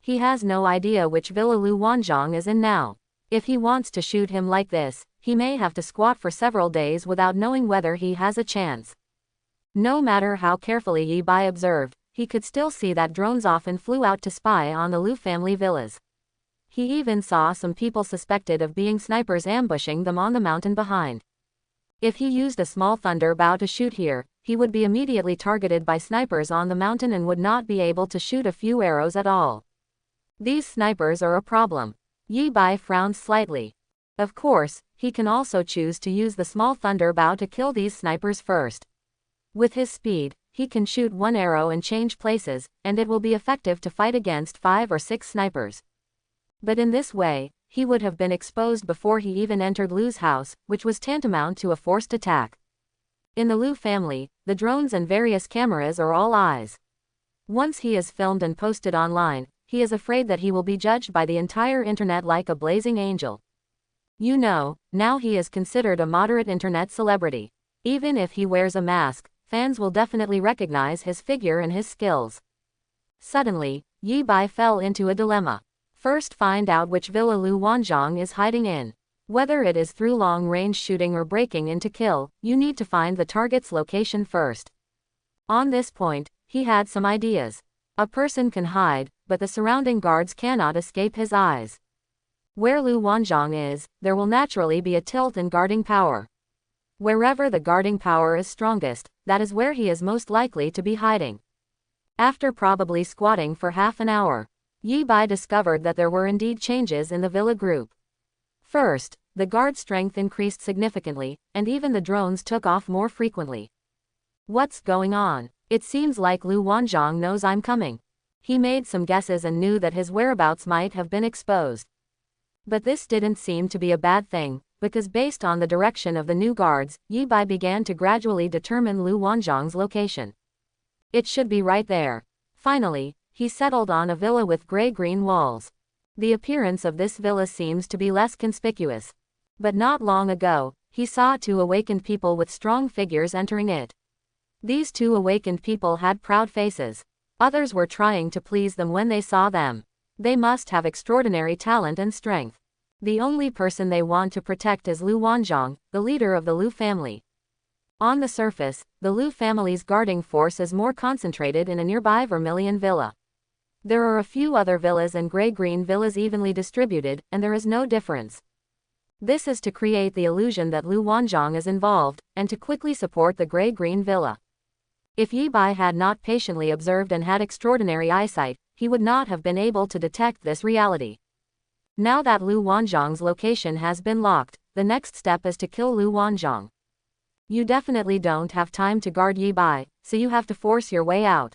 He has no idea which villa Lu Wan Jong is in now. If he wants to shoot him like this, he may have to squat for several days without knowing whether he has a chance. No matter how carefully Yi Bai observed, he could still see that drones often flew out to spy on the Lu family villas. He even saw some people suspected of being snipers ambushing them on the mountain behind. If he used a small thunder bow to shoot here, he would be immediately targeted by snipers on the mountain and would not be able to shoot a few arrows at all. These snipers are a problem. Yi Bai frowned slightly. Of course, he can also choose to use the small thunder bow to kill these snipers first. With his speed, he can shoot one arrow and change places, and it will be effective to fight against 5 or 6 snipers. But in this way, he would have been exposed before he even entered Lu's house, which was tantamount to a forced attack. In the Lu family, the drones and various cameras are all eyes. Once he is filmed and posted online, he is afraid that he will be judged by the entire internet like a blazing angel. You know, now he is considered a moderate internet celebrity. Even if he wears a mask, fans will definitely recognize his figure and his skills. Suddenly, Yi Bai fell into a dilemma. First, find out which villa Lu Wan Jong is hiding in. Whether it is through long-range shooting or breaking in to kill, you need to find the target's location first. On this point, he had some ideas. A person can hide, but the surrounding guards cannot escape his eyes. Where Lu Wan Jong is, there will naturally be a tilt in guarding power. Wherever the guarding power is strongest, that is where he is most likely to be hiding. After probably squatting for half an hour, Yi Bai discovered that there were indeed changes in the villa group. First, the guard strength increased significantly, and even the drones took off more frequently. What's going on? It seems like Lu Wan Jong knows I'm coming. He made some guesses and knew that his whereabouts might have been exposed. But this didn't seem to be a bad thing, because based on the direction of the new guards, Yi Bai began to gradually determine Lu Wan Zhong's location. It should be right there. Finally, he settled on a villa with gray-green walls. The appearance of this villa seems to be less conspicuous. But not long ago, he saw 2 awakened people with strong figures entering it. These 2 awakened people had proud faces. Others were trying to please them when they saw them. They must have extraordinary talent and strength. The only person they want to protect is Lu Wan Jong, the leader of the Lu family. On the surface, the Lu family's guarding force is more concentrated in a nearby vermilion villa. There are a few other villas and gray-green villas evenly distributed, and there is no difference. This is to create the illusion that Lu Wan Jong is involved, and to quickly support the gray-green villa. If Yi Bai had not patiently observed and had extraordinary eyesight, he would not have been able to detect this reality. Now that Lu Wan Zhong's location has been locked, the next step is to kill Lu Wan Jong. You definitely don't have time to guard Yi Bai, so you have to force your way out.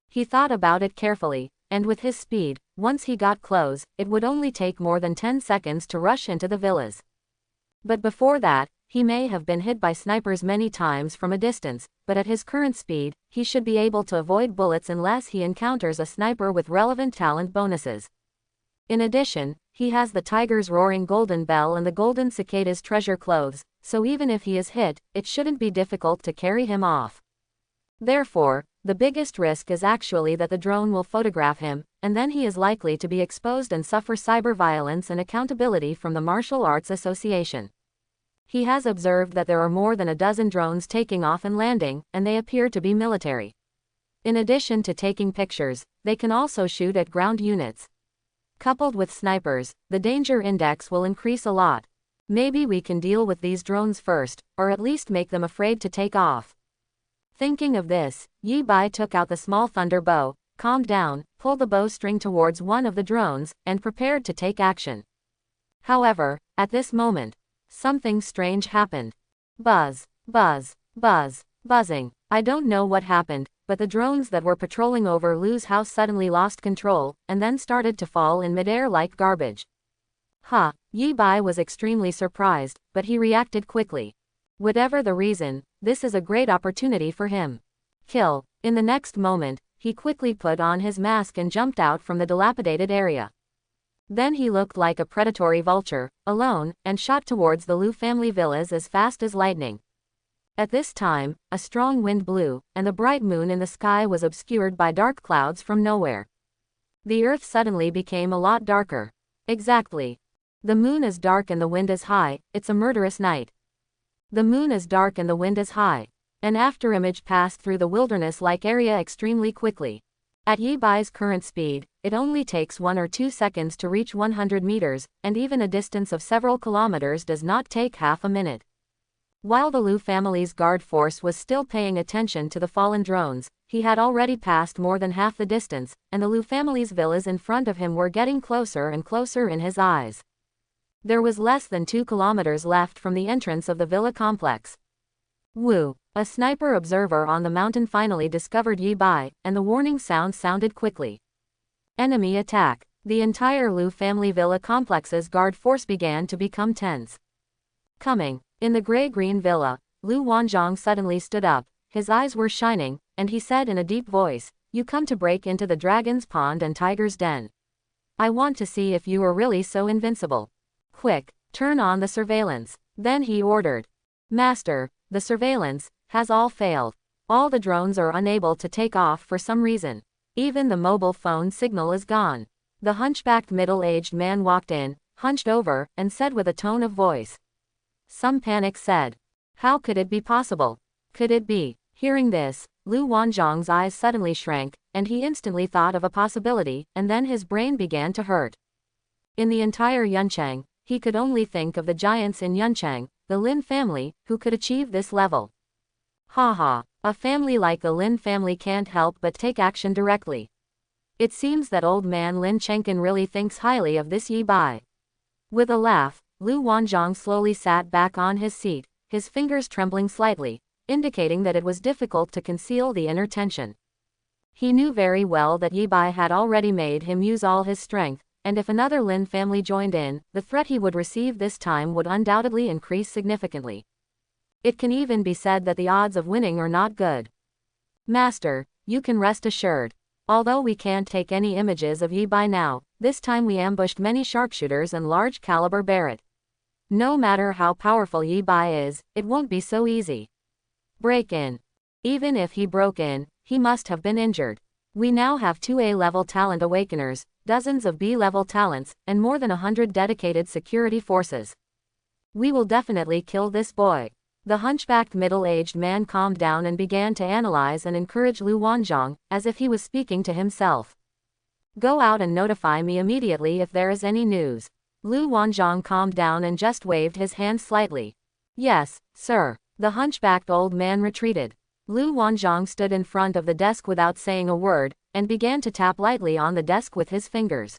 He thought about it carefully, and with his speed, once he got close, it would only take more than 10 seconds to rush into the villas. But before that, he may have been hit by snipers many times from a distance, but at his current speed, he should be able to avoid bullets unless he encounters a sniper with relevant talent bonuses. In addition, he has the tiger's roaring golden bell and the golden cicada's treasure clothes, so even if he is hit, it shouldn't be difficult to carry him off. Therefore, the biggest risk is actually that the drone will photograph him, and then he is likely to be exposed and suffer cyber violence and accountability from the Martial Arts Association. He has observed that there are more than a dozen drones taking off and landing, and they appear to be military. In addition to taking pictures, they can also shoot at ground units. Coupled with snipers, the danger index will increase a lot. Maybe we can deal with these drones first, or at least make them afraid to take off. Thinking of this, Yi Bai took out the small thunder bow, calmed down, pulled the bowstring towards one of the drones, and prepared to take action. However, at this moment, something strange happened. Buzz, buzz, buzz, buzzing. I don't know what happened, but the drones that were patrolling over Lu's house suddenly lost control, and then started to fall in midair like garbage. Yi Bai was extremely surprised, but he reacted quickly. Whatever the reason, this is a great opportunity for him. Kill. In the next moment, he quickly put on his mask and jumped out from the dilapidated area. Then he looked like a predatory vulture, alone, and shot towards the Lu family villas as fast as lightning. At this time, a strong wind blew, and the bright moon in the sky was obscured by dark clouds from nowhere. The earth suddenly became a lot darker. Exactly. The moon is dark and the wind is high, it's a murderous night. The moon is dark and the wind is high. An afterimage passed through the wilderness-like area extremely quickly. At Yi Bai's current speed, it only takes 1 or 2 seconds to reach 100 meters, and even a distance of several kilometers does not take half a minute. While the Lu family's guard force was still paying attention to the fallen drones, he had already passed more than half the distance, and the Lu family's villas in front of him were getting closer and closer in his eyes. There was less than 2 kilometers left from the entrance of the villa complex. Woo! A sniper observer on the mountain finally discovered Yi Bai, and the warning sound sounded quickly. Enemy attack. The entire Lu family villa complex's guard force began to become tense. Coming. In the gray-green villa, Lu Wan Jong suddenly stood up, his eyes were shining, and he said in a deep voice, "You come to break into the dragon's pond and tiger's den. I want to see if you are really so invincible. Quick, turn on the surveillance." Then he ordered. "Master, the surveillance has all failed. All the drones are unable to take off for some reason. Even the mobile phone signal is gone." The hunchbacked middle-aged man walked in, hunched over, and said with a tone of voice. Some panic said. How could it be possible? Could it be? Hearing this, Lu Wan Jong's eyes suddenly shrank, and he instantly thought of a possibility, and then his brain began to hurt. In the entire Yunchang, he could only think of the giants in Yunchang, the Lin family, who could achieve this level. Ha, a family like the Lin family can't help but take action directly. It seems that old man Lin Chengkin really thinks highly of this Yi Bai. With a laugh, Lu Wan Jong slowly sat back on his seat, his fingers trembling slightly, indicating that it was difficult to conceal the inner tension. He knew very well that Yi Bai had already made him use all his strength, and if another Lin family joined in, the threat he would receive this time would undoubtedly increase significantly. It can even be said that the odds of winning are not good. Master, you can rest assured. Although we can't take any images of Yi Bai now, this time we ambushed many sharpshooters and large-caliber Barrett. No matter how powerful Yi Bai is, it won't be so easy. Break in. Even if he broke in, he must have been injured. We now have 2 A-level talent awakeners, dozens of B-level talents, and more than 100 dedicated security forces. We will definitely kill this boy. The hunchbacked middle-aged man calmed down and began to analyze and encourage Lu Wan Jong, as if he was speaking to himself. Go out and notify me immediately if there is any news. Lu Wan Jong calmed down and just waved his hand slightly. Yes, sir. The hunchbacked old man retreated. Lu Wan Jong stood in front of the desk without saying a word, and began to tap lightly on the desk with his fingers.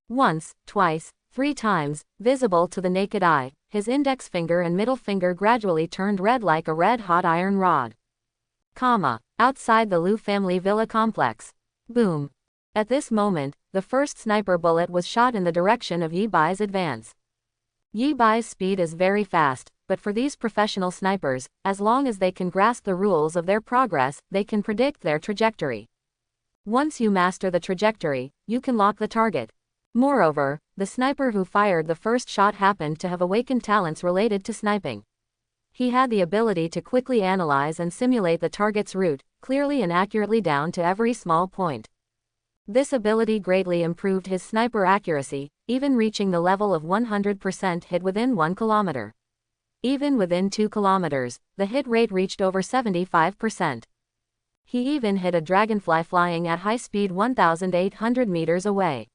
Once, twice, 3 times, visible to the naked eye, his index finger and middle finger gradually turned red like a red-hot iron rod. Outside the Lu family villa complex. Boom. At this moment, the first sniper bullet was shot in the direction of Yi Bai's advance. Yi Bai's speed is very fast, but for these professional snipers, as long as they can grasp the rules of their progress, they can predict their trajectory. Once you master the trajectory, you can lock the target. Moreover, the sniper who fired the first shot happened to have awakened talents related to sniping. He had the ability to quickly analyze and simulate the target's route, clearly and accurately down to every small point. This ability greatly improved his sniper accuracy, even reaching the level of 100% hit within 1 kilometer. Even within 2 kilometers, the hit rate reached over 75%. He even hit a dragonfly flying at high speed 1,800 meters away.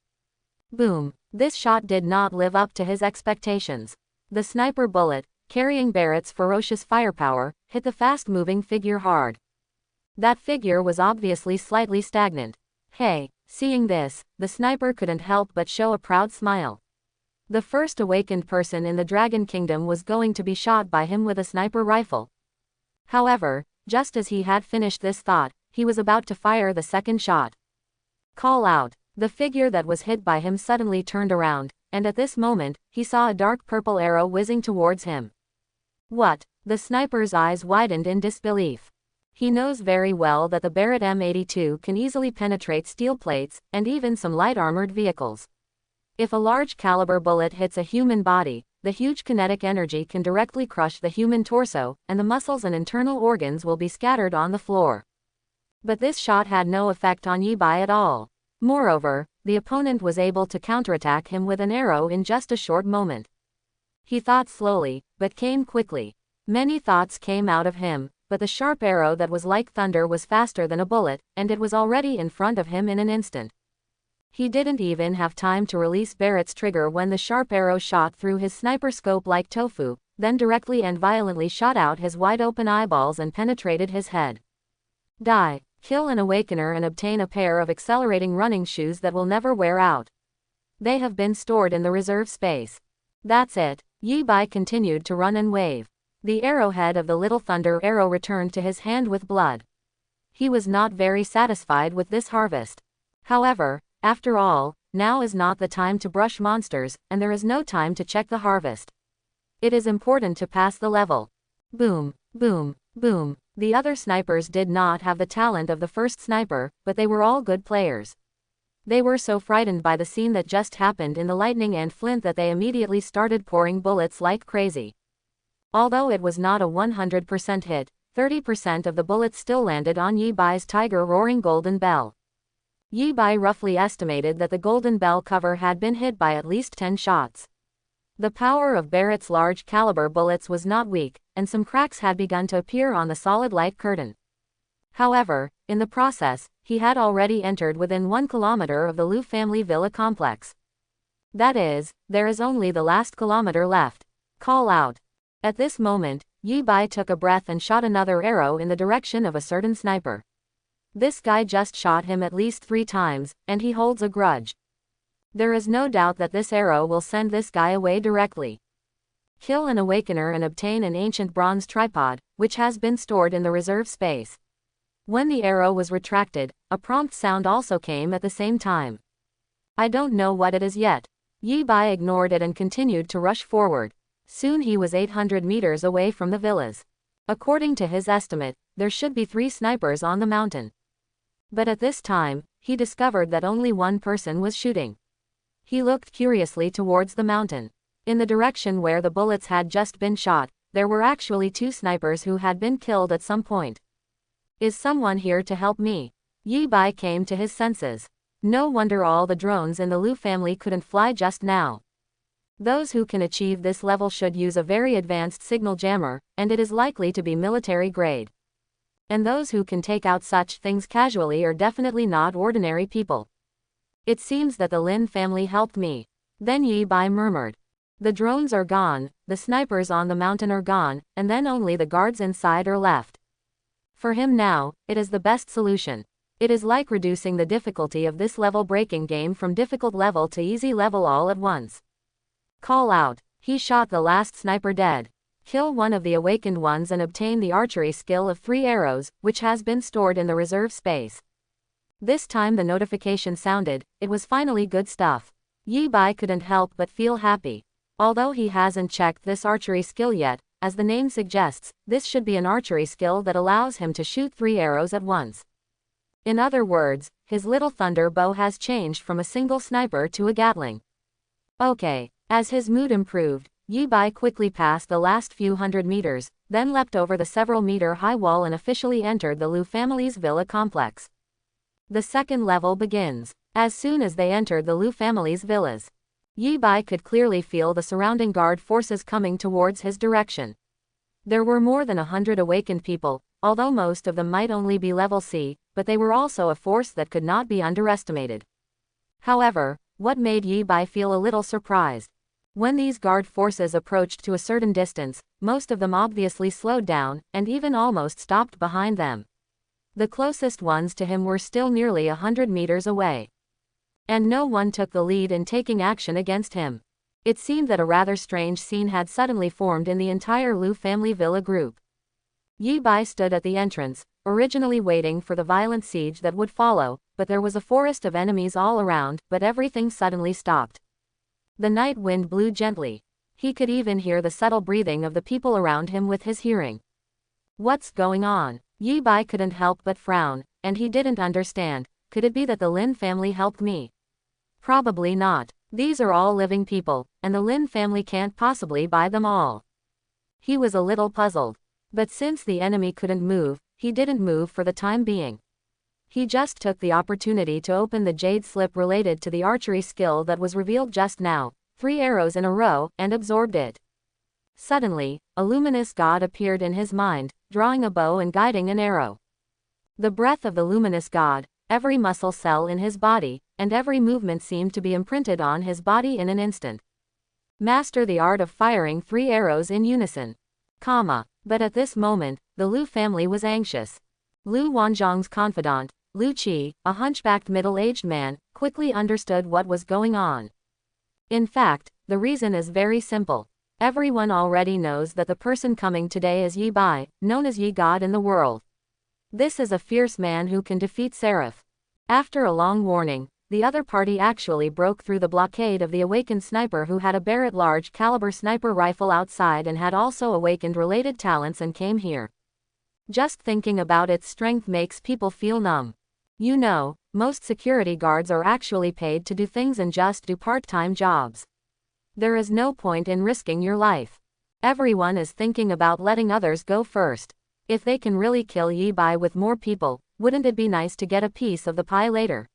Boom. This shot did not live up to his expectations. The sniper bullet, carrying Barrett's ferocious firepower, hit the fast-moving figure hard. That figure was obviously slightly stagnant. Hey, seeing this, the sniper couldn't help but show a proud smile. The first awakened person in the Dragon Kingdom was going to be shot by him with a sniper rifle. However, just as he had finished this thought, he was about to fire the second shot. Call out. The figure that was hit by him suddenly turned around, and at this moment, he saw a dark purple arrow whizzing towards him. What? The sniper's eyes widened in disbelief. He knows very well that the Barrett M82 can easily penetrate steel plates, and even some light armored vehicles. If a large caliber bullet hits a human body, the huge kinetic energy can directly crush the human torso, and the muscles and internal organs will be scattered on the floor. But this shot had no effect on Yi Bai at all. Moreover, the opponent was able to counterattack him with an arrow in just a short moment. He thought slowly, but came quickly. Many thoughts came out of him, but the sharp arrow that was like thunder was faster than a bullet, and it was already in front of him in an instant. He didn't even have time to release Barrett's trigger when the sharp arrow shot through his sniper scope like tofu, then directly and violently shot out his wide-open eyeballs and penetrated his head. Die. Kill an awakener and obtain a pair of accelerating running shoes that will never wear out. They have been stored in the reserve space. That's it. Yi Bai continued to run and wave. The arrowhead of the little thunder arrow returned to his hand with blood. He was not very satisfied with this harvest. However, after all, now is not the time to brush monsters, and there is no time to check the harvest. It is important to pass the level. Boom, boom, boom. The other snipers did not have the talent of the first sniper, but they were all good players. They were so frightened by the scene that just happened in the lightning and flint that they immediately started pouring bullets like crazy. Although it was not a 100% hit, 30% of the bullets still landed on Yi Bai's tiger roaring golden bell. Yi Bai roughly estimated that the golden bell cover had been hit by at least 10 shots. The power of Barrett's large caliber bullets was not weak, and some cracks had begun to appear on the solid light curtain. However, in the process, he had already entered within 1 kilometer of the Lu family villa complex. That is, there is only the last kilometer left. Call out. At this moment, Yi Bai took a breath and shot another arrow in the direction of a certain sniper. This guy just shot him at least 3 times, and he holds a grudge. There is no doubt that this arrow will send this guy away directly. Kill an awakener and obtain an ancient bronze tripod, which has been stored in the reserve space. When the arrow was retracted, a prompt sound also came at the same time. I don't know what it is yet. Yi Bai ignored it and continued to rush forward. Soon he was 800 meters away from the villas. According to his estimate, there should be 3 snipers on the mountain. But at this time, he discovered that only one person was shooting. He looked curiously towards the mountain. In the direction where the bullets had just been shot, there were actually 2 snipers who had been killed at some point. Is someone here to help me? Yi Bai came to his senses. No wonder all the drones in the Lu family couldn't fly just now. Those who can achieve this level should use a very advanced signal jammer, and it is likely to be military grade. And those who can take out such things casually are definitely not ordinary people. It seems that the Lin family helped me. Then Yi Bai murmured. The drones are gone, the snipers on the mountain are gone, and then only the guards inside are left. For him now, it is the best solution. It is like reducing the difficulty of this level breaking game from difficult level to easy level all at once. Call out. He shot the last sniper dead. Kill one of the awakened ones and obtain the archery skill of 3 arrows, which has been stored in the reserve space. This time the notification sounded. It was finally good stuff. Yi Bai couldn't help but feel happy. Although he hasn't checked this archery skill yet, as the name suggests, this should be an archery skill that allows him to shoot 3 arrows at once. In other words, his little thunder bow has changed from a single sniper to a Gatling. Okay. As his mood improved, Yi Bai quickly passed the last few hundred meters, then leapt over the several-meter-high wall and officially entered the Lu family's villa complex. The second level begins. As soon as they entered the Lu family's villas, Yi Bai could clearly feel the surrounding guard forces coming towards his direction. There were more than 100 awakened people, although most of them might only be level C, but they were also a force that could not be underestimated. However, what made Yi Bai feel a little surprised? When these guard forces approached to a certain distance, most of them obviously slowed down, and even almost stopped behind them. The closest ones to him were still nearly 100 meters away. And no one took the lead in taking action against him. It seemed that a rather strange scene had suddenly formed in the entire Lu family villa group. Yi Bai stood at the entrance, originally waiting for the violent siege that would follow, but there was a forest of enemies all around, but everything suddenly stopped. The night wind blew gently. He could even hear the subtle breathing of the people around him with his hearing. What's going on? Yi Bai couldn't help but frown, and he didn't understand. Could it be that the Lin family helped me? Probably not. These are all living people, and the Lin family can't possibly buy them all. He was a little puzzled. But since the enemy couldn't move, he didn't move for the time being. He just took the opportunity to open the jade slip related to the archery skill that was revealed just now, 3 arrows in a row, and absorbed it. Suddenly, a luminous god appeared in his mind, drawing a bow and guiding an arrow. The breath of the luminous god, every muscle cell in his body, and every movement seemed to be imprinted on his body in an instant. Master the art of firing 3 arrows in unison. But at this moment, the Lu family was anxious. Lu Wan Jong's confidant, Lu Qi, a hunchbacked middle-aged man, quickly understood what was going on. In fact, the reason is very simple. Everyone already knows that the person coming today is Yi Bai, known as Yi God in the world. This is a fierce man who can defeat Seraph. After a long warning, the other party actually broke through the blockade of the awakened sniper who had a Barrett large caliber sniper rifle outside and had also awakened related talents and came here. Just thinking about its strength makes people feel numb. You know, most security guards are actually paid to do things and just do part-time jobs. There is no point in risking your life. Everyone is thinking about letting others go first. If they can really kill Yi Bai with more people, wouldn't it be nice to get a piece of the pie later?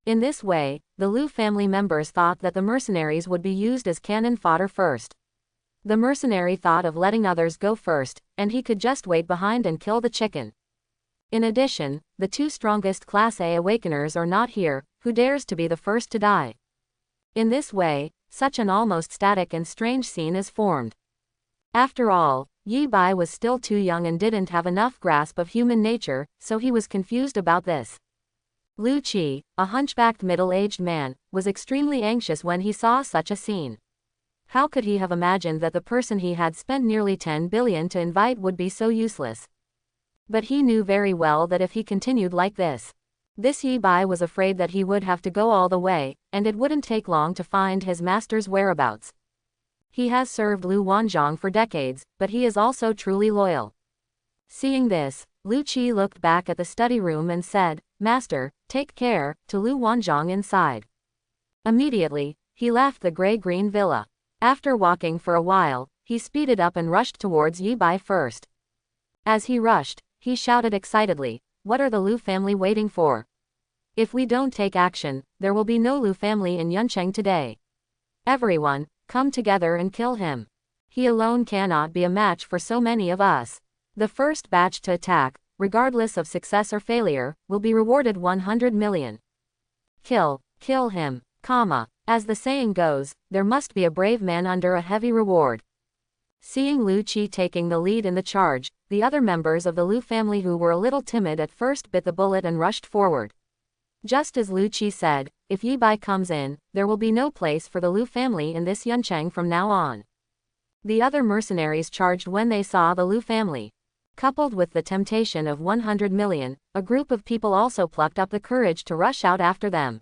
In this way, the Lu family members thought that the mercenaries would be used as cannon fodder first. The mercenary thought of letting others go first, and he could just wait behind and kill the chicken. In addition, the two strongest Class A awakeners are not here, who dares to be the first to die. In this way, such an almost static and strange scene is formed. After all, Yi Bai was still too young and didn't have enough grasp of human nature, so he was confused about this. Lu Qi, a hunchbacked middle-aged man, was extremely anxious when he saw such a scene. How could he have imagined that the person he had spent nearly 10 billion to invite would be so useless? But he knew very well that if he continued like this Yi Bai was afraid that he would have to go all the way, and it wouldn't take long to find his master's whereabouts. He has served Lu Wan Jong for decades, but he is also truly loyal. Seeing this, Lu Qi looked back at the study room and said, "Master, take care," to Lu Wan Jong inside. Immediately, he left the gray-green villa. After walking for a while, he speeded up and rushed towards Yi Bai first. As he rushed, he shouted excitedly, "What are the Lu family waiting for? If we don't take action, there will be no Lu family in Yuncheng today. Everyone, come together and kill him. He alone cannot be a match for so many of us. The first batch to attack, regardless of success or failure, will be rewarded 100 million. Kill him, comma. As the saying goes, there must be a brave man under a heavy reward." Seeing Lu Qi taking the lead in the charge, the other members of the Lu family who were a little timid at first bit the bullet and rushed forward. Just as Lu Qi said, if Yi Bai comes in, there will be no place for the Lu family in this Yuncheng from now on. The other mercenaries charged when they saw the Lu family. Coupled with the temptation of 100 million, a group of people also plucked up the courage to rush out after them.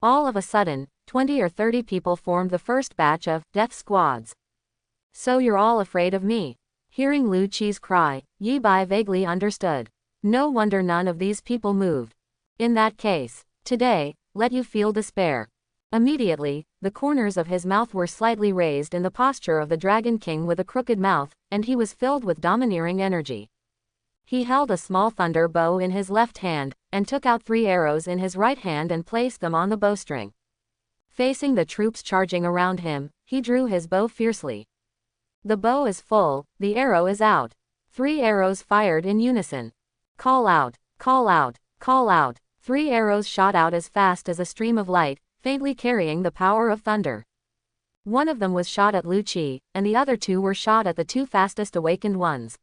All of a sudden, 20 or 30 people formed the first batch of death squads. "So you're all afraid of me?" Hearing Lu Qi's cry, Yi Bai vaguely understood. No wonder none of these people moved. In that case, today, let you feel despair. Immediately, the corners of his mouth were slightly raised in the posture of the Dragon King with a crooked mouth, and he was filled with domineering energy. He held a small thunder bow in his left hand, and took out 3 arrows in his right hand and placed them on the bowstring. Facing the troops charging around him, he drew his bow fiercely. The bow is full, the arrow is out. 3 arrows fired in unison. Call out, call out, call out. 3 arrows shot out as fast as a stream of light, faintly carrying the power of thunder. One of them was shot at Lu Qi, and the other 2 were shot at the 2 fastest awakened ones.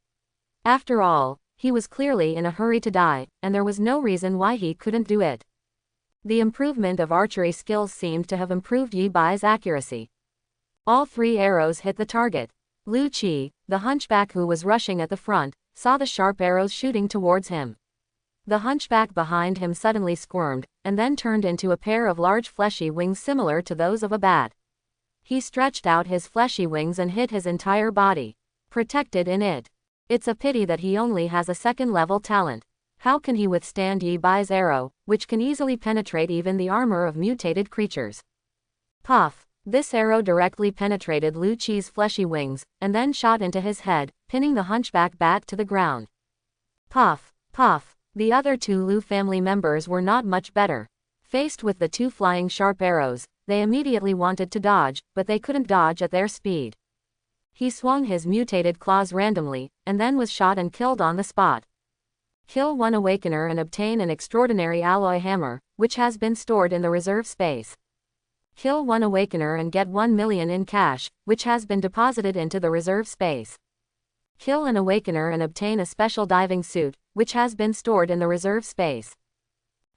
After all, he was clearly in a hurry to die, and there was no reason why he couldn't do it. The improvement of archery skills seemed to have improved Yi Bai's accuracy. All 3 arrows hit the target. Lu Qi, the hunchback who was rushing at the front, saw the sharp arrows shooting towards him. The hunchback behind him suddenly squirmed, and then turned into a pair of large fleshy wings similar to those of a bat. He stretched out his fleshy wings and hid his entire body, protected in it. It's a pity that he only has a second-level talent. How can he withstand Yi Bai's arrow, which can easily penetrate even the armor of mutated creatures? Puff! This arrow directly penetrated Lu Qi's fleshy wings, and then shot into his head, pinning the hunchback bat to the ground. Puff! Puff! The other 2 Lu family members were not much better. Faced with the 2 flying sharp arrows, they immediately wanted to dodge, but they couldn't dodge at their speed. He swung his mutated claws randomly, and then was shot and killed on the spot. Kill 1 awakener and obtain an extraordinary alloy hammer, which has been stored in the reserve space. Kill 1 awakener and get 1 million in cash, which has been deposited into the reserve space. Kill an awakener and obtain a special diving suit, which has been stored in the reserve space.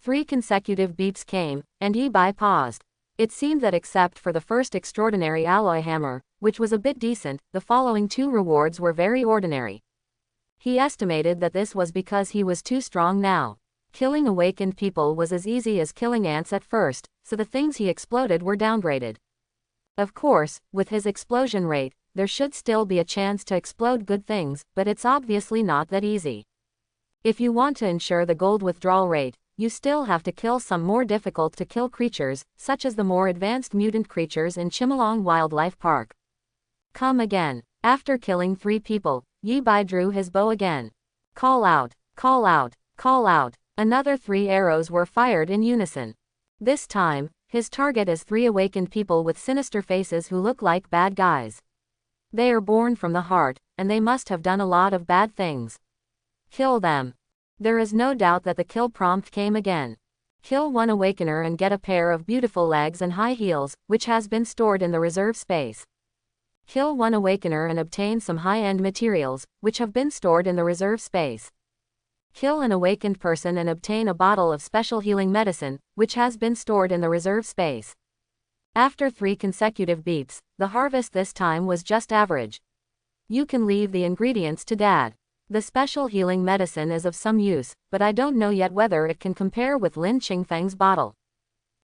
3 consecutive beeps came, and Yi Bai paused. It seemed that except for the first extraordinary alloy hammer, which was a bit decent, the following 2 rewards were very ordinary. He estimated that this was because he was too strong now. Killing awakened people was as easy as killing ants at first, so the things he exploded were downgraded. Of course, with his explosion rate, there should still be a chance to explode good things, but it's obviously not that easy. If you want to ensure the gold withdrawal rate, you still have to kill some more difficult to kill creatures, such as the more advanced mutant creatures in Chimelong Wildlife Park. Come again. After killing 3 people, Yi Bai drew his bow again. Call out, call out, call out. Another 3 arrows were fired in unison. This time, his target is 3 awakened people with sinister faces who look like bad guys. They are born from the heart, and they must have done a lot of bad things. Kill them. There is no doubt that the kill prompt came again. Kill 1 awakener and get a pair of beautiful legs and high heels, which has been stored in the reserve space. Kill 1 awakener and obtain some high-end materials, which have been stored in the reserve space. Kill an awakened person and obtain a bottle of special healing medicine, which has been stored in the reserve space. After 3 consecutive beeps, the harvest this time was just average. You can leave the ingredients to Dad. The special healing medicine is of some use, but I don't know yet whether it can compare with Lin Ching Fang's bottle.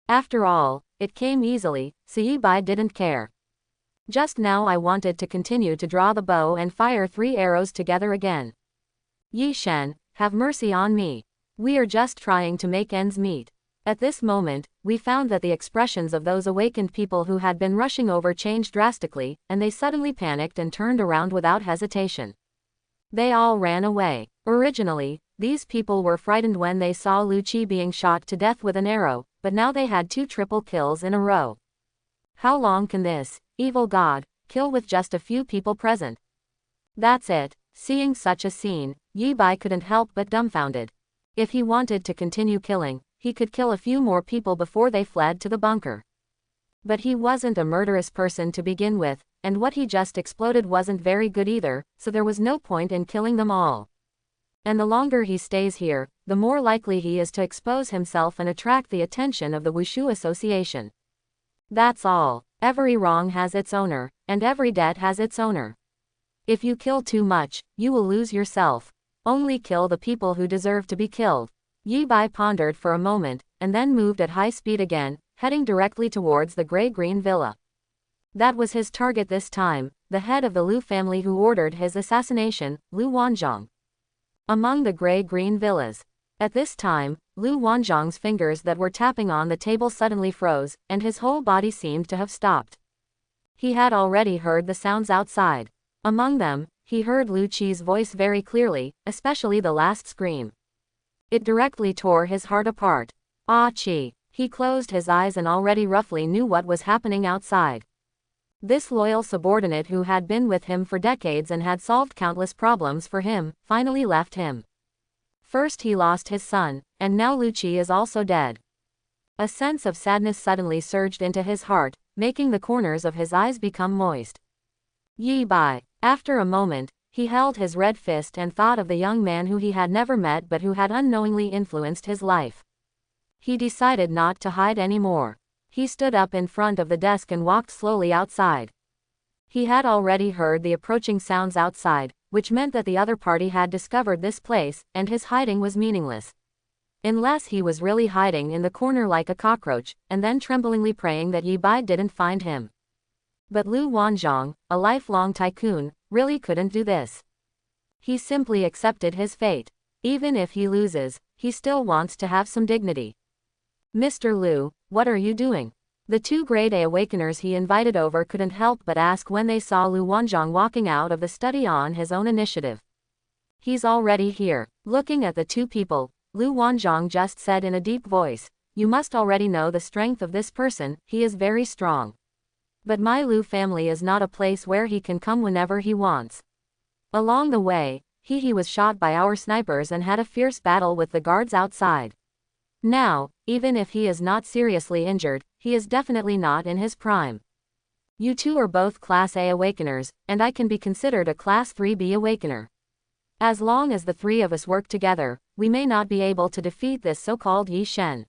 After all, it came easily, so Yi Bai didn't care. Just now I wanted to continue to draw the bow and fire 3 arrows together again. Yi Shen, have mercy on me. We are just trying to make ends meet. At this moment, we found that the expressions of those awakened people who had been rushing over changed drastically, and they suddenly panicked and turned around without hesitation. They all ran away. Originally, these people were frightened when they saw Lu Qi being shot to death with an arrow, but now they had 2 triple kills in a row. How long can this evil god kill with just a few people present? That's it. Seeing such a scene, Yi Bai couldn't help but dumbfounded. If he wanted to continue killing, he could kill a few more people before they fled to the bunker. But he wasn't a murderous person to begin with, and what he just exploded wasn't very good either, so there was no point in killing them all. And the longer he stays here, the more likely he is to expose himself and attract the attention of the Wushu Association. That's all. Every wrong has its owner, and every debt has its owner. If you kill too much, you will lose yourself. Only kill the people who deserve to be killed. Yi Bai pondered for a moment, and then moved at high speed again, heading directly towards the gray-green villa. That was his target this time, the head of the Lu family who ordered his assassination, Lu Wan Jong. Among the gray-green villas. At this time, Lu Wan Jong's fingers that were tapping on the table suddenly froze, and his whole body seemed to have stopped. He had already heard the sounds outside. Among them, he heard Lu Qi's voice very clearly, especially the last scream. It directly tore his heart apart. Ah Qi. He closed his eyes and already roughly knew what was happening outside. This loyal subordinate who had been with him for decades and had solved countless problems for him, finally left him. First he lost his son, and now Lu Qi is also dead. A sense of sadness suddenly surged into his heart, making the corners of his eyes become moist. Yi Bai. After a moment, he held his red fist and thought of the young man who he had never met but who had unknowingly influenced his life. He decided not to hide anymore. He stood up in front of the desk and walked slowly outside. He had already heard the approaching sounds outside, which meant that the other party had discovered this place, and his hiding was meaningless. Unless he was really hiding in the corner like a cockroach, and then tremblingly praying that Yi Bai didn't find him. But Lu Wan Jong, a lifelong tycoon, really couldn't do this. He simply accepted his fate. Even if he loses, he still wants to have some dignity. Mr. Lu, what are you doing? The 2 grade A awakeners he invited over couldn't help but ask when they saw Lu Wanjong walking out of the study on his own initiative. He's already here. Looking at the 2 people, Lu Wanjong just said in a deep voice, you must already know the strength of this person, he is very strong. But my Lu family is not a place where he can come whenever he wants. Along the way, he was shot by our snipers and had a fierce battle with the guards outside. Now, even if he is not seriously injured, he is definitely not in his prime. You 2 are both Class A Awakeners, and I can be considered a Class 3B Awakener. As long as the 3 of us work together, we may not be able to defeat this so-called Yi Shen.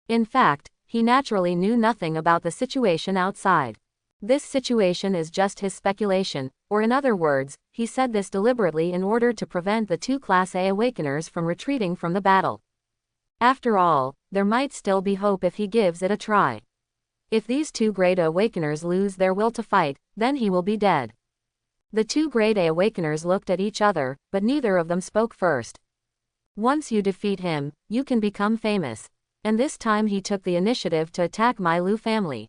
In fact, he naturally knew nothing about the situation outside. This situation is just his speculation, or in other words, he said this deliberately in order to prevent the two Class A awakeners from retreating from the battle. After all, there might still be hope if he gives it a try. If these two Grade A awakeners lose their will to fight, then he will be dead. The two Grade A awakeners looked at each other, but neither of them spoke first. Once you defeat him, you can become famous. And this time he took the initiative to attack my Lu family.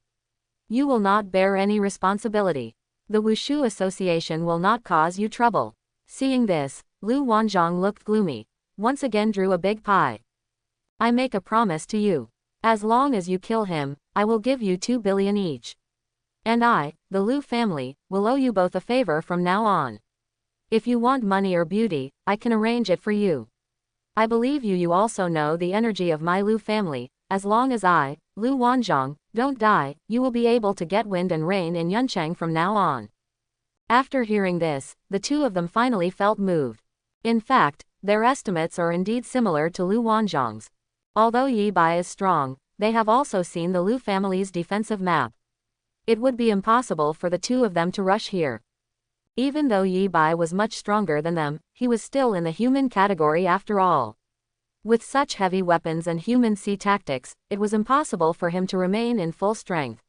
You will not bear any responsibility. The Wushu Association will not cause you trouble. Seeing this, Lu Wan Jong looked gloomy. Once again drew a big pie. I make a promise to you. As long as you kill him, I will give you 2 billion each. And I, the Lu family, will owe you both a favor from now on. If you want money or beauty, I can arrange it for you. I believe you also know the energy of my Lu family. As long as I, Lu Wan Jong, don't die, you will be able to get wind and rain in Yuncheng from now on. After hearing this, the two of them finally felt moved. In fact, their estimates are indeed similar to Lu Wan Zhong's. Although Yi Bai is strong, they have also seen the Lu family's defensive map. It would be impossible for the two of them to rush here. Even though Yi Bai was much stronger than them, he was still in the human category after all. With such heavy weapons and human sea tactics, it was impossible for him to remain in full strength.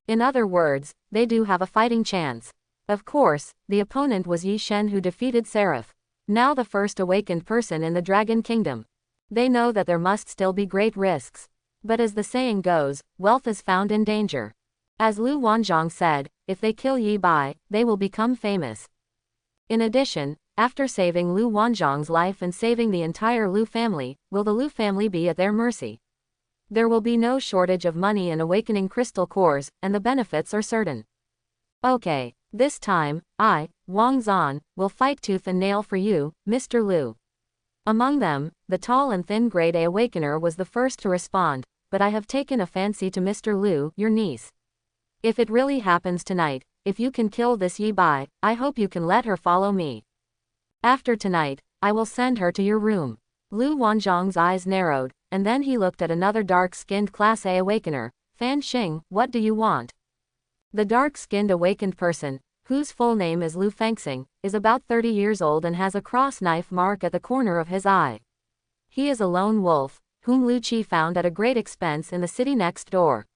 In other words, they do have a fighting chance. Of course, the opponent was Yi Shen, who defeated Seraph, now the first awakened person in the Dragon Kingdom. They know that there must still be great risks. But as the saying goes, wealth is found in danger. As Lu Wanzhong said, if they kill Yi Bai, they will become famous. In addition, after saving Lu Wanzhong's life and saving the entire Lu family, will the Lu family be at their mercy? There will be no shortage of money in awakening crystal cores, and the benefits are certain. Okay, this time, I, Wang Zan, will fight tooth and nail for you, Mr. Lu. Among them, the tall and thin Grade A awakener was the first to respond, but I have taken a fancy to Mr. Lu, your niece. If it really happens tonight, if you can kill this Yi Bai, I hope you can let her follow me. After tonight, I will send her to your room. Lu Wanzhong's eyes narrowed, and then he looked at another dark-skinned Class A awakener. Fan Xing, what do you want? The dark-skinned awakened person, whose full name is Lu Fengxing, is about 30 years old and has a cross-knife mark at the corner of his eye. He is a lone wolf, whom Lu Qi found at a great expense in the city next door.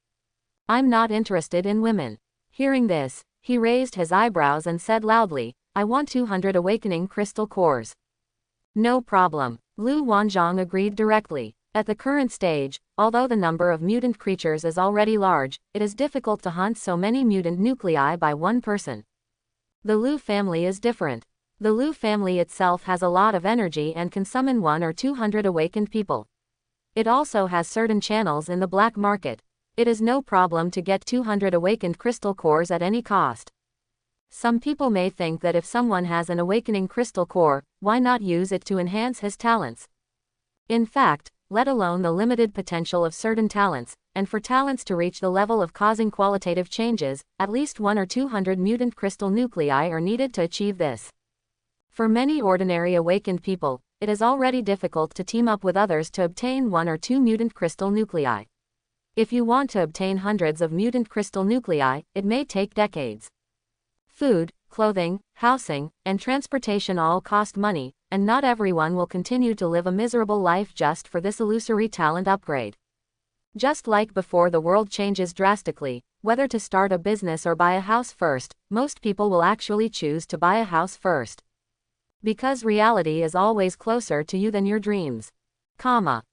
I'm not interested in women. Hearing this, he raised his eyebrows and said loudly, I want 200 awakening crystal cores. No problem. Lu Wanzhong agreed directly. At the current stage, although the number of mutant creatures is already large, it is difficult to hunt so many mutant nuclei by one person. The Lu family is different. The Lu family itself has a lot of energy and can summon 1 or 200 awakened people. It also has certain channels in the black market. It is no problem to get 200 awakened crystal cores at any cost. Some people may think that if someone has an awakening crystal core, why not use it to enhance his talents? In fact, let alone the limited potential of certain talents, and for talents to reach the level of causing qualitative changes, at least 1 or 200 mutant crystal nuclei are needed to achieve this. For many ordinary awakened people, it is already difficult to team up with others to obtain 1 or 2 mutant crystal nuclei. If you want to obtain hundreds of mutant crystal nuclei, it may take decades. Food, clothing, housing, and transportation all cost money, and not everyone will continue to live a miserable life just for this illusory talent upgrade. Just like before the world changes drastically, whether to start a business or buy a house first, most people will actually choose to buy a house first. Because reality is always closer to you than your dreams.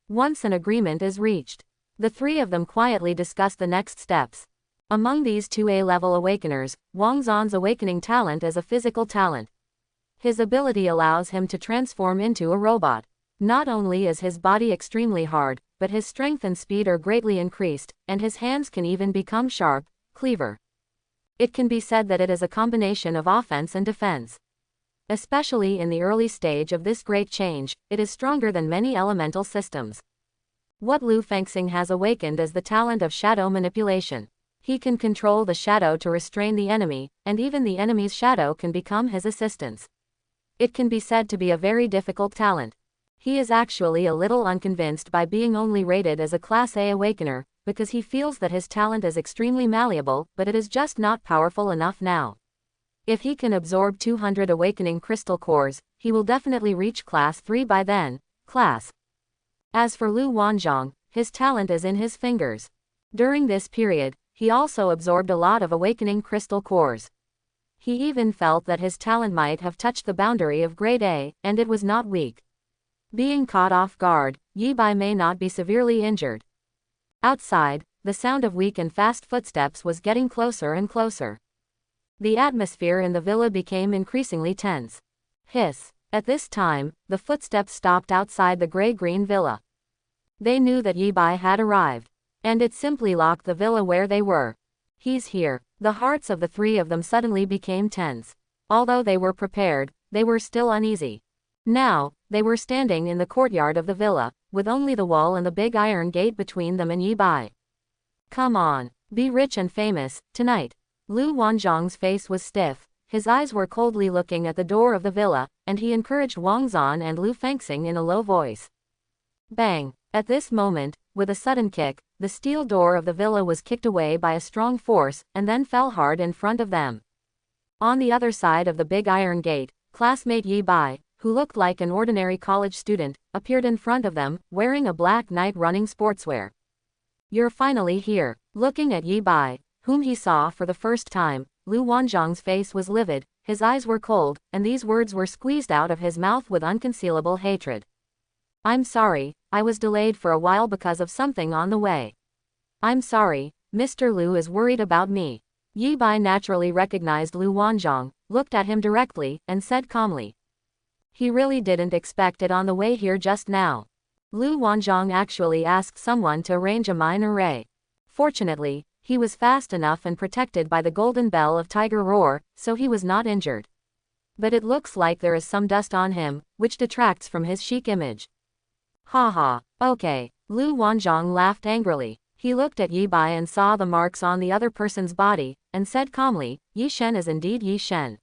Once an agreement is reached, the three of them quietly discussed the next steps. Among these two A-level awakeners, Wang Zan's awakening talent is a physical talent. His ability allows him to transform into a robot. Not only is his body extremely hard, but his strength and speed are greatly increased, and his hands can even become sharp, cleaver. It can be said that it is a combination of offense and defense. Especially in the early stage of this great change, it is stronger than many elemental systems. What Lu Fengxing has awakened is the talent of shadow manipulation. He can control the shadow to restrain the enemy, and even the enemy's shadow can become his assistants. It can be said to be a very difficult talent. He is actually a little unconvinced by being only rated as a Class A awakener, because he feels that his talent is extremely malleable, but it is just not powerful enough now. If he can absorb 200 awakening crystal cores, he will definitely reach class 3 by then. As for Lu Wan Jong, his talent is in his fingers. During this period, he also absorbed a lot of awakening crystal cores. He even felt that his talent might have touched the boundary of grade A, and it was not weak. Being caught off guard, Yi Bai may not be severely injured. Outside, the sound of weak and fast footsteps was getting closer and closer. The atmosphere in the villa became increasingly tense. Hiss. At this time, the footsteps stopped outside the gray-green villa. They knew that Yi Bai had arrived, and it simply locked the villa where they were. He's here. The hearts of the three of them suddenly became tense. Although they were prepared, they were still uneasy. Now, they were standing in the courtyard of the villa, with only the wall and the big iron gate between them and Yi Bai. Come on, be rich and famous, tonight. Lu Wan Jong's face was stiff, his eyes were coldly looking at the door of the villa, and he encouraged Wang Zan and Lu Fengxing in a low voice. Bang! At this moment, with a sudden kick, the steel door of the villa was kicked away by a strong force, and then fell hard in front of them. On the other side of the big iron gate, classmate Yi Bai, who looked like an ordinary college student, appeared in front of them, wearing a black night running sportswear. You're finally here. Looking at Yi Bai, whom he saw for the first time, Lu Wanzhong's face was livid, his eyes were cold, and these words were squeezed out of his mouth with unconcealable hatred. I'm sorry, I was delayed for a while because of something on the way. I'm sorry, Mr. Lu is worried about me. Yi Bai naturally recognized Lu Wanzhong, looked at him directly, and said calmly. He really didn't expect it on the way here just now. Lu Wanzhong actually asked someone to arrange a mine array. Fortunately, he was fast enough and protected by the golden bell of Tiger Roar, so he was not injured. But it looks like there is some dust on him, which detracts from his chic image. Haha, okay. Lu Wanzhong laughed angrily. He looked at Yi Bai and saw the marks on the other person's body, and said calmly, Yi Shen is indeed Yi Shen.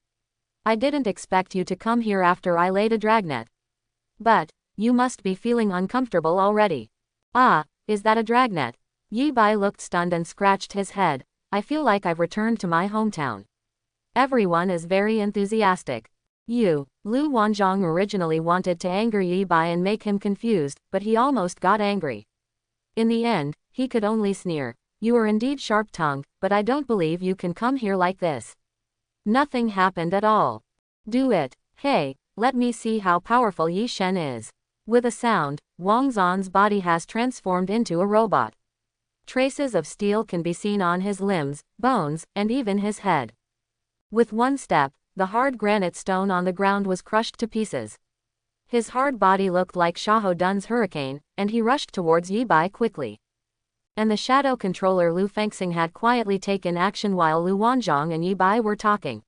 I didn't expect you to come here after I laid a dragnet. But, you must be feeling uncomfortable already. Ah, is that a dragnet? Yi Bai looked stunned and scratched his head. I feel like I've returned to my hometown. Everyone is very enthusiastic. Lu Wanzhong originally wanted to anger Yi Bai and make him confused, but he almost got angry. In the end, he could only sneer. You are indeed sharp-tongued, but I don't believe you can come here like this. Nothing happened at all. Do it. Hey, let me see how powerful Yi Shen is. With a sound, Wang Zan's body has transformed into a robot. Traces of steel can be seen on his limbs, bones, and even his head. With one step, the hard granite stone on the ground was crushed to pieces. His hard body looked like Xiahou Dun's hurricane, and he rushed towards Yi Bai quickly. And the shadow controller Lu Fengxing had quietly taken action while Lu Wanzhong and Yi Bai were talking.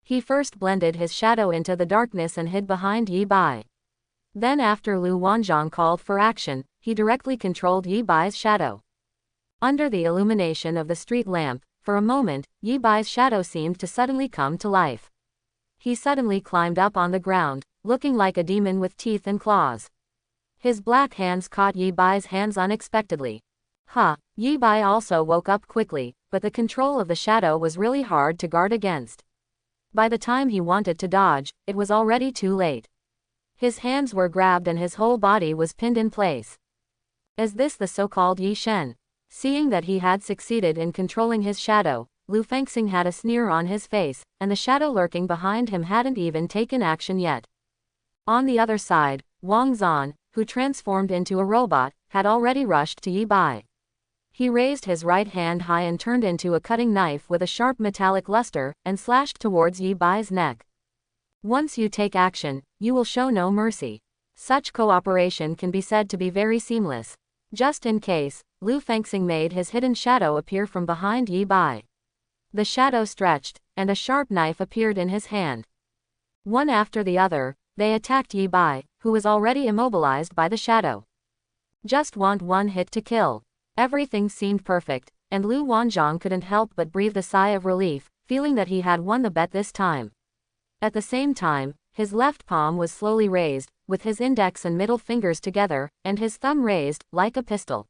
He first blended his shadow into the darkness and hid behind Yi Bai. Then after Lu Wanzhong called for action, he directly controlled Yi Bai's shadow. Under the illumination of the street lamp, for a moment, Yi Bai's shadow seemed to suddenly come to life. He suddenly climbed up on the ground, looking like a demon with teeth and claws. His black hands caught Yi Bai's hands unexpectedly. Yi Bai also woke up quickly, but the control of the shadow was really hard to guard against. By the time he wanted to dodge, it was already too late. His hands were grabbed and his whole body was pinned in place. Is this the so-called Yi Shen? Seeing that he had succeeded in controlling his shadow, Lu Fengxing had a sneer on his face, and the shadow lurking behind him hadn't even taken action yet. On the other side, Wang Zan, who transformed into a robot, had already rushed to Yi Bai. He raised his right hand high and turned into a cutting knife with a sharp metallic luster, and slashed towards Yi Bai's neck. Once you take action, you will show no mercy. Such cooperation can be said to be very seamless. Just in case, Lu Fengxing made his hidden shadow appear from behind Yi Bai. The shadow stretched, and a sharp knife appeared in his hand. One after the other, they attacked Yi Bai, who was already immobilized by the shadow. Just want one hit to kill. Everything seemed perfect, and Lu Wanzhong couldn't help but breathe a sigh of relief, feeling that he had won the bet this time. At the same time, his left palm was slowly raised, with his index and middle fingers together, and his thumb raised, like a pistol.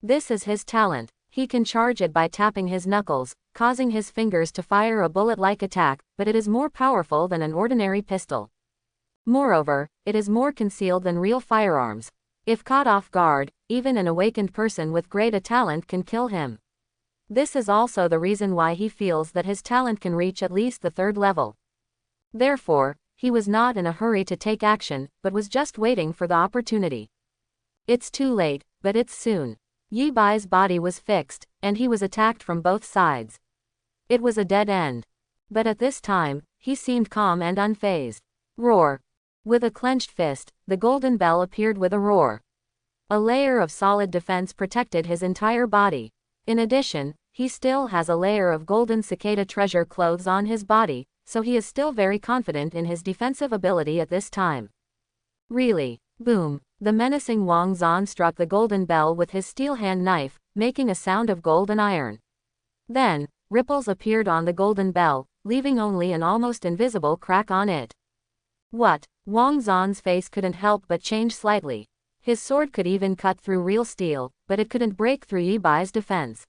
This is his talent. He can charge it by tapping his knuckles, causing his fingers to fire a bullet-like attack, but it is more powerful than an ordinary pistol. Moreover, it is more concealed than real firearms. If caught off guard, even an awakened person with great talent can kill him. This is also the reason why he feels that his talent can reach at least the 3rd level. Therefore, he was not in a hurry to take action, but was just waiting for the opportunity. It's too late, but it's soon. Yi Bai's body was fixed, and he was attacked from both sides. It was a dead end. But at this time, he seemed calm and unfazed. Roar. With a clenched fist, the golden bell appeared with a roar. A layer of solid defense protected his entire body. In addition, he still has a layer of golden cicada treasure clothes on his body, so he is still very confident in his defensive ability at this time. Really. Boom. The menacing Wang Zan struck the golden bell with his steel hand knife, making a sound of gold and iron. Then, ripples appeared on the golden bell, leaving only an almost invisible crack on it. What? Wang Zan's face couldn't help but change slightly. His sword could even cut through real steel, but it couldn't break through Yi Bai's defense.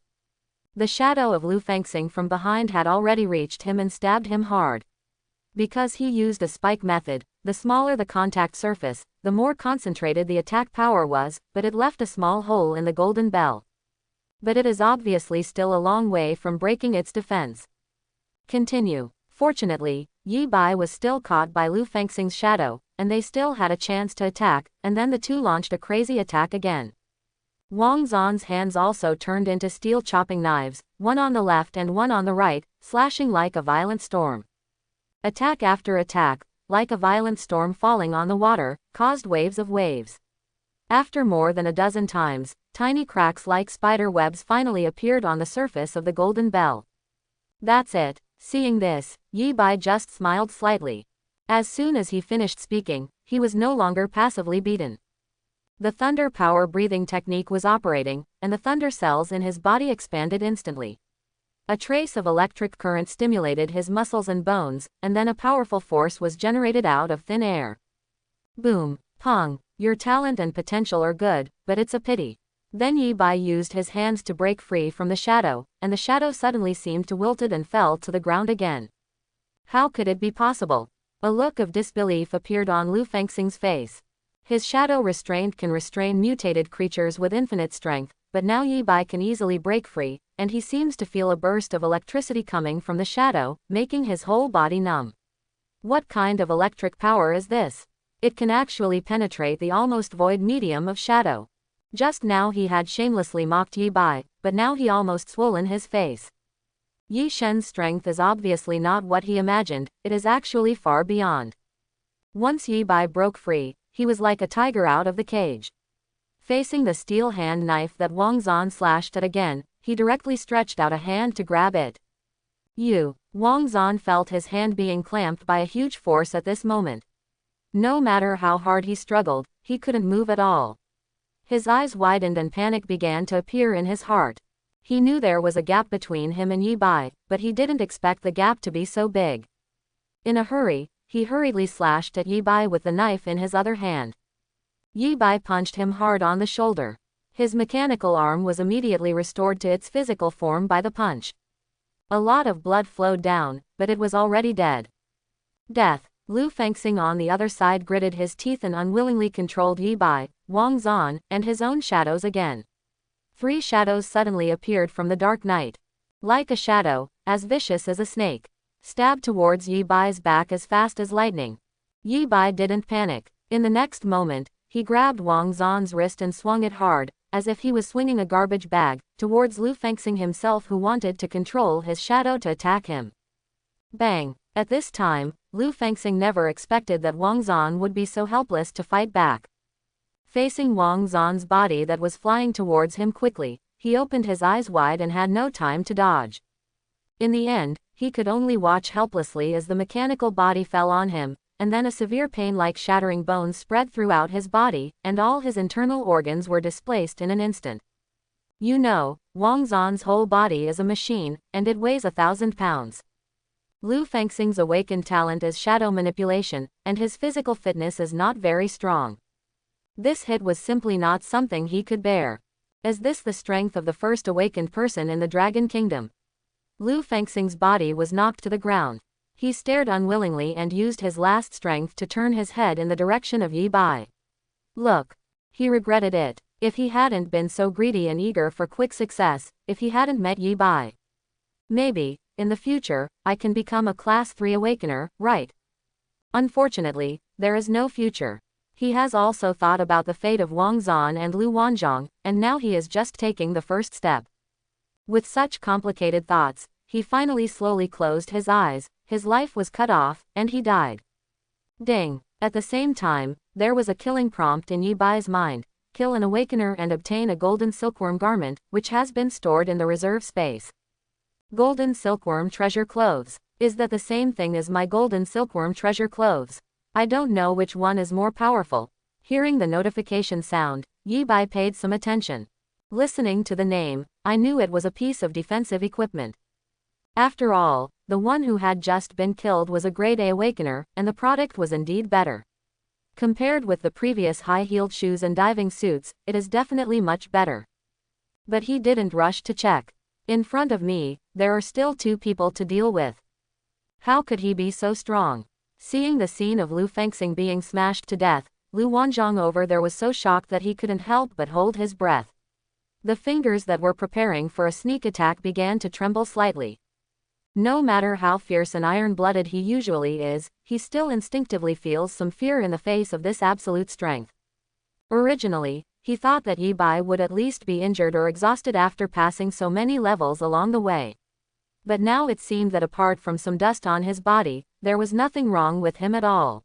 The shadow of Lu Fengxing from behind had already reached him and stabbed him hard. Because he used a spike method, the smaller the contact surface, the more concentrated the attack power was, but it left a small hole in the golden bell. But it is obviously still a long way from breaking its defense. Continue. Fortunately, Yi Bai was still caught by Lu Fengxing's shadow, and they still had a chance to attack, and then the two launched a crazy attack again. Wang Zan's hands also turned into steel chopping knives, one on the left and one on the right, slashing like a violent storm. Attack after attack, like a violent storm falling on the water, caused waves of waves. After more than a dozen times, tiny cracks like spider webs finally appeared on the surface of the golden bell. That's it. Seeing this, Yi Bai just smiled slightly. As soon as he finished speaking, he was no longer passively beaten. The thunder power breathing technique was operating, and the thunder cells in his body expanded instantly. A trace of electric current stimulated his muscles and bones, and then a powerful force was generated out of thin air. Boom. Pong. Your talent and potential are good, but it's a pity. Then Yi Bai used his hands to break free from the shadow, and the shadow suddenly seemed to wilted and fell to the ground again. How could it be possible? A look of disbelief appeared on Lu Fengxing's face. His shadow restraint can restrain mutated creatures with infinite strength, but now Yi Bai can easily break free, and he seems to feel a burst of electricity coming from the shadow, making his whole body numb. What kind of electric power is this? It can actually penetrate the almost void medium of shadow. Just now he had shamelessly mocked Yi Bai, but now he almost swollen his face. Yi Shen's strength is obviously not what he imagined, it is actually far beyond. Once Yi Bai broke free, he was like a tiger out of the cage. Facing the steel hand knife that Wang Zan slashed at again, he directly stretched out a hand to grab it. Wang Zan felt his hand being clamped by a huge force at this moment. No matter how hard he struggled, he couldn't move at all. His eyes widened and panic began to appear in his heart. He knew there was a gap between him and Yi Bai, but he didn't expect the gap to be so big. In a hurry, he hurriedly slashed at Yi Bai with the knife in his other hand. Yi Bai punched him hard on the shoulder. His mechanical arm was immediately restored to its physical form by the punch. A lot of blood flowed down, but it was already dead. Death. Lu Fengxing on the other side gritted his teeth and unwillingly controlled Yi Bai, Wang Zan, and his own shadows again. 3 shadows suddenly appeared from the dark night. Like a shadow, as vicious as a snake, stabbed towards Yi Bai's back as fast as lightning. Yi Bai didn't panic. In the next moment, he grabbed Wang Zan's wrist and swung it hard, as if he was swinging a garbage bag, towards Lu Fengxing himself, who wanted to control his shadow to attack him. Bang! At this time, Lu Fengxing never expected that Wang Zan would be so helpless to fight back. Facing Wang Zan's body that was flying towards him quickly, he opened his eyes wide and had no time to dodge. In the end, he could only watch helplessly as the mechanical body fell on him, and then a severe pain like shattering bones spread throughout his body, and all his internal organs were displaced in an instant. You know, Wang Zan's whole body is a machine, and it weighs 1,000 pounds. Lu Fengxing's awakened talent is shadow manipulation, and his physical fitness is not very strong. This hit was simply not something he could bear. Is this the strength of the first awakened person in the Dragon Kingdom? Lu Fengxing's body was knocked to the ground. He stared unwillingly and used his last strength to turn his head in the direction of Yi Bai. Look. He regretted it. If he hadn't been so greedy and eager for quick success, if he hadn't met Yi Bai. Maybe, in the future, I can become a Class 3 Awakener, right? Unfortunately, there is no future. He has also thought about the fate of Wang Zan and Lu Wan Jong, and now he is just taking the first step. With such complicated thoughts, he finally slowly closed his eyes, his life was cut off, and he died. Ding! At the same time, there was a killing prompt in Yi Bai's mind. Kill an awakener and obtain a golden silkworm garment, which has been stored in the reserve space. Golden silkworm treasure clothes. Is that the same thing as my golden silkworm treasure clothes? I don't know which one is more powerful. Hearing the notification sound, Yi Bai paid some attention. Listening to the name, I knew it was a piece of defensive equipment. After all, the one who had just been killed was a grade A awakener, and the product was indeed better. Compared with the previous high-heeled shoes and diving suits, it is definitely much better. But he didn't rush to check. In front of me, there are still 2 people to deal with. How could he be so strong? Seeing the scene of Lu Fengxing being smashed to death, Lu Wan Jong over there was so shocked that he couldn't help but hold his breath. The fingers that were preparing for a sneak attack began to tremble slightly. No matter how fierce and iron-blooded he usually is, he still instinctively feels some fear in the face of this absolute strength. Originally, he thought that Yi Bai would at least be injured or exhausted after passing so many levels along the way. But now it seemed that apart from some dust on his body, there was nothing wrong with him at all.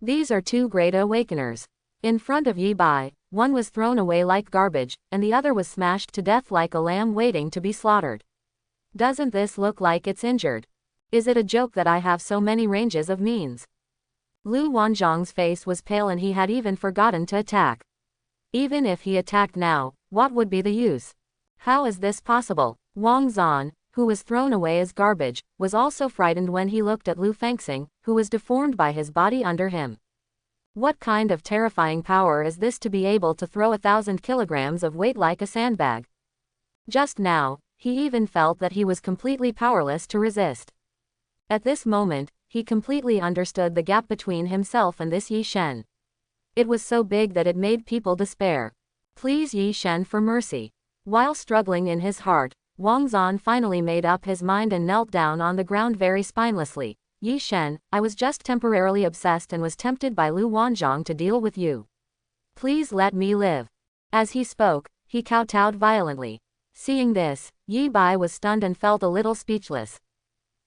These are 2 great awakeners. In front of Yi Bai, one was thrown away like garbage, and the other was smashed to death like a lamb waiting to be slaughtered. Doesn't this look like it's injured? Is it a joke that I have so many ranges of means? Lu Wan Zhong's face was pale and he had even forgotten to attack. Even if he attacked now, what would be the use? How is this possible? Wang Zan, who was thrown away as garbage, was also frightened when he looked at Lu Fengxing, who was deformed by his body under him. What kind of terrifying power is this to be able to throw 1,000 kilograms of weight like a sandbag? Just now, he even felt that he was completely powerless to resist. At this moment, he completely understood the gap between himself and this Yi Shen. It was so big that it made people despair. Please Yi Shen for mercy. While struggling in his heart, Wang Zan finally made up his mind and knelt down on the ground very spinelessly. Yi Shen, I was just temporarily obsessed and was tempted by Lu Wan Jong to deal with you. Please let me live. As he spoke, he kowtowed violently. Seeing this, Yi Bai was stunned and felt a little speechless.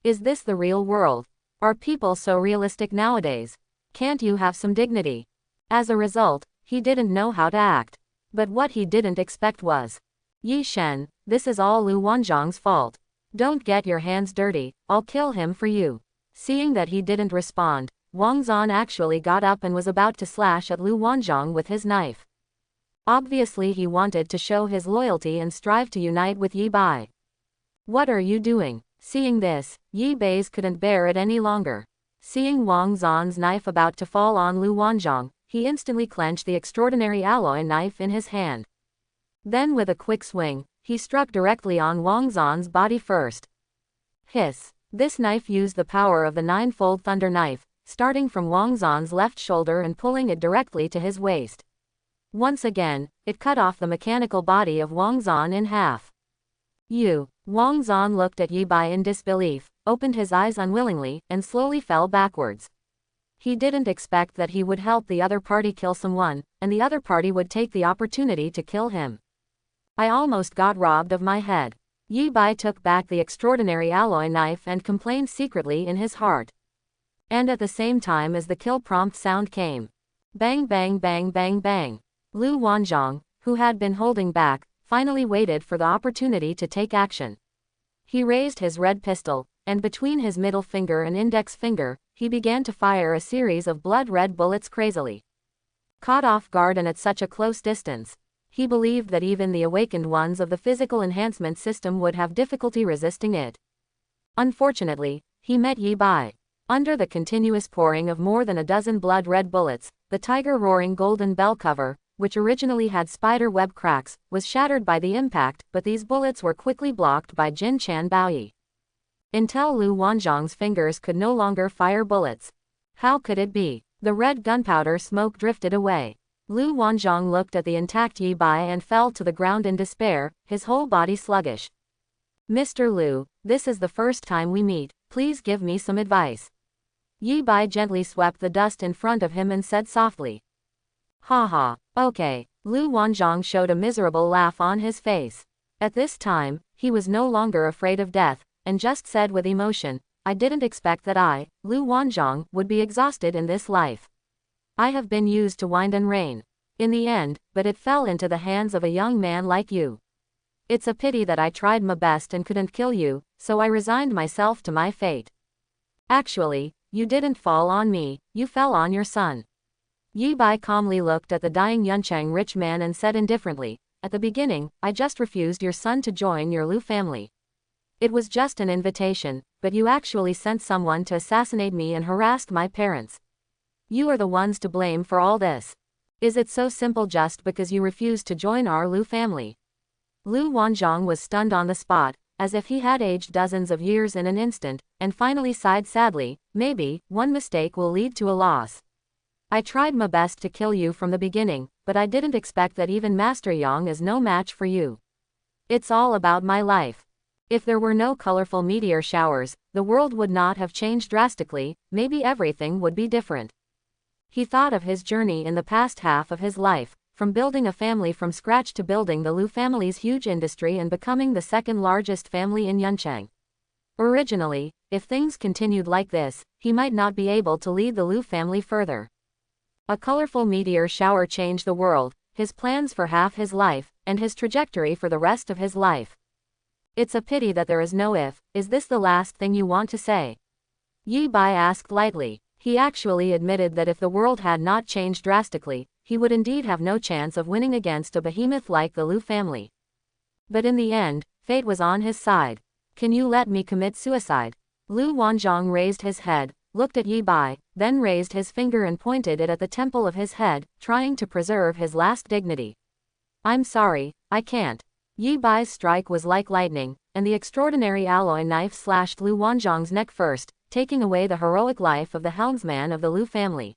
Is this the real world? Are people so realistic nowadays? Can't you have some dignity? As a result, he didn't know how to act. But what he didn't expect was, Yi Shen, this is all Lu Wan Zhong's fault. Don't get your hands dirty, I'll kill him for you. Seeing that he didn't respond, Wang Zan actually got up and was about to slash at Lu Wan Jong with his knife. Obviously he wanted to show his loyalty and strive to unite with Yi Bai. What are you doing? Seeing this, Yi Bai couldn't bear it any longer. Seeing Wang Zan's knife about to fall on Lu Wan Jong, he instantly clenched the extraordinary alloy knife in his hand. Then with a quick swing, he struck directly on Wang Zan's body first. Hiss! This knife used the power of the ninefold thunder knife, starting from Wang Zan's left shoulder and pulling it directly to his waist. Once again, it cut off the mechanical body of Wang Zan in half. Wang Zan looked at Yi Bai in disbelief, opened his eyes unwillingly, and slowly fell backwards. He didn't expect that he would help the other party kill someone, and the other party would take the opportunity to kill him. I almost got robbed of my head. Yi Bai took back the extraordinary alloy knife and complained secretly in his heart. And at the same time as the kill prompt sound came. Bang bang bang bang bang. Lu Wan Jong, who had been holding back, finally waited for the opportunity to take action. He raised his red pistol, and between his middle finger and index finger, he began to fire a series of blood-red bullets crazily. Caught off guard and at such a close distance, he believed that even the awakened ones of the physical enhancement system would have difficulty resisting it. Unfortunately, he met Yi Bai. Under the continuous pouring of more than a dozen blood-red bullets, the tiger-roaring golden bell cover, which originally had spider web cracks, was shattered by the impact, but these bullets were quickly blocked by Jin Chan Baoyi. Until Lu Wan Jong's fingers could no longer fire bullets. How could it be? The red gunpowder smoke drifted away. Lu Wan Jong looked at the intact Yi Bai and fell to the ground in despair, his whole body sluggish. Mr. Lu, this is the first time we meet, please give me some advice. Yi Bai gently swept the dust in front of him and said softly. Ha ha, okay. Lu Wan Jong showed a miserable laugh on his face. At this time, he was no longer afraid of death, and just said with emotion, I didn't expect that I, Lu Wan Jong, would be exhausted in this life. I have been used to wind and rain. In the end, but it fell into the hands of a young man like you. It's a pity that I tried my best and couldn't kill you, so I resigned myself to my fate. Actually, you didn't fall on me, you fell on your son. Yi Bai calmly looked at the dying Yuncheng rich man and said indifferently, at the beginning, I just refused your son to join your Lu family. It was just an invitation, but you actually sent someone to assassinate me and harassed my parents. You are the ones to blame for all this. Is it so simple just because you refused to join our Lu family? Lu Wan Jong was stunned on the spot, as if he had aged dozens of years in an instant, and finally sighed sadly, maybe, one mistake will lead to a loss. I tried my best to kill you from the beginning, but I didn't expect that even Master Yang is no match for you. It's all about my life. If there were no colorful meteor showers, the world would not have changed drastically, maybe everything would be different. He thought of his journey in the past half of his life, from building a family from scratch to building the Lu family's huge industry and becoming the second largest family in Yuncheng. Originally, if things continued like this, he might not be able to lead the Lu family further. A colorful meteor shower changed the world, his plans for half his life, and his trajectory for the rest of his life. It's a pity that there is no if. Is this the last thing you want to say? Yi Bai asked lightly. He actually admitted that if the world had not changed drastically, he would indeed have no chance of winning against a behemoth like the Lu family. But in the end, fate was on his side. Can you let me commit suicide? Lu Wan Jong raised his head, looked at Yi Bai, then raised his finger and pointed it at the temple of his head, trying to preserve his last dignity. I'm sorry, I can't. Yi Bai's strike was like lightning, and the extraordinary alloy knife slashed Lu Wan Jong's neck first, taking away the heroic life of the helmsman of the Lu family.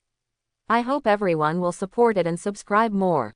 I hope everyone will support it and subscribe more.